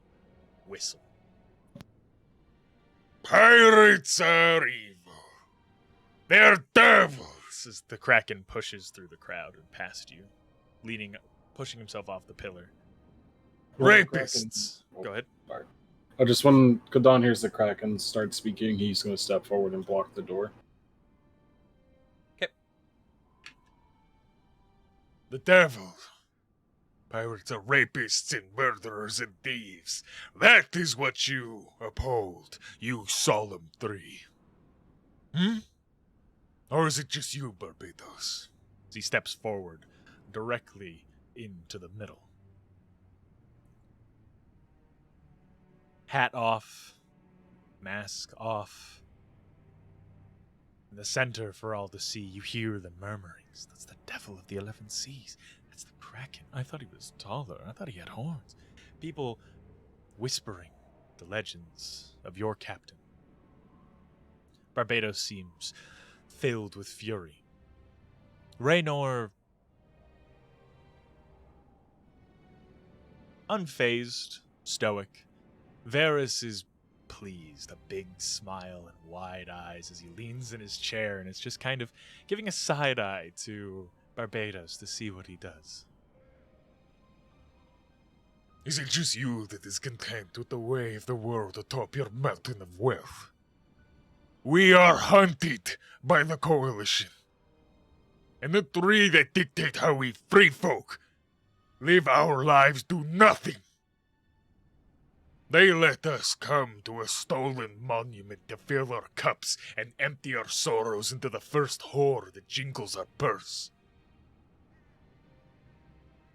whistle. Pirates are evil. They're devils, as the Kraken pushes through the crowd and past you, pushing himself off the pillar. Well, the Rapists. Kraken- Go ahead. Sorry. Oh, just when Kadon hears the Kraken start speaking, he's going to step forward and block the door. The devil. Pirates are rapists and murderers and thieves. That is what you uphold, you solemn three. Or is it just you, Barbados? As he steps forward, directly into the middle. Hat off, mask off. In the center for all to see, you hear the murmurings. That's the devil of the 11 seas. That's the Kraken. I thought he was taller. I thought he had horns. People whispering the legends of your captain. Barbados seems filled with fury. Raynor, unfazed, stoic. Varys is pleased, a big smile and wide eyes as he leans in his chair and is just kind of giving a side eye to Barbados to see what he does. Is it just you that is content with the way of the world atop your mountain of wealth? We are hunted by the Coalition. And the three that dictate how we free folk live our lives do nothing. They let us come to a stolen monument to fill our cups and empty our sorrows into the first whore that jingles our purse.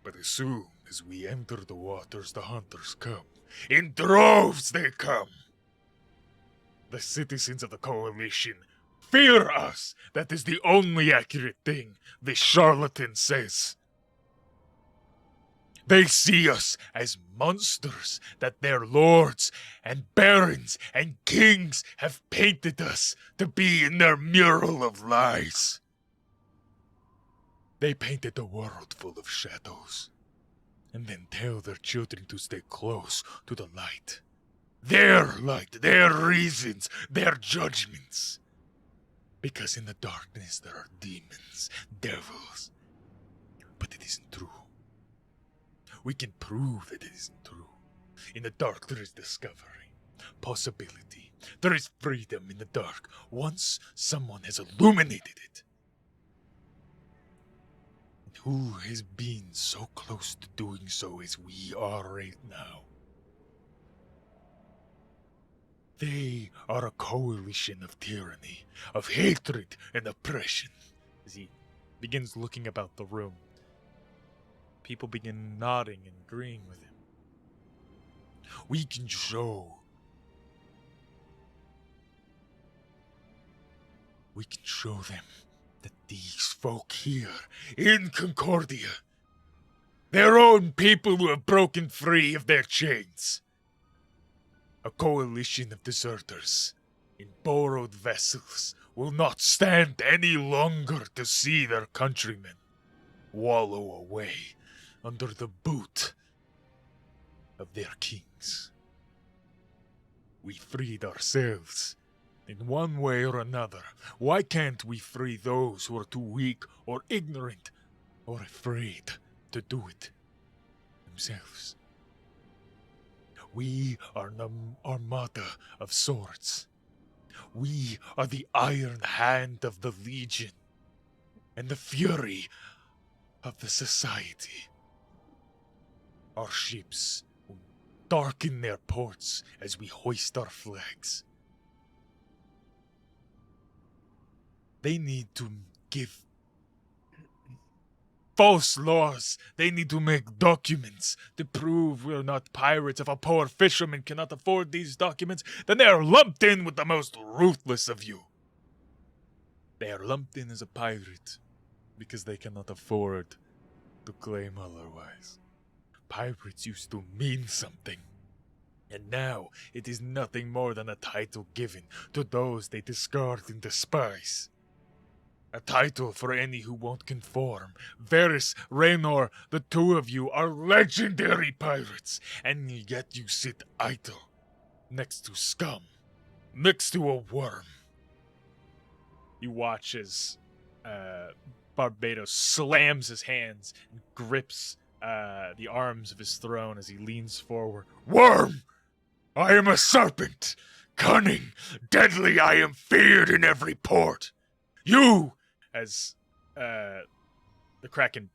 But as soon as we enter the waters, the hunters come. In droves they come. The citizens of the Coalition fear us. That is the only accurate thing this charlatan says. They see us as monsters that their lords and barons and kings have painted us to be in their mural of lies. They painted a world full of shadows, and then tell their children to stay close to the light. Their light, their reasons, their judgments. Because in the darkness there are demons, devils. But it isn't true. We can prove that it isn't true. In the dark there is discovery, possibility. There is freedom in the dark once someone has illuminated it. And who has been so close to doing so as we are right now? They are a coalition of tyranny, of hatred and oppression. As he begins looking about the room, people begin nodding and agreeing with him. We can show them that these folk here in Concordia, their own people who have broken free of their chains, a coalition of deserters in borrowed vessels, will not stand any longer to see their countrymen wallow away under the boot of their kings. We freed ourselves in one way or another. Why can't we free those who are too weak or ignorant or afraid to do it themselves? We are an armada of swords. We are the iron hand of the Legion and the fury of the society. Our ships will darken their ports as we hoist our flags. They need to give false laws. They need to make documents to prove we're not pirates. If a poor fisherman cannot afford these documents, then they are lumped in with the most ruthless of you. They are lumped in as a pirate because they cannot afford to claim otherwise. Pirates used to mean something, and now it is nothing more than a title given to those they discard and despise. A title for any who won't conform. Varys, Raynor, the two of you are legendary pirates, and yet you sit idle, next to scum, next to a worm. You watch as Barbados slams his hands and grips the arms of his throne as he leans forward. Worm! I am a serpent! Cunning, deadly, I am feared in every port! You! As the Kraken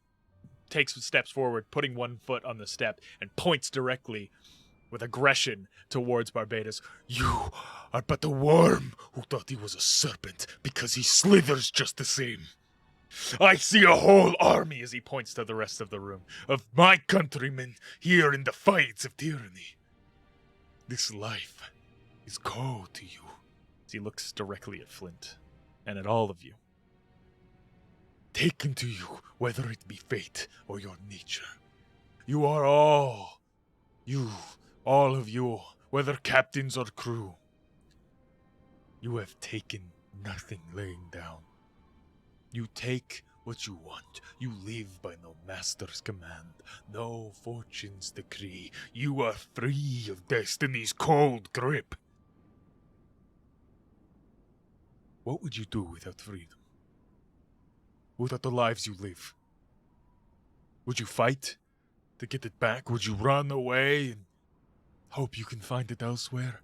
takes steps forward, putting one foot on the step, and points directly with aggression towards Barbados. You are but a worm who thought he was a serpent because he slithers just the same. I see a whole army, as he points to the rest of the room, of my countrymen here in the fights of tyranny. This life is cold to you. As he looks directly at Flint and at all of you. Taken to you, whether it be fate or your nature. You are all of you, whether captains or crew. You have taken nothing laying down. You take what you want. You live by no master's command, no fortune's decree. You are free of destiny's cold grip. What would you do without freedom? Without the lives you live? Would you fight to get it back? Would you run away and hope you can find it elsewhere?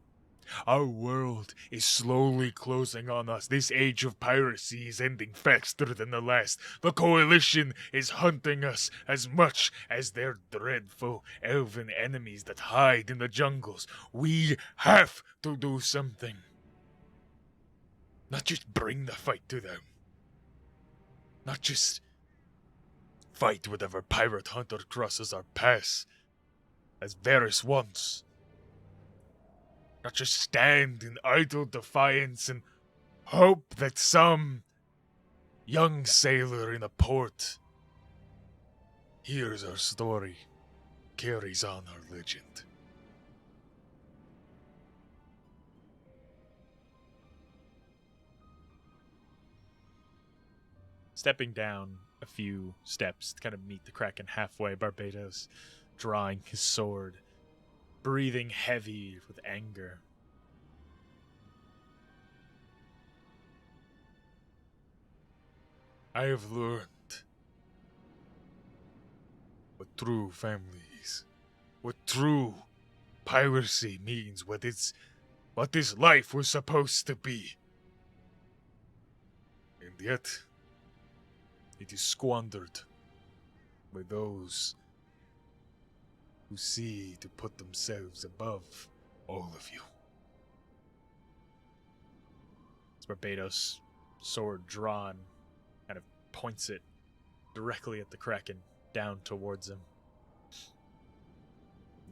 Our world is slowly closing on us. This age of piracy is ending faster than the last. The Coalition is hunting us as much as their dreadful elven enemies that hide in the jungles. We have to do something. Not just bring the fight to them. Not just fight whatever pirate hunter crosses our paths, as Varys wants. Not just stand in idle defiance and hope that some young sailor in a port hears our story, carries on our legend. Stepping down a few steps to kind of meet the Kraken halfway, Barbados, drawing his sword, breathing heavy with anger. I have learned what true family is, what true piracy means, what this life was supposed to be. And yet, it is squandered by those who see to put themselves above all of you. As Barbados, sword drawn, kind of points it directly at the Kraken, down towards him.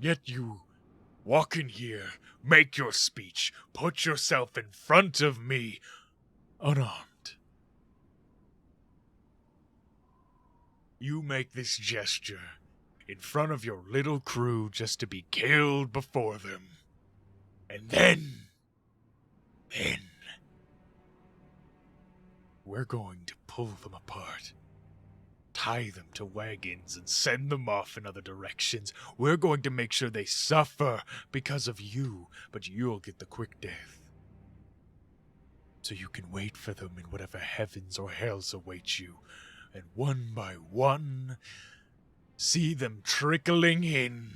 Yet you walk in here, make your speech, put yourself in front of me, unarmed. You make this gesture in front of your little crew just to be killed before them. And then, we're going to pull them apart. Tie them to wagons and send them off in other directions. We're going to make sure they suffer because of you, but you'll get the quick death. So you can wait for them in whatever heavens or hells await you. And one by one, see them trickling in,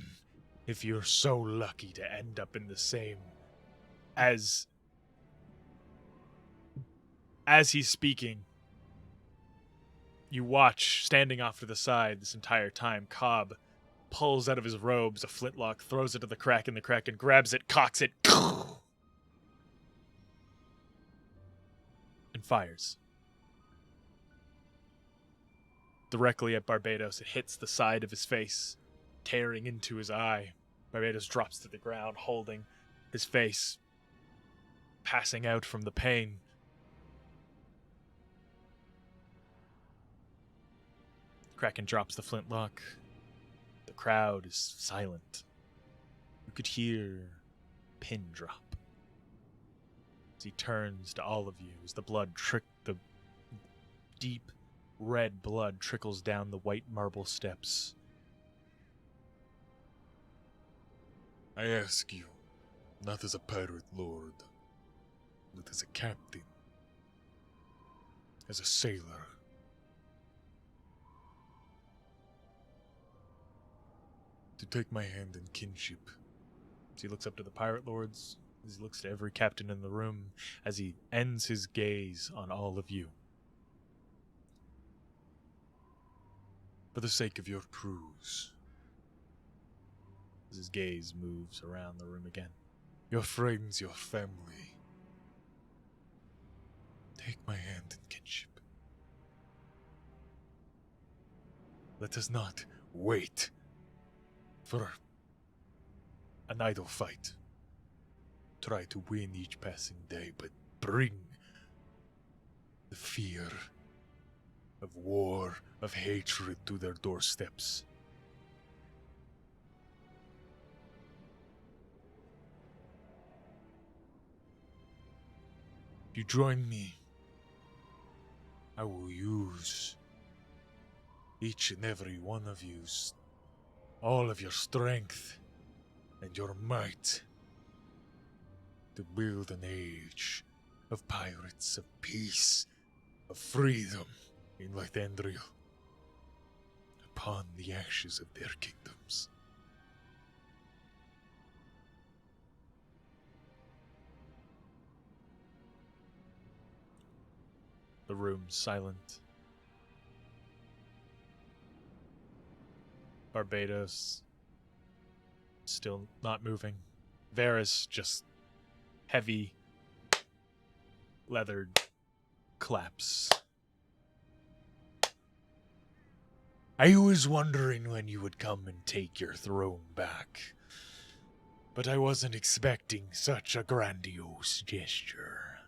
if you're so lucky to end up in the same. As he's speaking, you watch, standing off to the side this entire time, Cobb pulls out of his robes a flintlock, throws it to the Kraken grabs it, cocks it, and fires. Directly at Barbados, it hits the side of his face, tearing into his eye. Barbados drops to the ground, holding his face, passing out from the pain. Kraken drops the flintlock. The crowd is silent. You could hear a pin drop. As he turns to all of you, as the blood deep red blood trickles down the white marble steps. I ask you, not as a pirate lord, but as a captain, as a sailor. To take my hand in kinship. As he looks up to the pirate lords, as he looks to every captain in the room, as he ends his gaze on all of you. For the sake of your crews, As his gaze moves around the room again. your friends, your family, take my hand in kinship. Let us not wait for an idle fight. Try to win each passing day, but bring the fear of war, of hatred to their doorsteps. If you join me, I will use each and every one of you, all of your strength and your might, to build an age of pirates, of peace, of freedom in Lothendriel, upon the ashes of their kingdoms. The room's silent. Barbados still not moving. Varys just heavy, leathered claps. I was wondering when you would come and take your throne back, but I wasn't expecting such a grandiose gesture.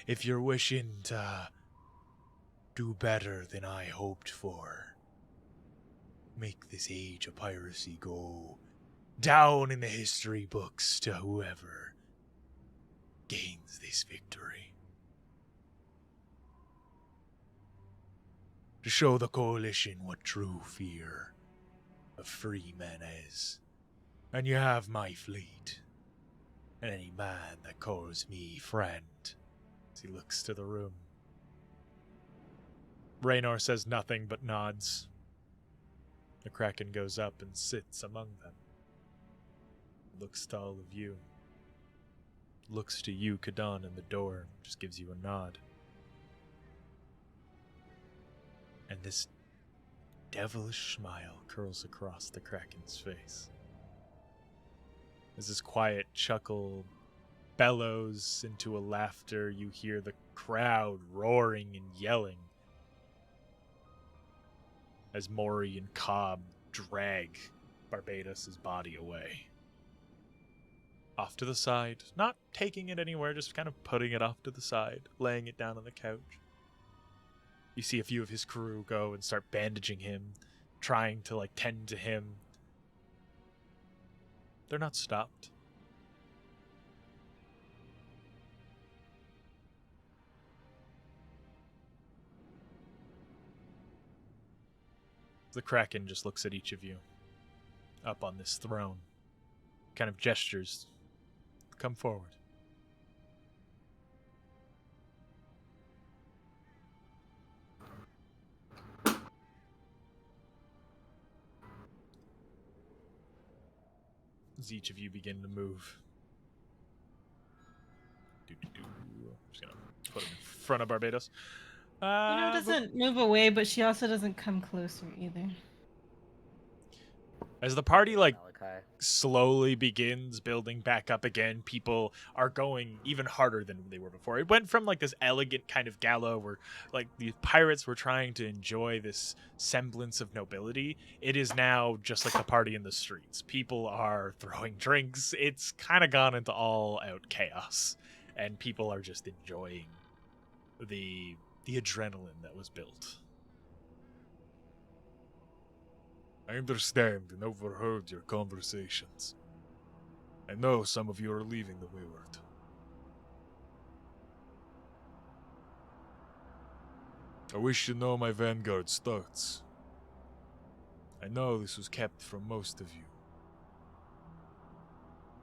If you're wishing to do better than I hoped for, make this age of piracy go down in the history books to whoever gains this victory. To show the coalition what true fear of free men is. And you have my fleet, and any man that calls me friend. As he looks to the room. Raynor says nothing but nods. The Kraken goes up and sits among them. Looks to all of you. Looks to you, Kadan, in the door. Just gives you a nod. And this devilish smile curls across the Kraken's face. As this quiet chuckle bellows into a laughter, you hear the crowd roaring and yelling as Maury and Cobb drag Barbados' body away. Off to the side, not taking it anywhere, just kind of putting it off to the side, laying it down on the couch. You see a few of his crew go and start bandaging him, trying to tend to him. They're not stopped. The Kraken just looks at each of you up on this throne, kind of gestures. Come forward. As each of you begin to move. I'm just gonna put him in front of Barbados. Doesn't move away, but she also doesn't come closer either. As the party Malachi. slowly begins building back up again, people are going even harder than they were before. It went from this elegant kind of gala where the pirates were trying to enjoy this semblance of nobility. It is now just like the party in the streets. People are throwing drinks. It's kind of gone into all out chaos, and people are just enjoying the adrenaline that was built. I understand and overheard your conversations. I know some of you are leaving the Wayward. I wish you know my Vanguard's thoughts. I know this was kept from most of you.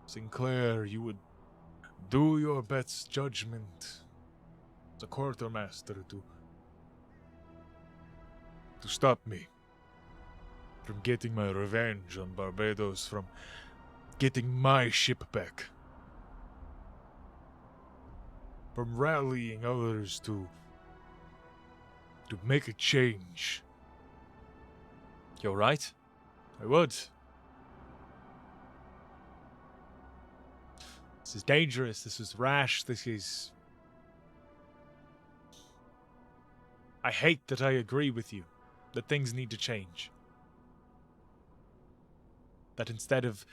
Sinclair, you would do your best judgment as a quartermaster to stop me from getting my revenge on Barbados, from getting my ship back, from rallying others to make a change. You're right. I would. This is dangerous. This is rash. This is... I hate that I agree with you, that things need to change. That instead of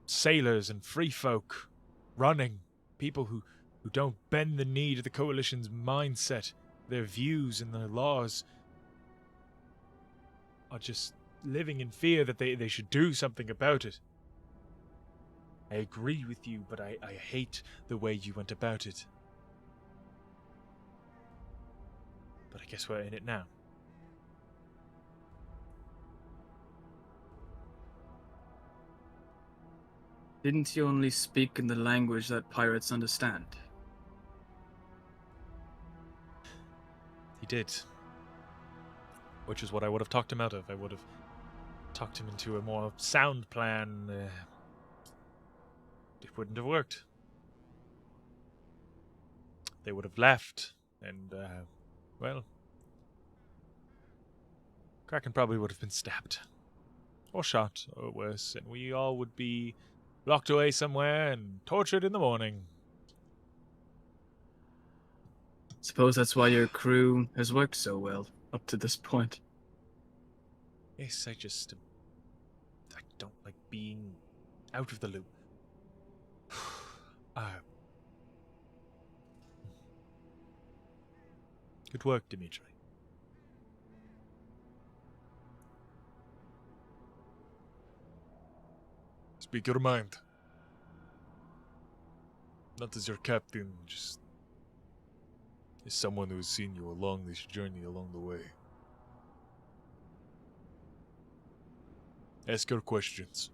sailors and free folk running, people who don't bend the knee to the Coalition's mindset, their views and their laws, are just living in fear that they should do something about it. I agree with you, but I hate the way you went about it. But I guess we're in it now. Didn't you only speak in the language that pirates understand? He did. Which is what I would have talked him out of. I would have talked him into a more sound plan. It wouldn't have worked. They would have left, and, well, Kraken probably would have been stabbed. Or shot, or worse, and we all would be locked away somewhere and tortured in the morning. Suppose that's why your crew has worked so well up to this point. Yes, I don't like being out of the loop. Good work, Dimitri. Speak your mind. Not as your captain, just as someone who's seen you along this journey along the way. Ask your questions.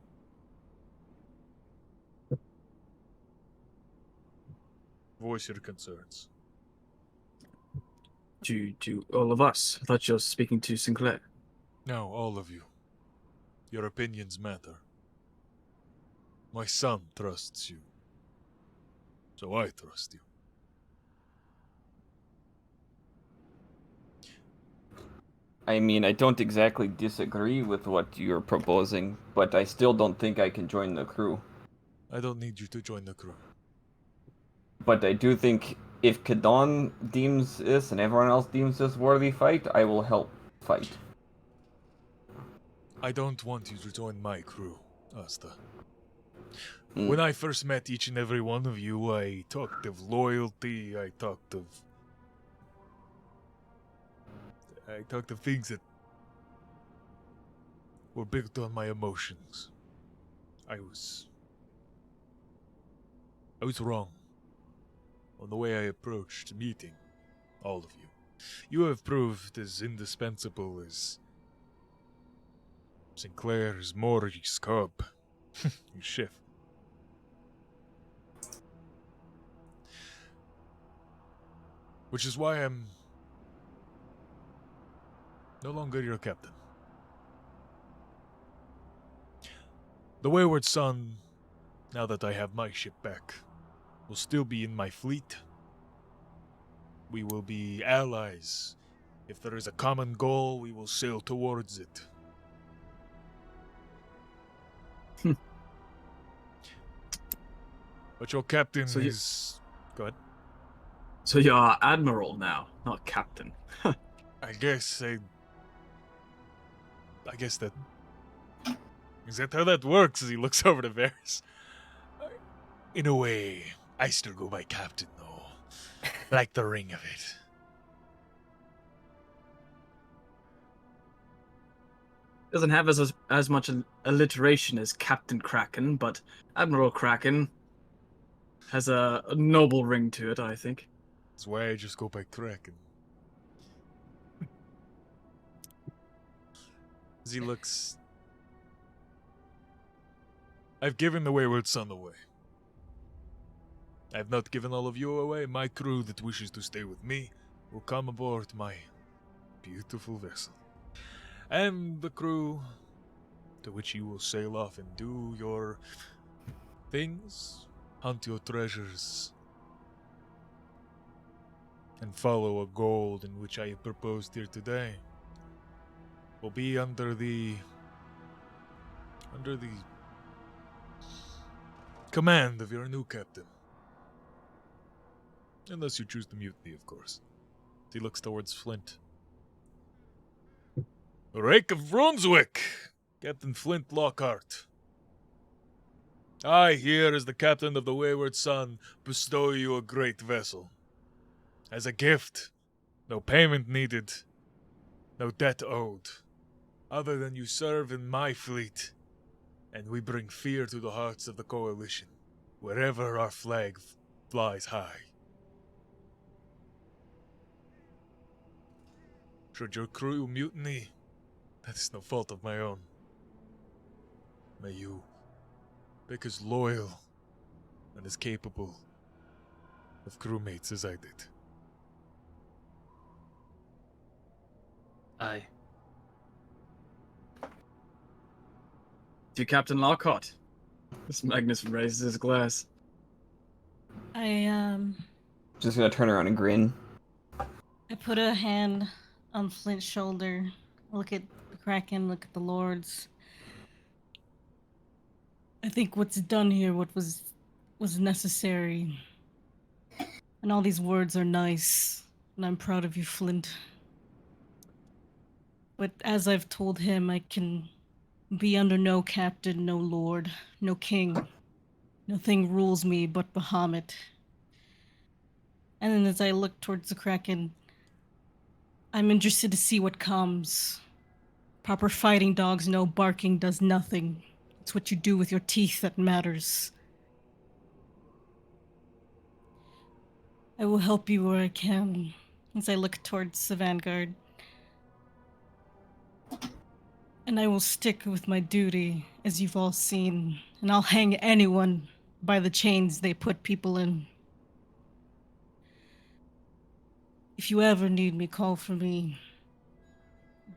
Voice your concerns. To all of us. I thought you were speaking to Sinclair. No, all of you. Your opinions matter. My son trusts you. So I trust you. I mean, I don't exactly disagree with what you're proposing, but I still don't think I can join the crew. I don't need you to join the crew. But I do think if Kadon deems this and everyone else deems this worthy fight, I will help fight. I don't want you to join my crew, Asta. When I first met each and every one of you, I talked of loyalty, I talked of things that were built on my emotions. I was wrong on the way I approached meeting all of you. You have proved as indispensable as Sinclair's Maury's cub. You shift. Which is why I'm no longer your captain. The Wayward Sun, now that I have my ship back, will still be in my fleet. We will be allies. If there is a common goal, we will sail towards it. But your captain is... Go ahead. So you're admiral now, not captain. I guess that... Is that how that works? As he looks over to Varys. In a way, I still go by captain, though. Like the ring of it. Doesn't have as much alliteration as Captain Kraken, but Admiral Kraken has a noble ring to it, I think. That's why I just go by Kraken. As he looks... I've given the Wayward Son away. I have not given all of you away. My crew that wishes to stay with me will come aboard my beautiful vessel. And the crew to which you will sail off and do your things, hunt your treasures, and follow a goal in which I have proposed here today, will be under the command of your new captain. Unless you choose to mutiny, of course. He looks towards Flint. Rake of Brunswick, Captain Flint Lockhart. I, here as the captain of the Wayward Son, bestow you a great vessel. As a gift, no payment needed, no debt owed, other than you serve in my fleet, and we bring fear to the hearts of the Coalition, wherever our flag flies high. Should your crew mutiny, that is no fault of my own. May you pick as loyal and as capable of crewmates as I did. Aye. To Captain Lockhart. This Magnus raises his glass. I Just gonna turn around and grin. put a hand on Flint's shoulder, look at the Kraken, look at the Lords. I think what's done here, what was necessary. And all these words are nice, and I'm proud of you, Flint. But as I've told him, I can be under no captain, no lord, no king. Nothing rules me but Bahamut. And then as I look towards the Kraken, I'm interested to see what comes. Proper fighting dogs know barking does nothing. It's what you do with your teeth that matters. I will help you where I can, as I look towards the Vanguard. And I will stick with my duty, as you've all seen, and I'll hang anyone by the chains they put people in. If you ever need me, call for me.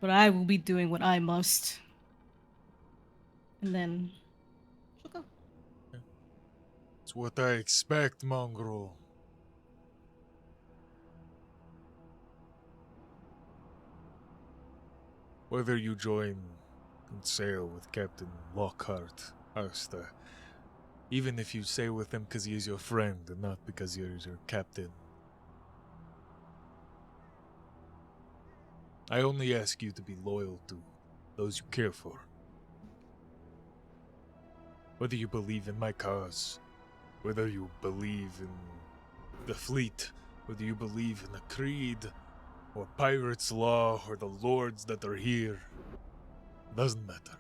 But I will be doing what I must. And then she'll go. It's what I expect, mongrel. Whether you join and sail with Captain Lockhart, Arsta, even if you sail with him because he is your friend and not because he is your captain, I only ask you to be loyal to those you care for. Whether you believe in my cause, whether you believe in the fleet, whether you believe in the creed, or pirates' law, or the lords that are here, doesn't matter.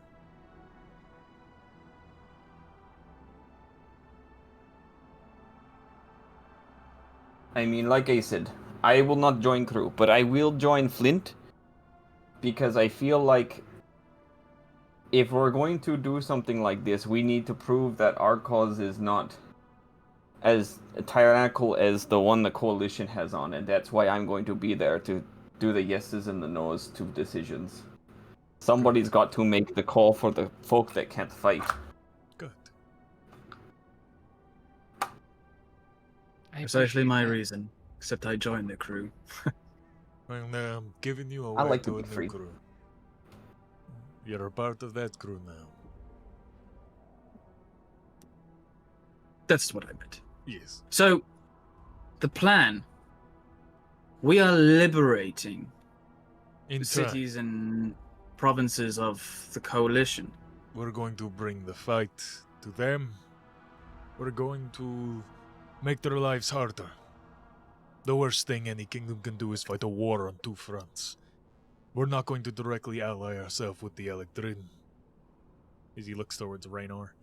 I mean, like I said, I will not join crew, but I will join Flint, because I feel like if we're going to do something like this, we need to prove that our cause is not as tyrannical as the one the Coalition has on it. That's why I'm going to be there to do the yeses and the nos to decisions. Somebody's got to make the call for the folk that can't fight. Good. Precisely my reason, except I joined the crew. Well, now I'm giving you I away like to to a be new free. crew. You're a part of that crew now. That's what I meant. Yes. So, the plan. We are liberating In the turn, cities and provinces of the Coalition. we're going to bring the fight to them. We're going to make their lives harder. The worst thing any kingdom can do is fight a war on two fronts. We're not going to directly ally ourselves with the Electrin, as he looks towards Raynor.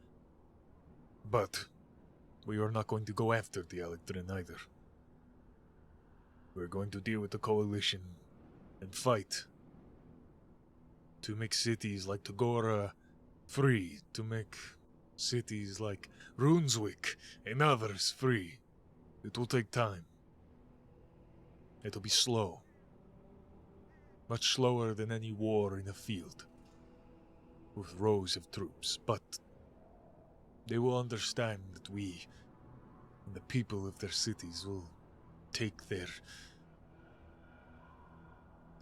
But we are not going to go after the Electrin either. We're going to deal with the Coalition and fight. to make cities like Tagora free, to make cities like Runeswick and others free. It will take time. It'll be slow. Much slower than any war in a field, with rows of troops, but they will understand that we and the people of their cities will take their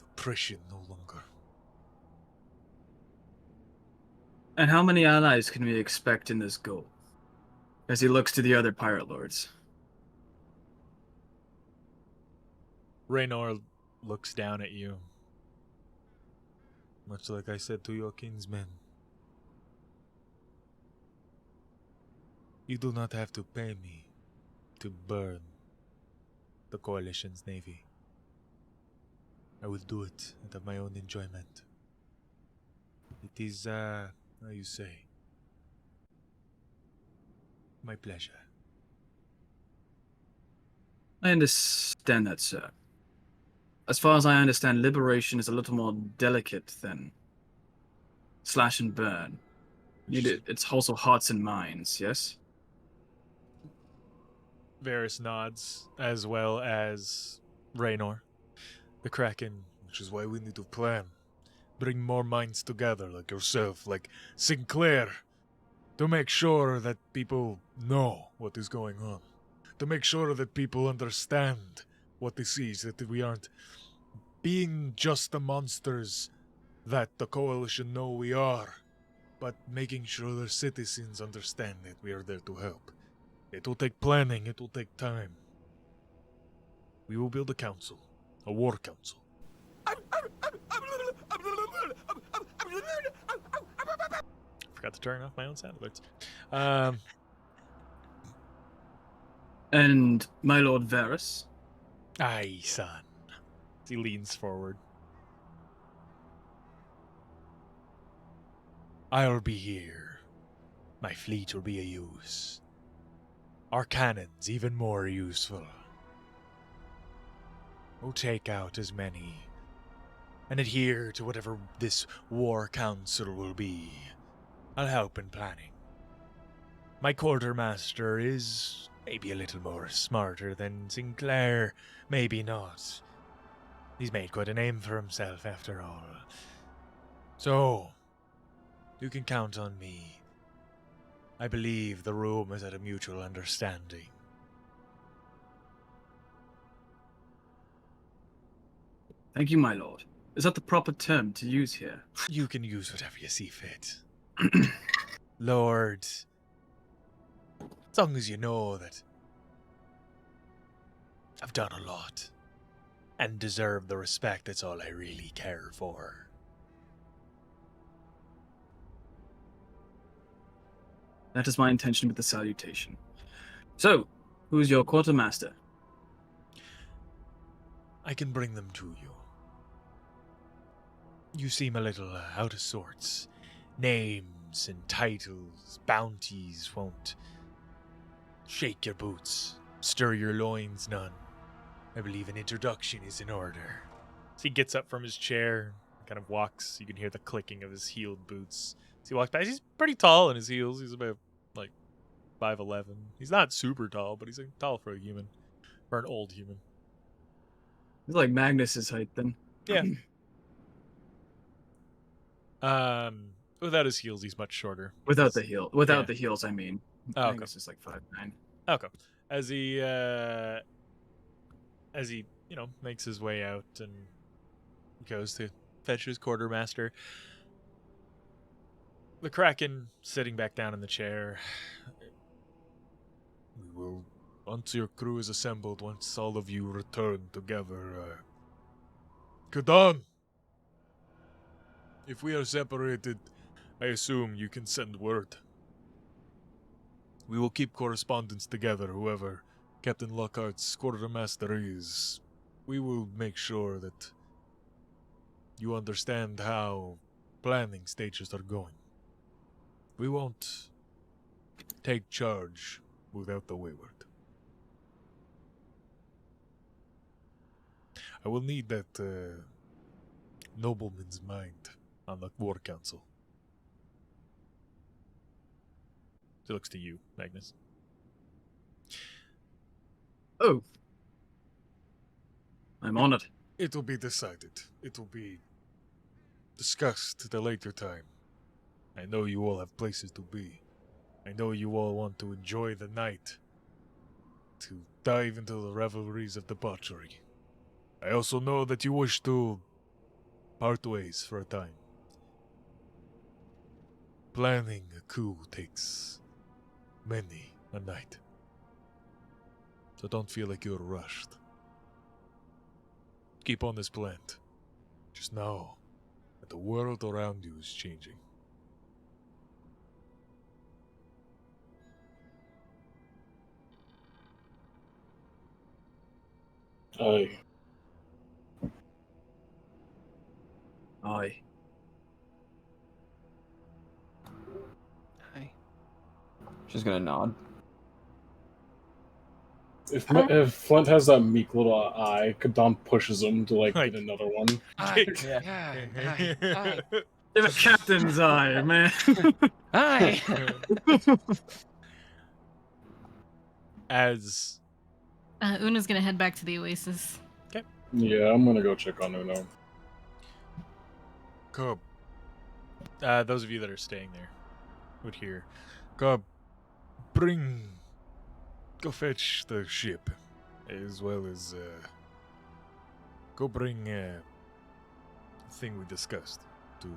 oppression no longer. And how many allies can we expect in this goal? As he looks to the other pirate lords. Raynor looks down at you, much like I said to your kinsmen. You do not have to pay me to burn the Coalition's navy. I will do it out of my own enjoyment. It is, how you say, my pleasure. I understand that, sir. As far as I understand, liberation is a little more delicate than slash and burn. It's also hearts and minds, yes? Varys nods, as well as Raynor. The Kraken, which is why we need to plan. Bring more minds together, like yourself, like Sinclair, to make sure that people know what is going on. To make sure that people understand what this is, that we aren't being just the monsters that the Coalition know we are, but making sure their citizens understand that we are there to help. It will take planning, it will take time. We will build a council, a war council. Forgot to turn off my own sound alerts. And my Lord Varys? Aye, son. He leans forward. I'll be here. My fleet will be a use. Our cannons even more useful. We'll take out as many and adhere to whatever this war council will be. I'll help in planning. My quartermaster is maybe a little more smarter than Sinclair, maybe not. He's made quite a name for himself after all. So, you can count on me. I believe the room is at a mutual understanding. Thank you, my lord. Is that the proper term to use here? You can use whatever you see fit. Lord, as long as you know that I've done a lot and deserve the respect, that's all I really care for. That is my intention with the salutation. So, who's your quartermaster? I can bring them to you. You seem a little out of sorts. Names and titles, bounties won't shake your boots, stir your loins none. I believe an introduction is in order. So he gets up from his chair, kind of walks. You can hear the clicking of his heeled boots. As he walks by, he's pretty tall in his heels. He's about, 5'11". He's not super tall, but he's tall for a human. For an old human. He's like Magnus's height, then. Yeah. Without his heels, he's much shorter. Without the heels, I mean. Oh, okay. Magnus is like 5'9". Okay. As he makes his way out and goes to fetch his quartermaster, the Kraken sitting back down in the chair. We will, once your crew is assembled, once all of you return together, Kadan! If we are separated, I assume you can send word. We will keep correspondence together, whoever Captain Lockhart's quartermaster is. We will make sure that you understand how planning stages are going. We won't take charge without the Wayward. I will need that nobleman's mind on the War Council. He looks to you, Magnus. Oh. I'm on it. It will be decided. It will be discussed at a later time. I know you all have places to be. I know you all want to enjoy the night, to dive into the revelries of debauchery. I also know that you wish to part ways for a time. Planning a coup takes many a night. So don't feel like you're rushed. Keep on this plan. Just know that the world around you is changing. Aye. Aye. Hi. She's gonna nod. If Flint has that meek little eye, Kadon pushes him to like Like- get another one. Hi. Yeah. Hi. Hi. They have a captain's eye, man. Hi. As Una's gonna head back to the Oasis. Yeah, I'm gonna go check on Uno. Cub, those of you that are staying there would hear, Cub, go fetch the ship, as well as, go bring, the thing we discussed to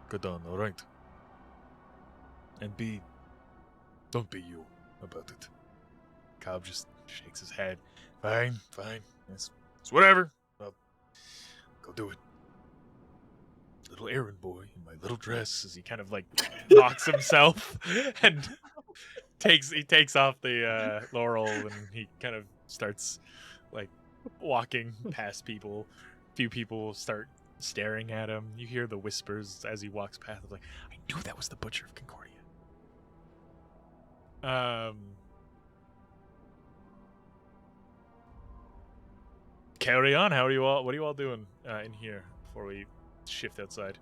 Kadon, alright? And don't be you about it. Cobb just shakes his head. Fine. It's whatever. I'll go do it. Little errand boy in my little dress as he kind of like knocks himself and he takes off the laurel and he kind of starts like walking past people. A few people start staring at him. You hear the whispers as he walks past. Like, I knew that was the Butcher of Concordia. Carry on. What are you all doing in here before we shift outside?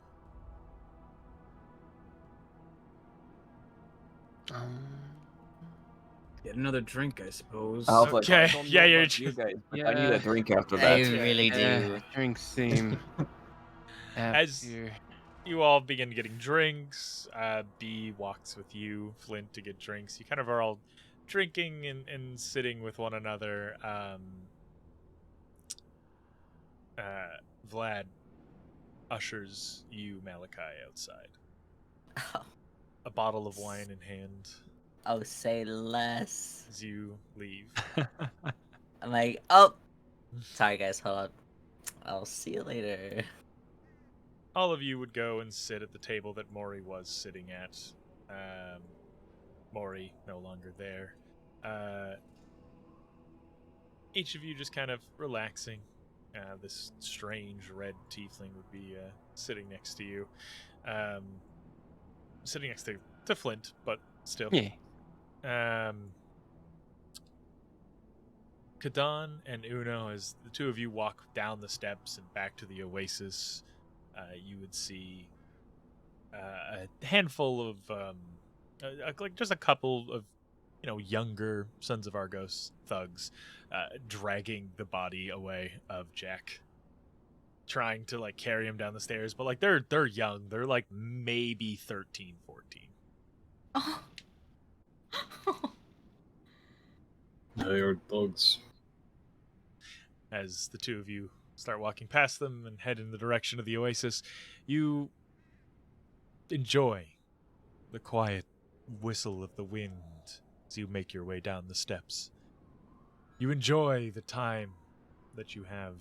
Get another drink, I suppose. I was like, Okay, I don't know yeah, you're about you guys, but I need Yeah. a drink after I that. really do. Drinks seem. As you all begin getting drinks, B walks with you, Flint, to get drinks. You kind of are all drinking and sitting with one another. Vlad ushers you, Malachi, outside. A bottle of wine in hand Oh, say less. as you leave. I'm like, oh, sorry guys, hold on. I'll see you later. All of you would go and sit at the table that Maury was sitting at. Maury no longer there. Each of you just kind of relaxing. This strange red tiefling would be sitting next to you. Sitting next to Flint, but still. Yeah. Kadon and Uno, as the two of you walk down the steps and back to the Oasis, you would see a handful of, like just a couple of, younger Sons of Argos thugs dragging the body away of Jack, trying to like carry him down the stairs, but like they're young. They're like maybe 13, 14. Oh. They are thugs. As the two of you start walking past them and head in the direction of the Oasis, you enjoy the quiet whistle of the wind as you make your way down the steps. You enjoy the time that you have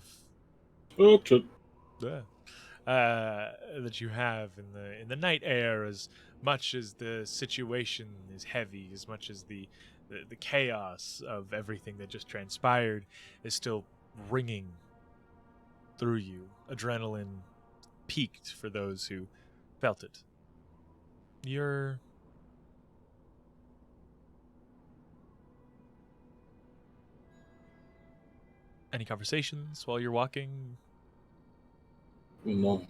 that you have in the night air, as much as the situation is heavy, as much as the chaos of everything that just transpired is still ringing through you. Adrenaline peaked for those who felt it. You're any conversations while you're walking? No.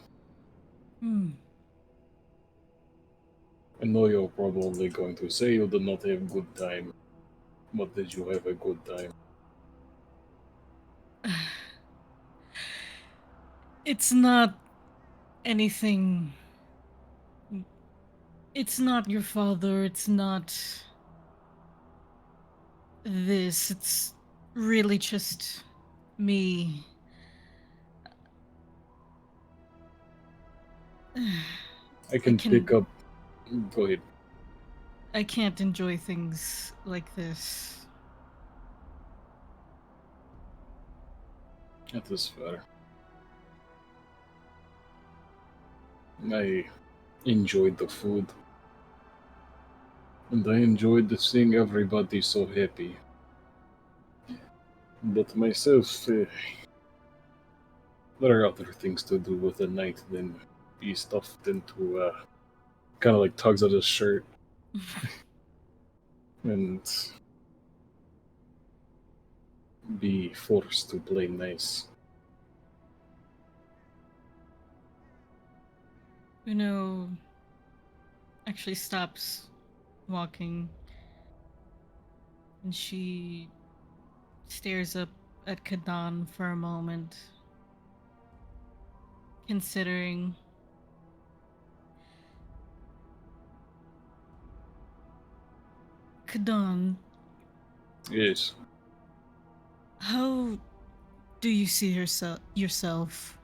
I know you're probably going to say you did not have a good time, but did you have a good time? It's not anything. It's not your father, it's not this, it's really just me. I can pick up. Go ahead. I can't enjoy things like this. That is fair. I enjoyed the food. And I enjoyed seeing everybody so happy. But myself, there are other things to do with the night than be stuffed into, kind of like tugs at his shirt. And be forced to play nice. Uno actually stops walking and she stares up at Kadan for a moment, considering. Kadan, Yes. how do you see yourself?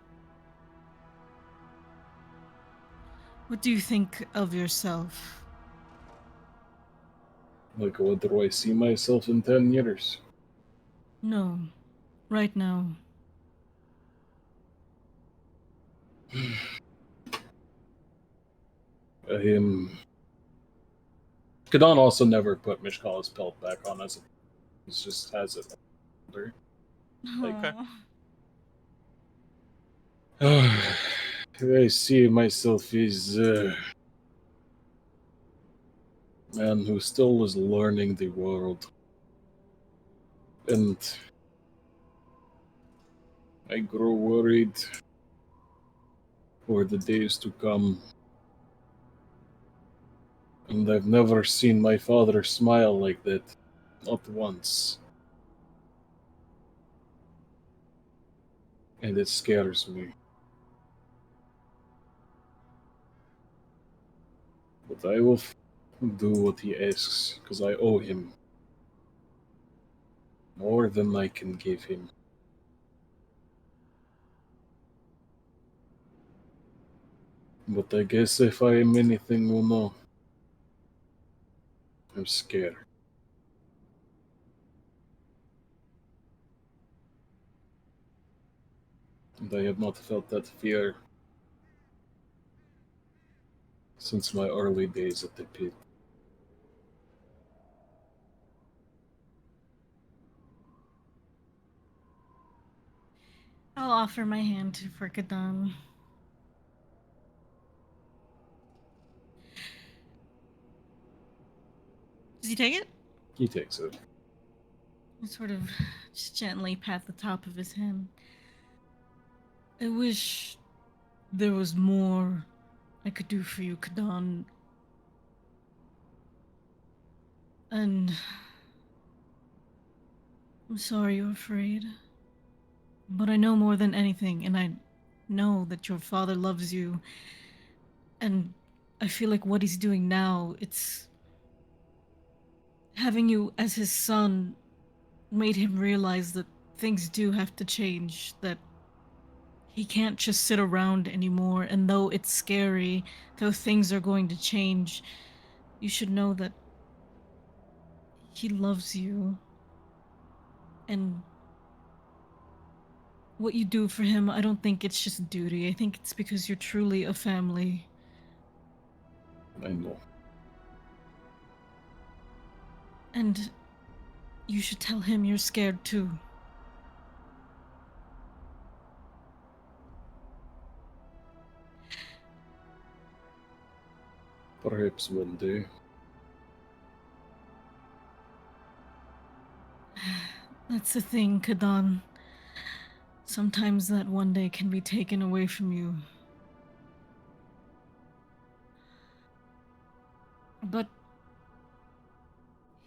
What do you think of yourself? Like, what do I see myself in 10 years? No, right now. Kadan also never put Mishkala's pelt back on as he just has it older. Okay. I see myself as a man who still is learning the world. And I grow worried for the days to come. And I've never seen my father smile like that. Not once. And it scares me. But I will do what he asks, because I owe him more than I can give him. But I guess if I am anything, we'll know. I'm scared. And I have not felt that fear since my early days at the pit. I'll offer my hand for Kadan. Does he take it? He takes it. I sort of just gently pat the top of his hand. I wish there was more I could do for you, Kadan. And I'm sorry you're afraid. But I know more than anything, and I know that your father loves you. And I feel like what he's doing now, it's having you as his son made him realize that things do have to change, that he can't just sit around anymore, and though it's scary, though things are going to change, you should know that he loves you. And what you do for him, I don't think it's just duty. I think it's because you're truly a family. I know. And you should tell him you're scared too. Perhaps one day. That's the thing, Kadan. Sometimes that one day can be taken away from you. But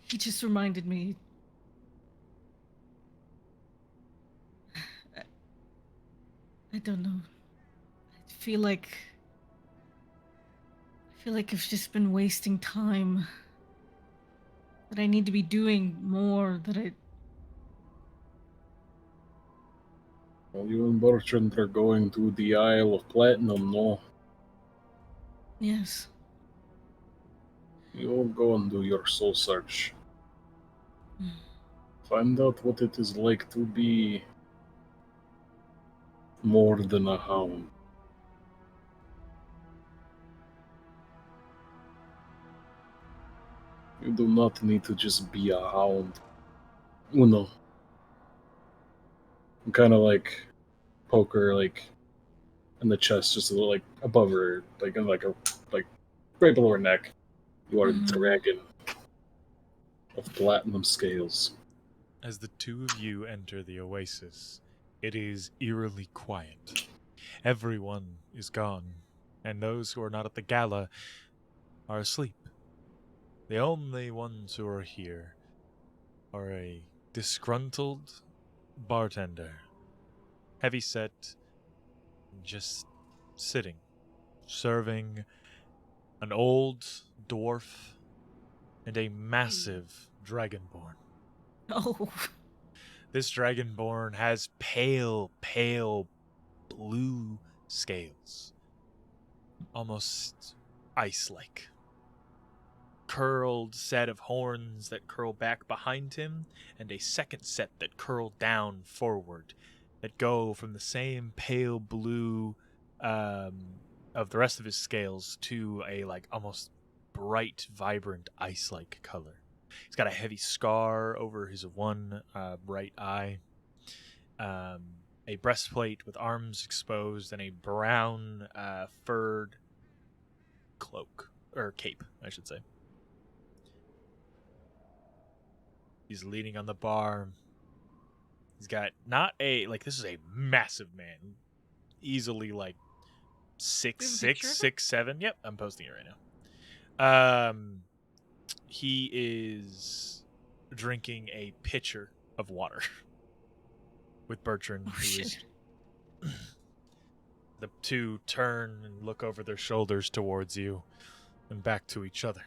he just reminded me. I don't know. I feel like I've just been wasting time. That I need to be doing more. Well, you and Bertrand are going to the Isle of Platinum, no? Yes. You'll go and do your soul search. Find out what it is like to be more than a hound. You do not need to just be a hound. Uno. Kind of like poker, like in the chest, just a little like above her, like in like right below her neck. You are a dragon of platinum scales. As the two of you enter the oasis, it is eerily quiet. Everyone is gone, and those who are not at the gala are asleep. The only ones who are here are a disgruntled bartender, heavyset, just sitting, serving an old dwarf and a massive dragonborn. Oh. This dragonborn has pale blue scales, almost ice-like. Curled set of horns that curl back behind him, and a second set that curl down forward, that go from the same pale blue of the rest of his scales to a like almost bright, vibrant ice-like color. He's got a heavy scar over his one right eye, a breastplate with arms exposed, and a brown furred cloak or cape, I should say. He's leaning on the bar. He's got not a like this is a massive man, easily like 6'6", 6'7". Yep, I'm posting it right now. He is drinking a pitcher of water with Bertrand. Oh, shit. The two turn and look over their shoulders towards you and back to each other.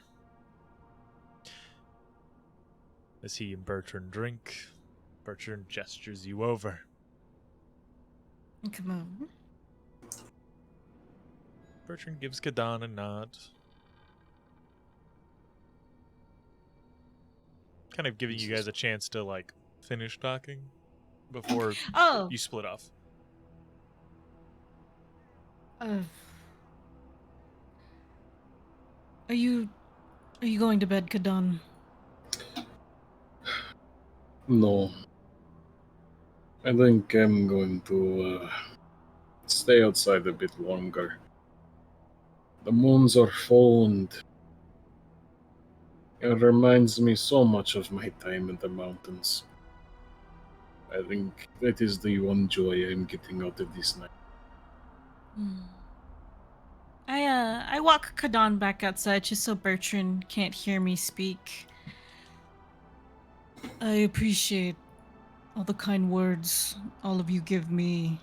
As he and Bertrand drink, Bertrand gestures you over. Come on. Bertrand gives Kadan a nod. Kind of giving you guys a chance to, like, finish talking before you split off. Are you going to bed, Kadan? No. I think I'm going to stay outside a bit longer. The moons are full and it reminds me so much of my time in the mountains. I think that is the one joy I'm getting out of this night. I walk Kadan back outside just so Bertrand can't hear me speak. I appreciate all the kind words all of you give me.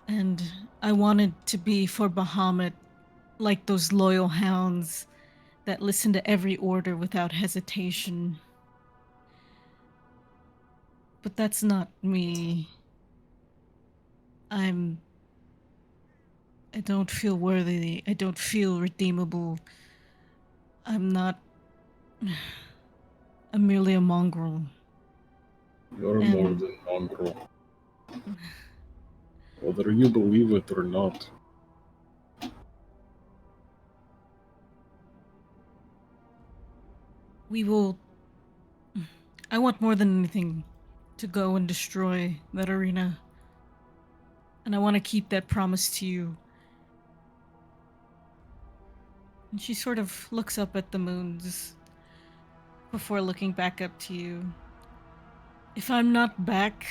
And I wanted to be for Bahamut like those loyal hounds that listen to every order without hesitation. But that's not me. I don't feel worthy. I don't feel redeemable. I'm merely a mongrel. You're more than mongrel. Whether you believe it or not. I want more than anything to go and destroy that arena. And I want to keep that promise to you. And she sort of looks up at the moons before looking back up to you. If I'm not back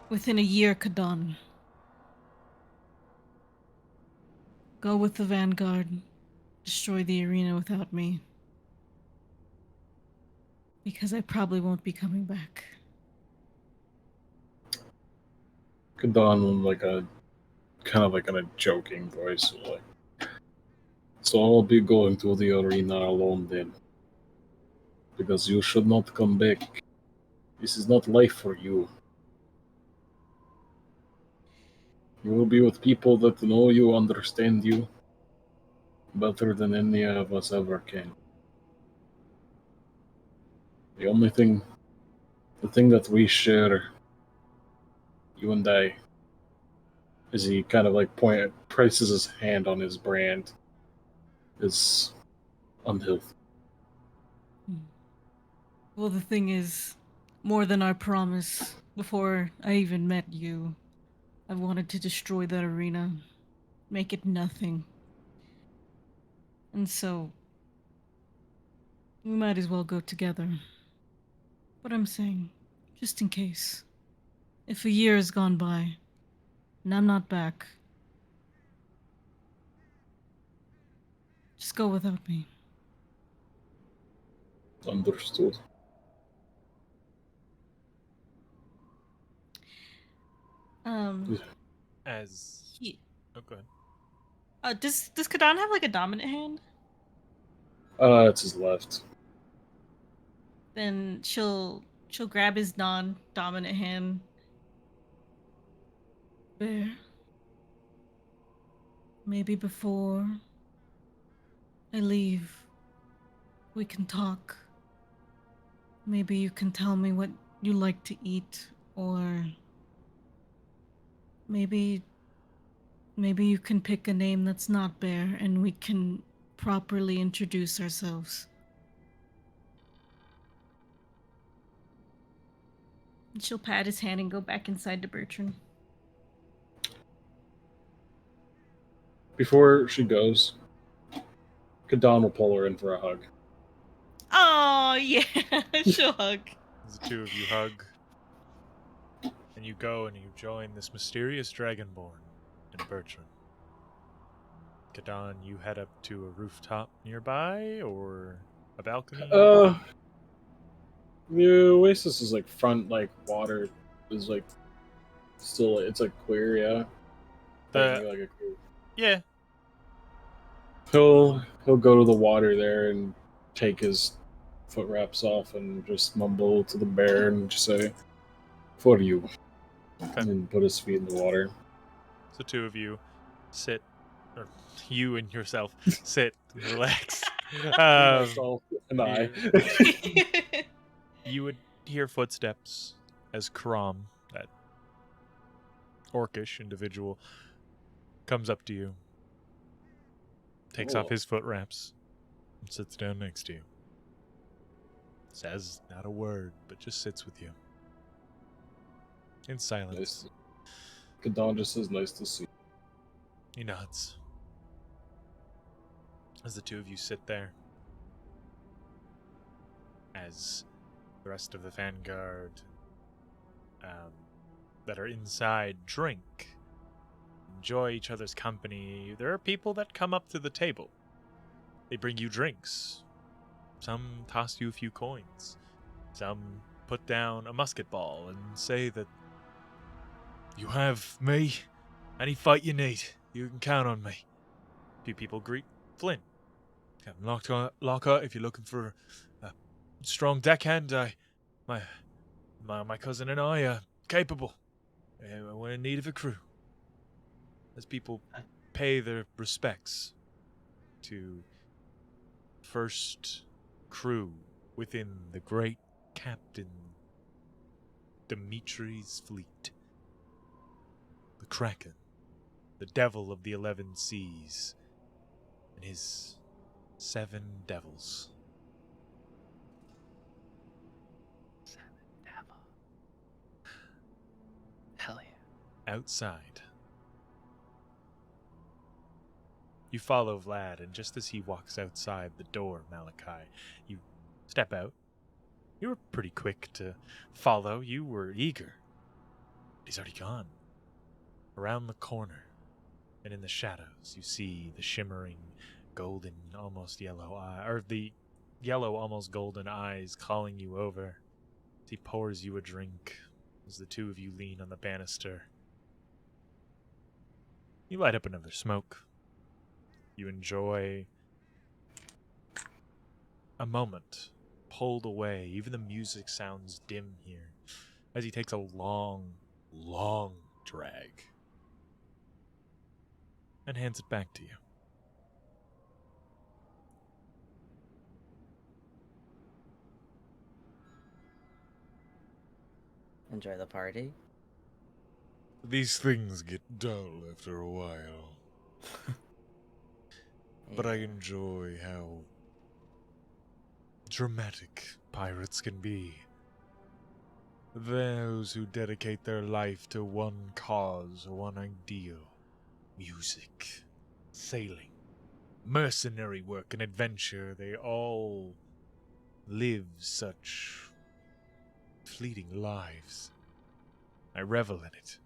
within a year, Kadan, go with the Vanguard. Destroy the arena without me. Because I probably won't be coming back. Kadon, like a kind of like in a joking voice, like, so I'll be going to the arena alone then, because you should not come back. This is not life for you. You will be with people that know you, understand you, better than any of us ever can. The thing that we share, you and I, is he kind of like places his hand on his brand, is unhealthy. Well, the thing is, more than our promise, before I even met you, I wanted to destroy that arena, make it nothing. And so, we might as well go together. But I'm saying, just in case, if a year has gone by, and I'm not back, just go without me. Understood. Um, As he, oh, go ahead. Does Kadan have like a dominant hand? It's his left. Then she'll grab his non-dominant hand. Bear, maybe before I leave, we can talk. Maybe you can tell me what you like to eat, or maybe you can pick a name that's not Bear and we can properly introduce ourselves. She'll pat his hand and go back inside to Bertrand. Before she goes, Kadon will pull her in for a hug. Oh yeah, she'll hug. As the two of you hug, and you go and you join this mysterious dragonborn in Bertrand. Kadan, you head up to a rooftop nearby or a balcony? The oasis is like front, like water is like still, it's like clear, yeah. Like a clear. Yeah. He'll go to the water there and take his foot wraps off and just mumble to the bear and just say, "For you," Okay. and put his feet in the water. So two of you sit, or you and yourself sit and relax. Myself and I. You would hear footsteps as Krom, that orcish individual, comes up to you, takes off his foot wraps, and sits down next to you. Says not a word, but just sits with you. In silence. Nice. Kadon just says, "Nice to see you." He nods. As the two of you sit there, as the rest of the Vanguard that are inside drink, enjoy each other's company, there are people that come up to the table. They bring you drinks. Some toss you a few coins. Some put down a musket ball and say that you have me. Any fight you need, you can count on me. A few people greet Flynn. Captain Lockhart, if you're looking for a strong deckhand, my cousin and I are capable. We're in need of a crew. As people pay their respects to first crew within the great Captain Dimitri's fleet. The Kraken, the devil of the 11 seas, and his 7 devils. 7 devil. Hell yeah. Outside. You follow Vlad, and just as he walks outside the door, Malachi, you step out. You were pretty quick to follow. You were eager. He's already gone. Around the corner, and in the shadows, you see the shimmering, golden, almost yellow eye, or the yellow, almost golden eyes calling you over. He pours you a drink as the two of you lean on the banister. You light up another smoke. You enjoy a moment pulled away. Even the music sounds dim here as he takes a long, long drag and hands it back to you. Enjoy the party. These things get dull after a while. But I Yeah. enjoy how dramatic pirates can be. Those who dedicate their life to one cause, one ideal. Music, sailing, mercenary work, and adventure, they all live such fleeting lives. I revel in it.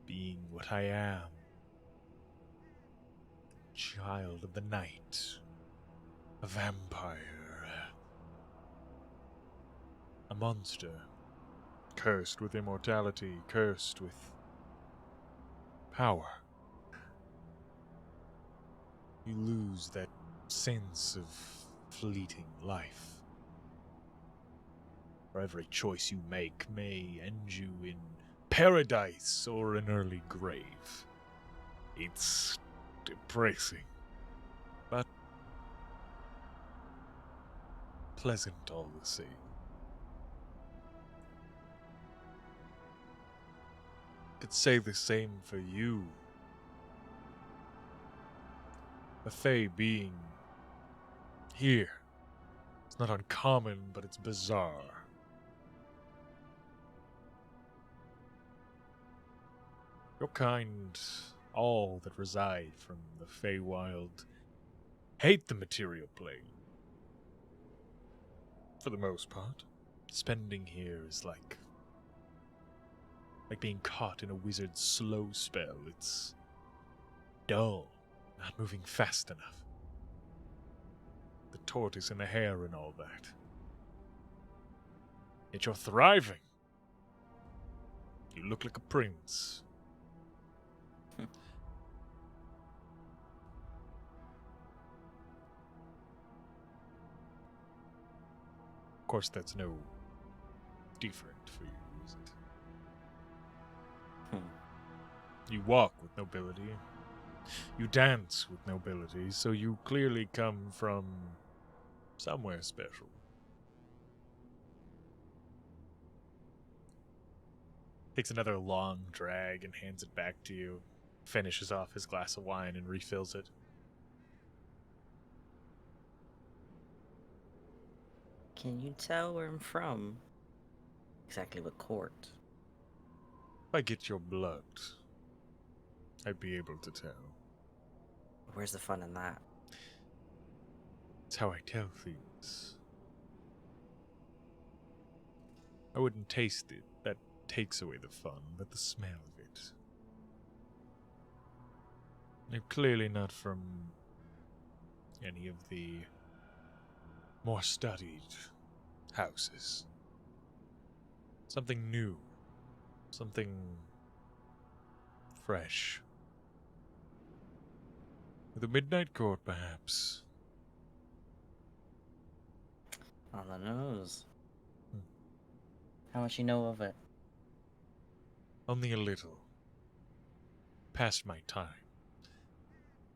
Being what I am. Child of the night. A vampire. A monster. Cursed with immortality. Cursed with power. You lose that sense of fleeting life. For every choice you make may end you in paradise or an early grave. It's depressing, but pleasant all the same. Could say the same for you. A Fae being here. It's not uncommon, but it's bizarre. Your kind, all that reside from the Feywild, hate the material plane. For the most part. Spending here is like being caught in a wizard's slow spell. It's dull, not moving fast enough. The tortoise and the hare and all that. Yet you're thriving. You look like a prince. Of course, that's no different for you, is it? You walk with nobility. You dance with nobility, so you clearly come from somewhere special. Takes another long drag and hands it back to you. Finishes off his glass of wine and refills it. Can you tell where I'm from? Exactly what court? If I get your blood, I'd be able to tell. Where's the fun in that? It's how I tell things. I wouldn't taste it. That takes away the fun, but the smell of it. You're clearly not from any of the more studied houses. Something new. Something fresh. The Midnight Court, perhaps. On the nose. Hmm. How much you know of it? Only a little. Past my time.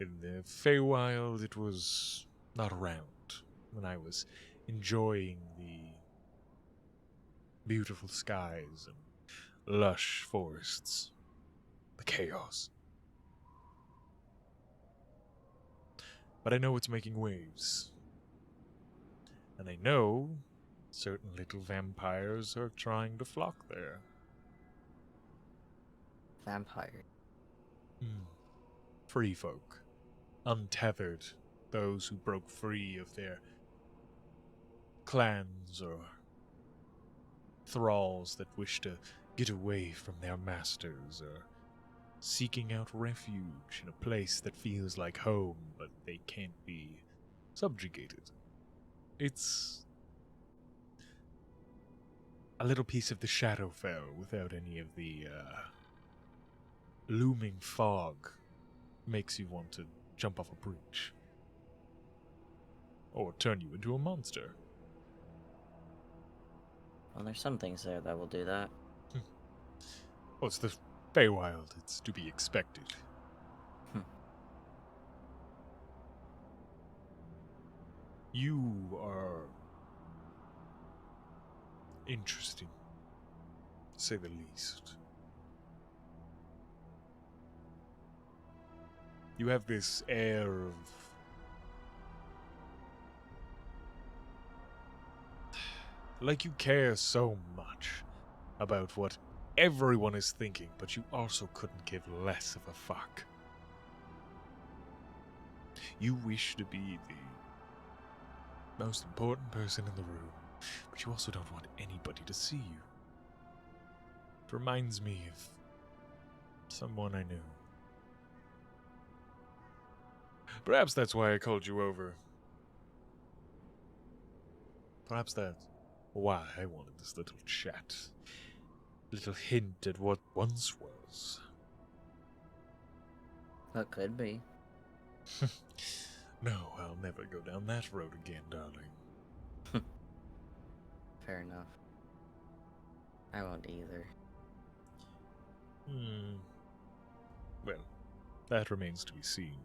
In the Feywild, it was not around when I was enjoying the beautiful skies and lush forests. The chaos. But I know it's making waves. And I know certain little vampires are trying to flock there. Vampire. Free folk. Untethered. Those who broke free of their clans or thralls that wish to get away from their masters, or seeking out refuge in a place that feels like home, but they can't be subjugated. It's a little piece of the Shadowfell without any of the looming fog makes you want to jump off a bridge. Or turn you into a monster. Well, there's some things there that will do that. Well, it's the Feywild. It's to be expected. You are interesting, to say the least. You have this air of like you care so much about what everyone is thinking, but you also couldn't give less of a fuck. You wish to be the most important person in the room, but you also don't want anybody to see you. It reminds me of someone I knew. Perhaps that's why I called you over. Perhaps that's why I wanted this little chat. Little hint at what once was. That could be. No, I'll never go down that road again, darling. Fair enough. I won't either. Well, that remains to be seen.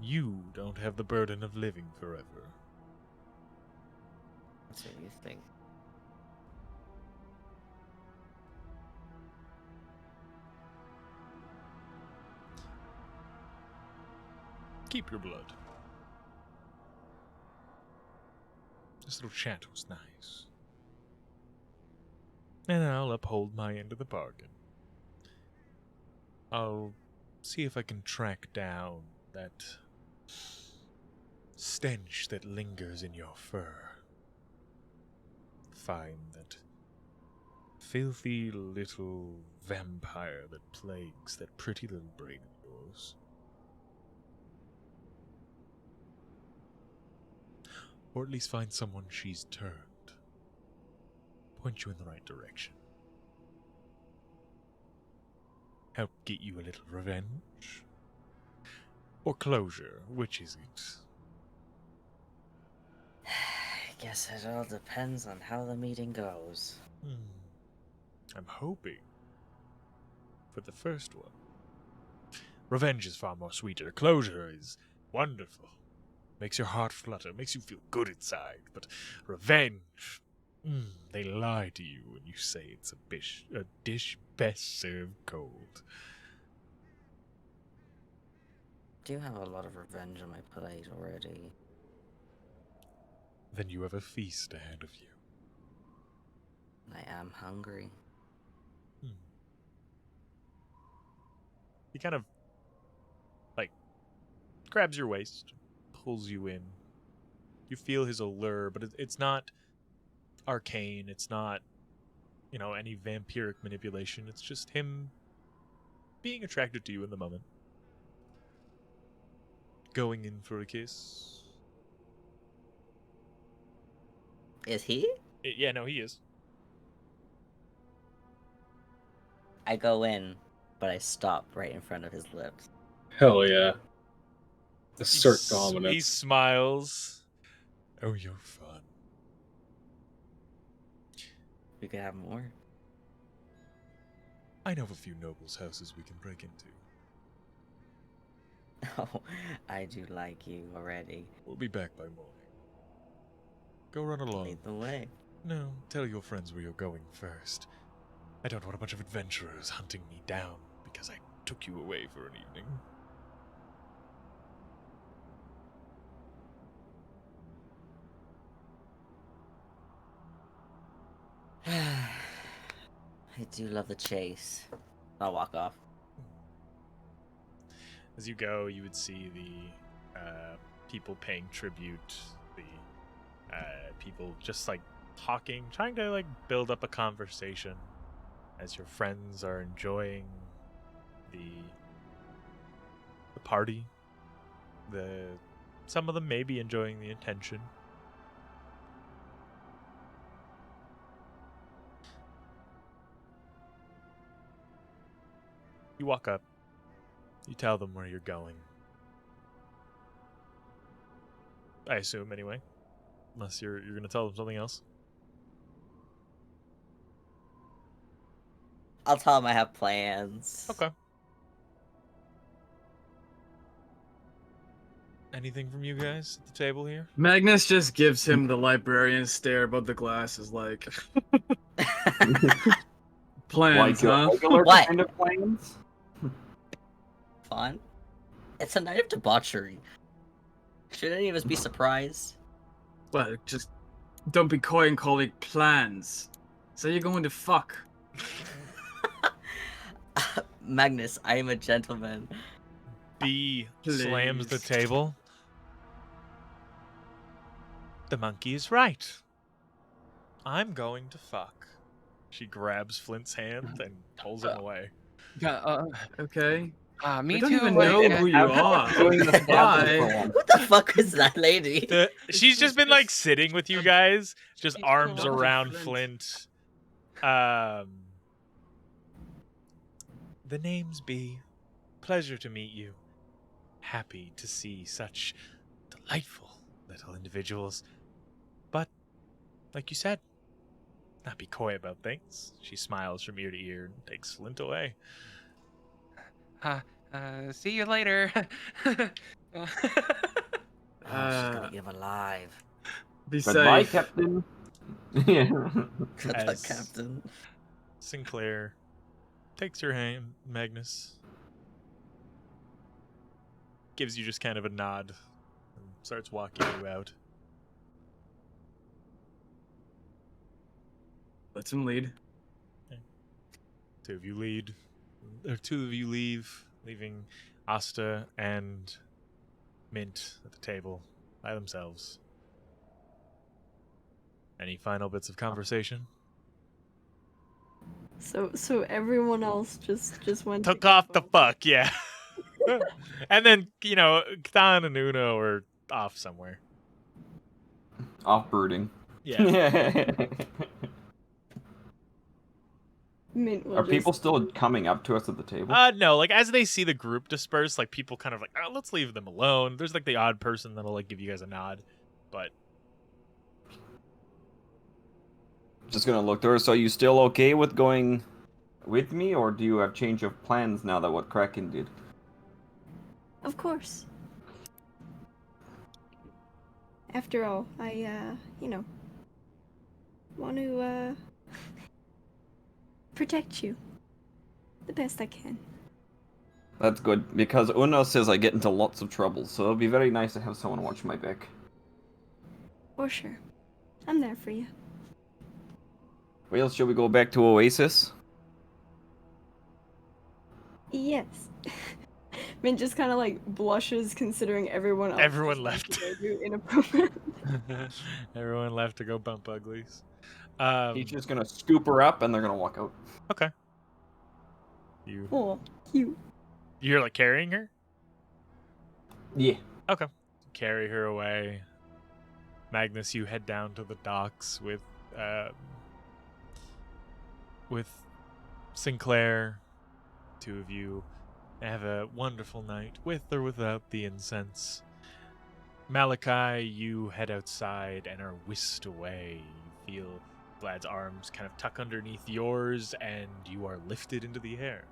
You don't have the burden of living forever. That's what you think. Keep your blood. This little chat was nice. And I'll uphold my end of the bargain. I'll see if I can track down that stench that lingers in your fur. Find that filthy little vampire that plagues that pretty little brain of yours. Or at least find someone she's turned. Point you in the right direction. Help get you a little revenge? Or closure, which is it? I guess it all depends on how the meeting goes. I'm hoping for the first one. Revenge is far more sweeter. Closure is wonderful. Makes your heart flutter, makes you feel good inside. But revenge, they lie to you when you say it's a dish best served cold. Do have a lot of revenge on my plate already. Then you have a feast ahead of you. I am hungry. He kind of, grabs your waist, pulls you in. You feel his allure, but it's not arcane. It's not, any vampiric manipulation. It's just him being attracted to you in the moment. Going in for a kiss. Is he? Yeah, no, he is. I go in, but I stop right in front of his lips. Hell yeah. Assert dominance. He smiles. Oh, you're fun. We could have more. I know of a few nobles' houses we can break into. Oh, I do like you already. We'll be back by morning. Go run along. Lead the way. No, tell your friends where you're going first. I don't want a bunch of adventurers hunting me down because I took you away for an evening. I do love the chase. I'll walk off. As you go, you would see the people paying tribute, the people just talking, trying to build up a conversation as your friends are enjoying the party. Some of them may be enjoying the attention. You walk up. You tell them where you're going. I assume, anyway. Unless you're going to tell them something else. I'll tell him I have plans. Okay. Anything from you guys at the table here? Magnus just gives him the librarian stare above the glasses, like plans, Like huh? regular What? kind of plans? Fun? It's a night of debauchery. Should any of us be surprised? Well, just don't be coy and call it plans. So you're going to fuck. Magnus, I am a gentleman. B slams the Please. table. The monkey is right. I'm going to fuck. She grabs Flint's hand and pulls him away. Okay. Me We don't too. even like, know who you are. Doing this Why? What the fuck is that lady? She's just been like sitting with you guys, just She's arms called around Flint. Flint. The name's B. Pleasure to meet you. Happy to see such delightful little individuals. But, like you said, not be coy about things. She smiles from ear to ear and takes Flint away. See you later. Oh, she's gonna eat him alive. Be Goodbye, safe. Captain. Yeah. Good luck, As- Captain. Sinclair takes your hand, Magnus. Gives you just kind of a nod and starts walking you out. Let him lead. Two of you lead, or two of you leave, leaving Asta and Mint at the table by themselves. Any final bits of conversation? So everyone else just went Took to off the go. fuck, yeah. And then, Ktan and Uno are off somewhere. Off brooding. Yeah. Mint will Are just, people still coming up to us at the table? No, like as they see the group disperse, like people kind of like, oh, let's leave them alone. There's like the odd person that'll like give you guys a nod, but Just gonna look to her. So, are you still okay with going with me, or do you have change of plans now that what Kraken did? of course. After all, I want to protect you the best I can. That's good, because Uno says I get into lots of trouble, so it'll be very nice to have someone watch my back. For sure. I'm there for you. Well, shall we go back to Oasis? Yes. Mint just kind of like blushes considering everyone else. Everyone just left. went to go do inappropriate. everyone left to go bump uglies. He's just gonna scoop her up, and they're gonna walk out. Okay. You Oh, cute. you're like carrying her? Yeah. Okay. Carry her away. Magnus, you head down to the docks with Sinclair. Two of you have a wonderful night, with or without the incense. Malachi, you head outside and are whisked away. You feel Vlad's arms kind of tuck underneath yours, and you are lifted into the air,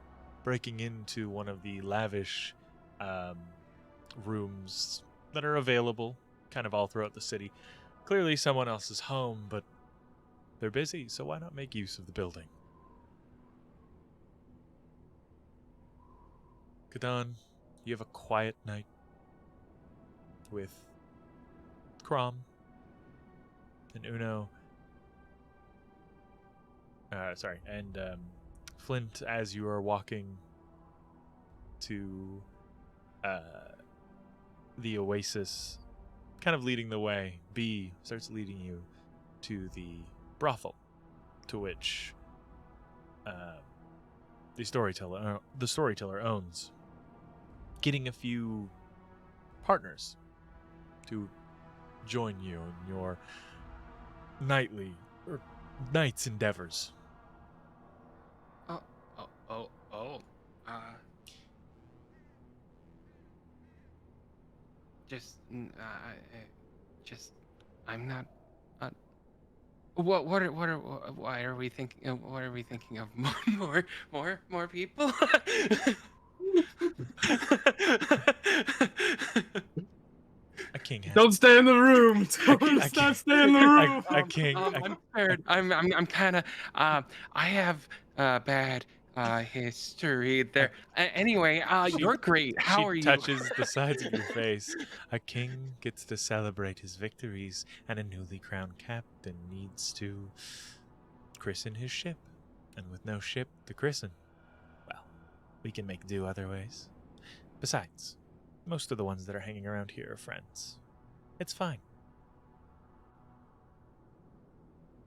breaking into one of the lavish rooms that are available kind of all throughout the city. Clearly someone else's home, but they're busy, so why not make use of the building? Kadan, you have a quiet night with Crom and Uno. And Flint, as you are walking to the oasis, kind of leading the way. B starts leading you to the brothel, to which the storyteller owns. Getting a few partners to join you in your nightly or night's endeavors. I'm not. Why are we thinking? What are we thinking of? More people? A king has Don't stay in the room. Don't can't- stay in the room. a king. I'm scared. I'm kind of. I have bad history there. Anyway, you're great. How are you? She touches the sides of your face. A king gets to celebrate his victories, and a newly crowned captain needs to christen his ship. And with no ship to christen, well, we can make do other ways. Besides, most of the ones that are hanging around here are friends. It's fine.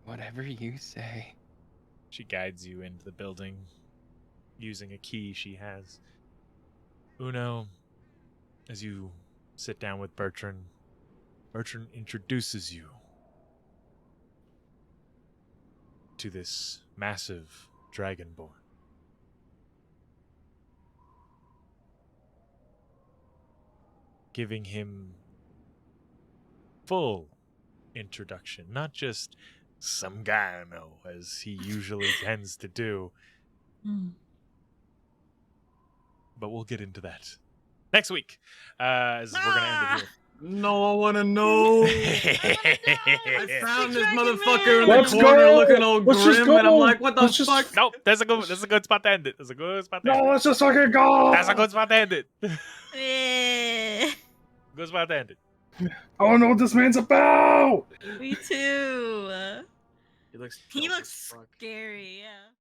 Whatever you say. She guides you into the building using a key she has. Uno, as you sit down with Bertrand introduces you to this massive dragonborn. Giving him full introduction, not just some guy I know, as he usually tends to do. But we'll get into that next week, as we're going to end it here. No, I want to know. I found this motherfucker in Let's the corner go! looking all Let's just grim, and I'm go! like, what the Let's just- fuck? Nope, that's a good spot to end it. That's a good spot to end No, it. let's just fucking go! That's a good spot to end it. Eh, Good spot to end it. I want to know what this man's about! Me too. He looks He dope as looks fuck. scary, yeah.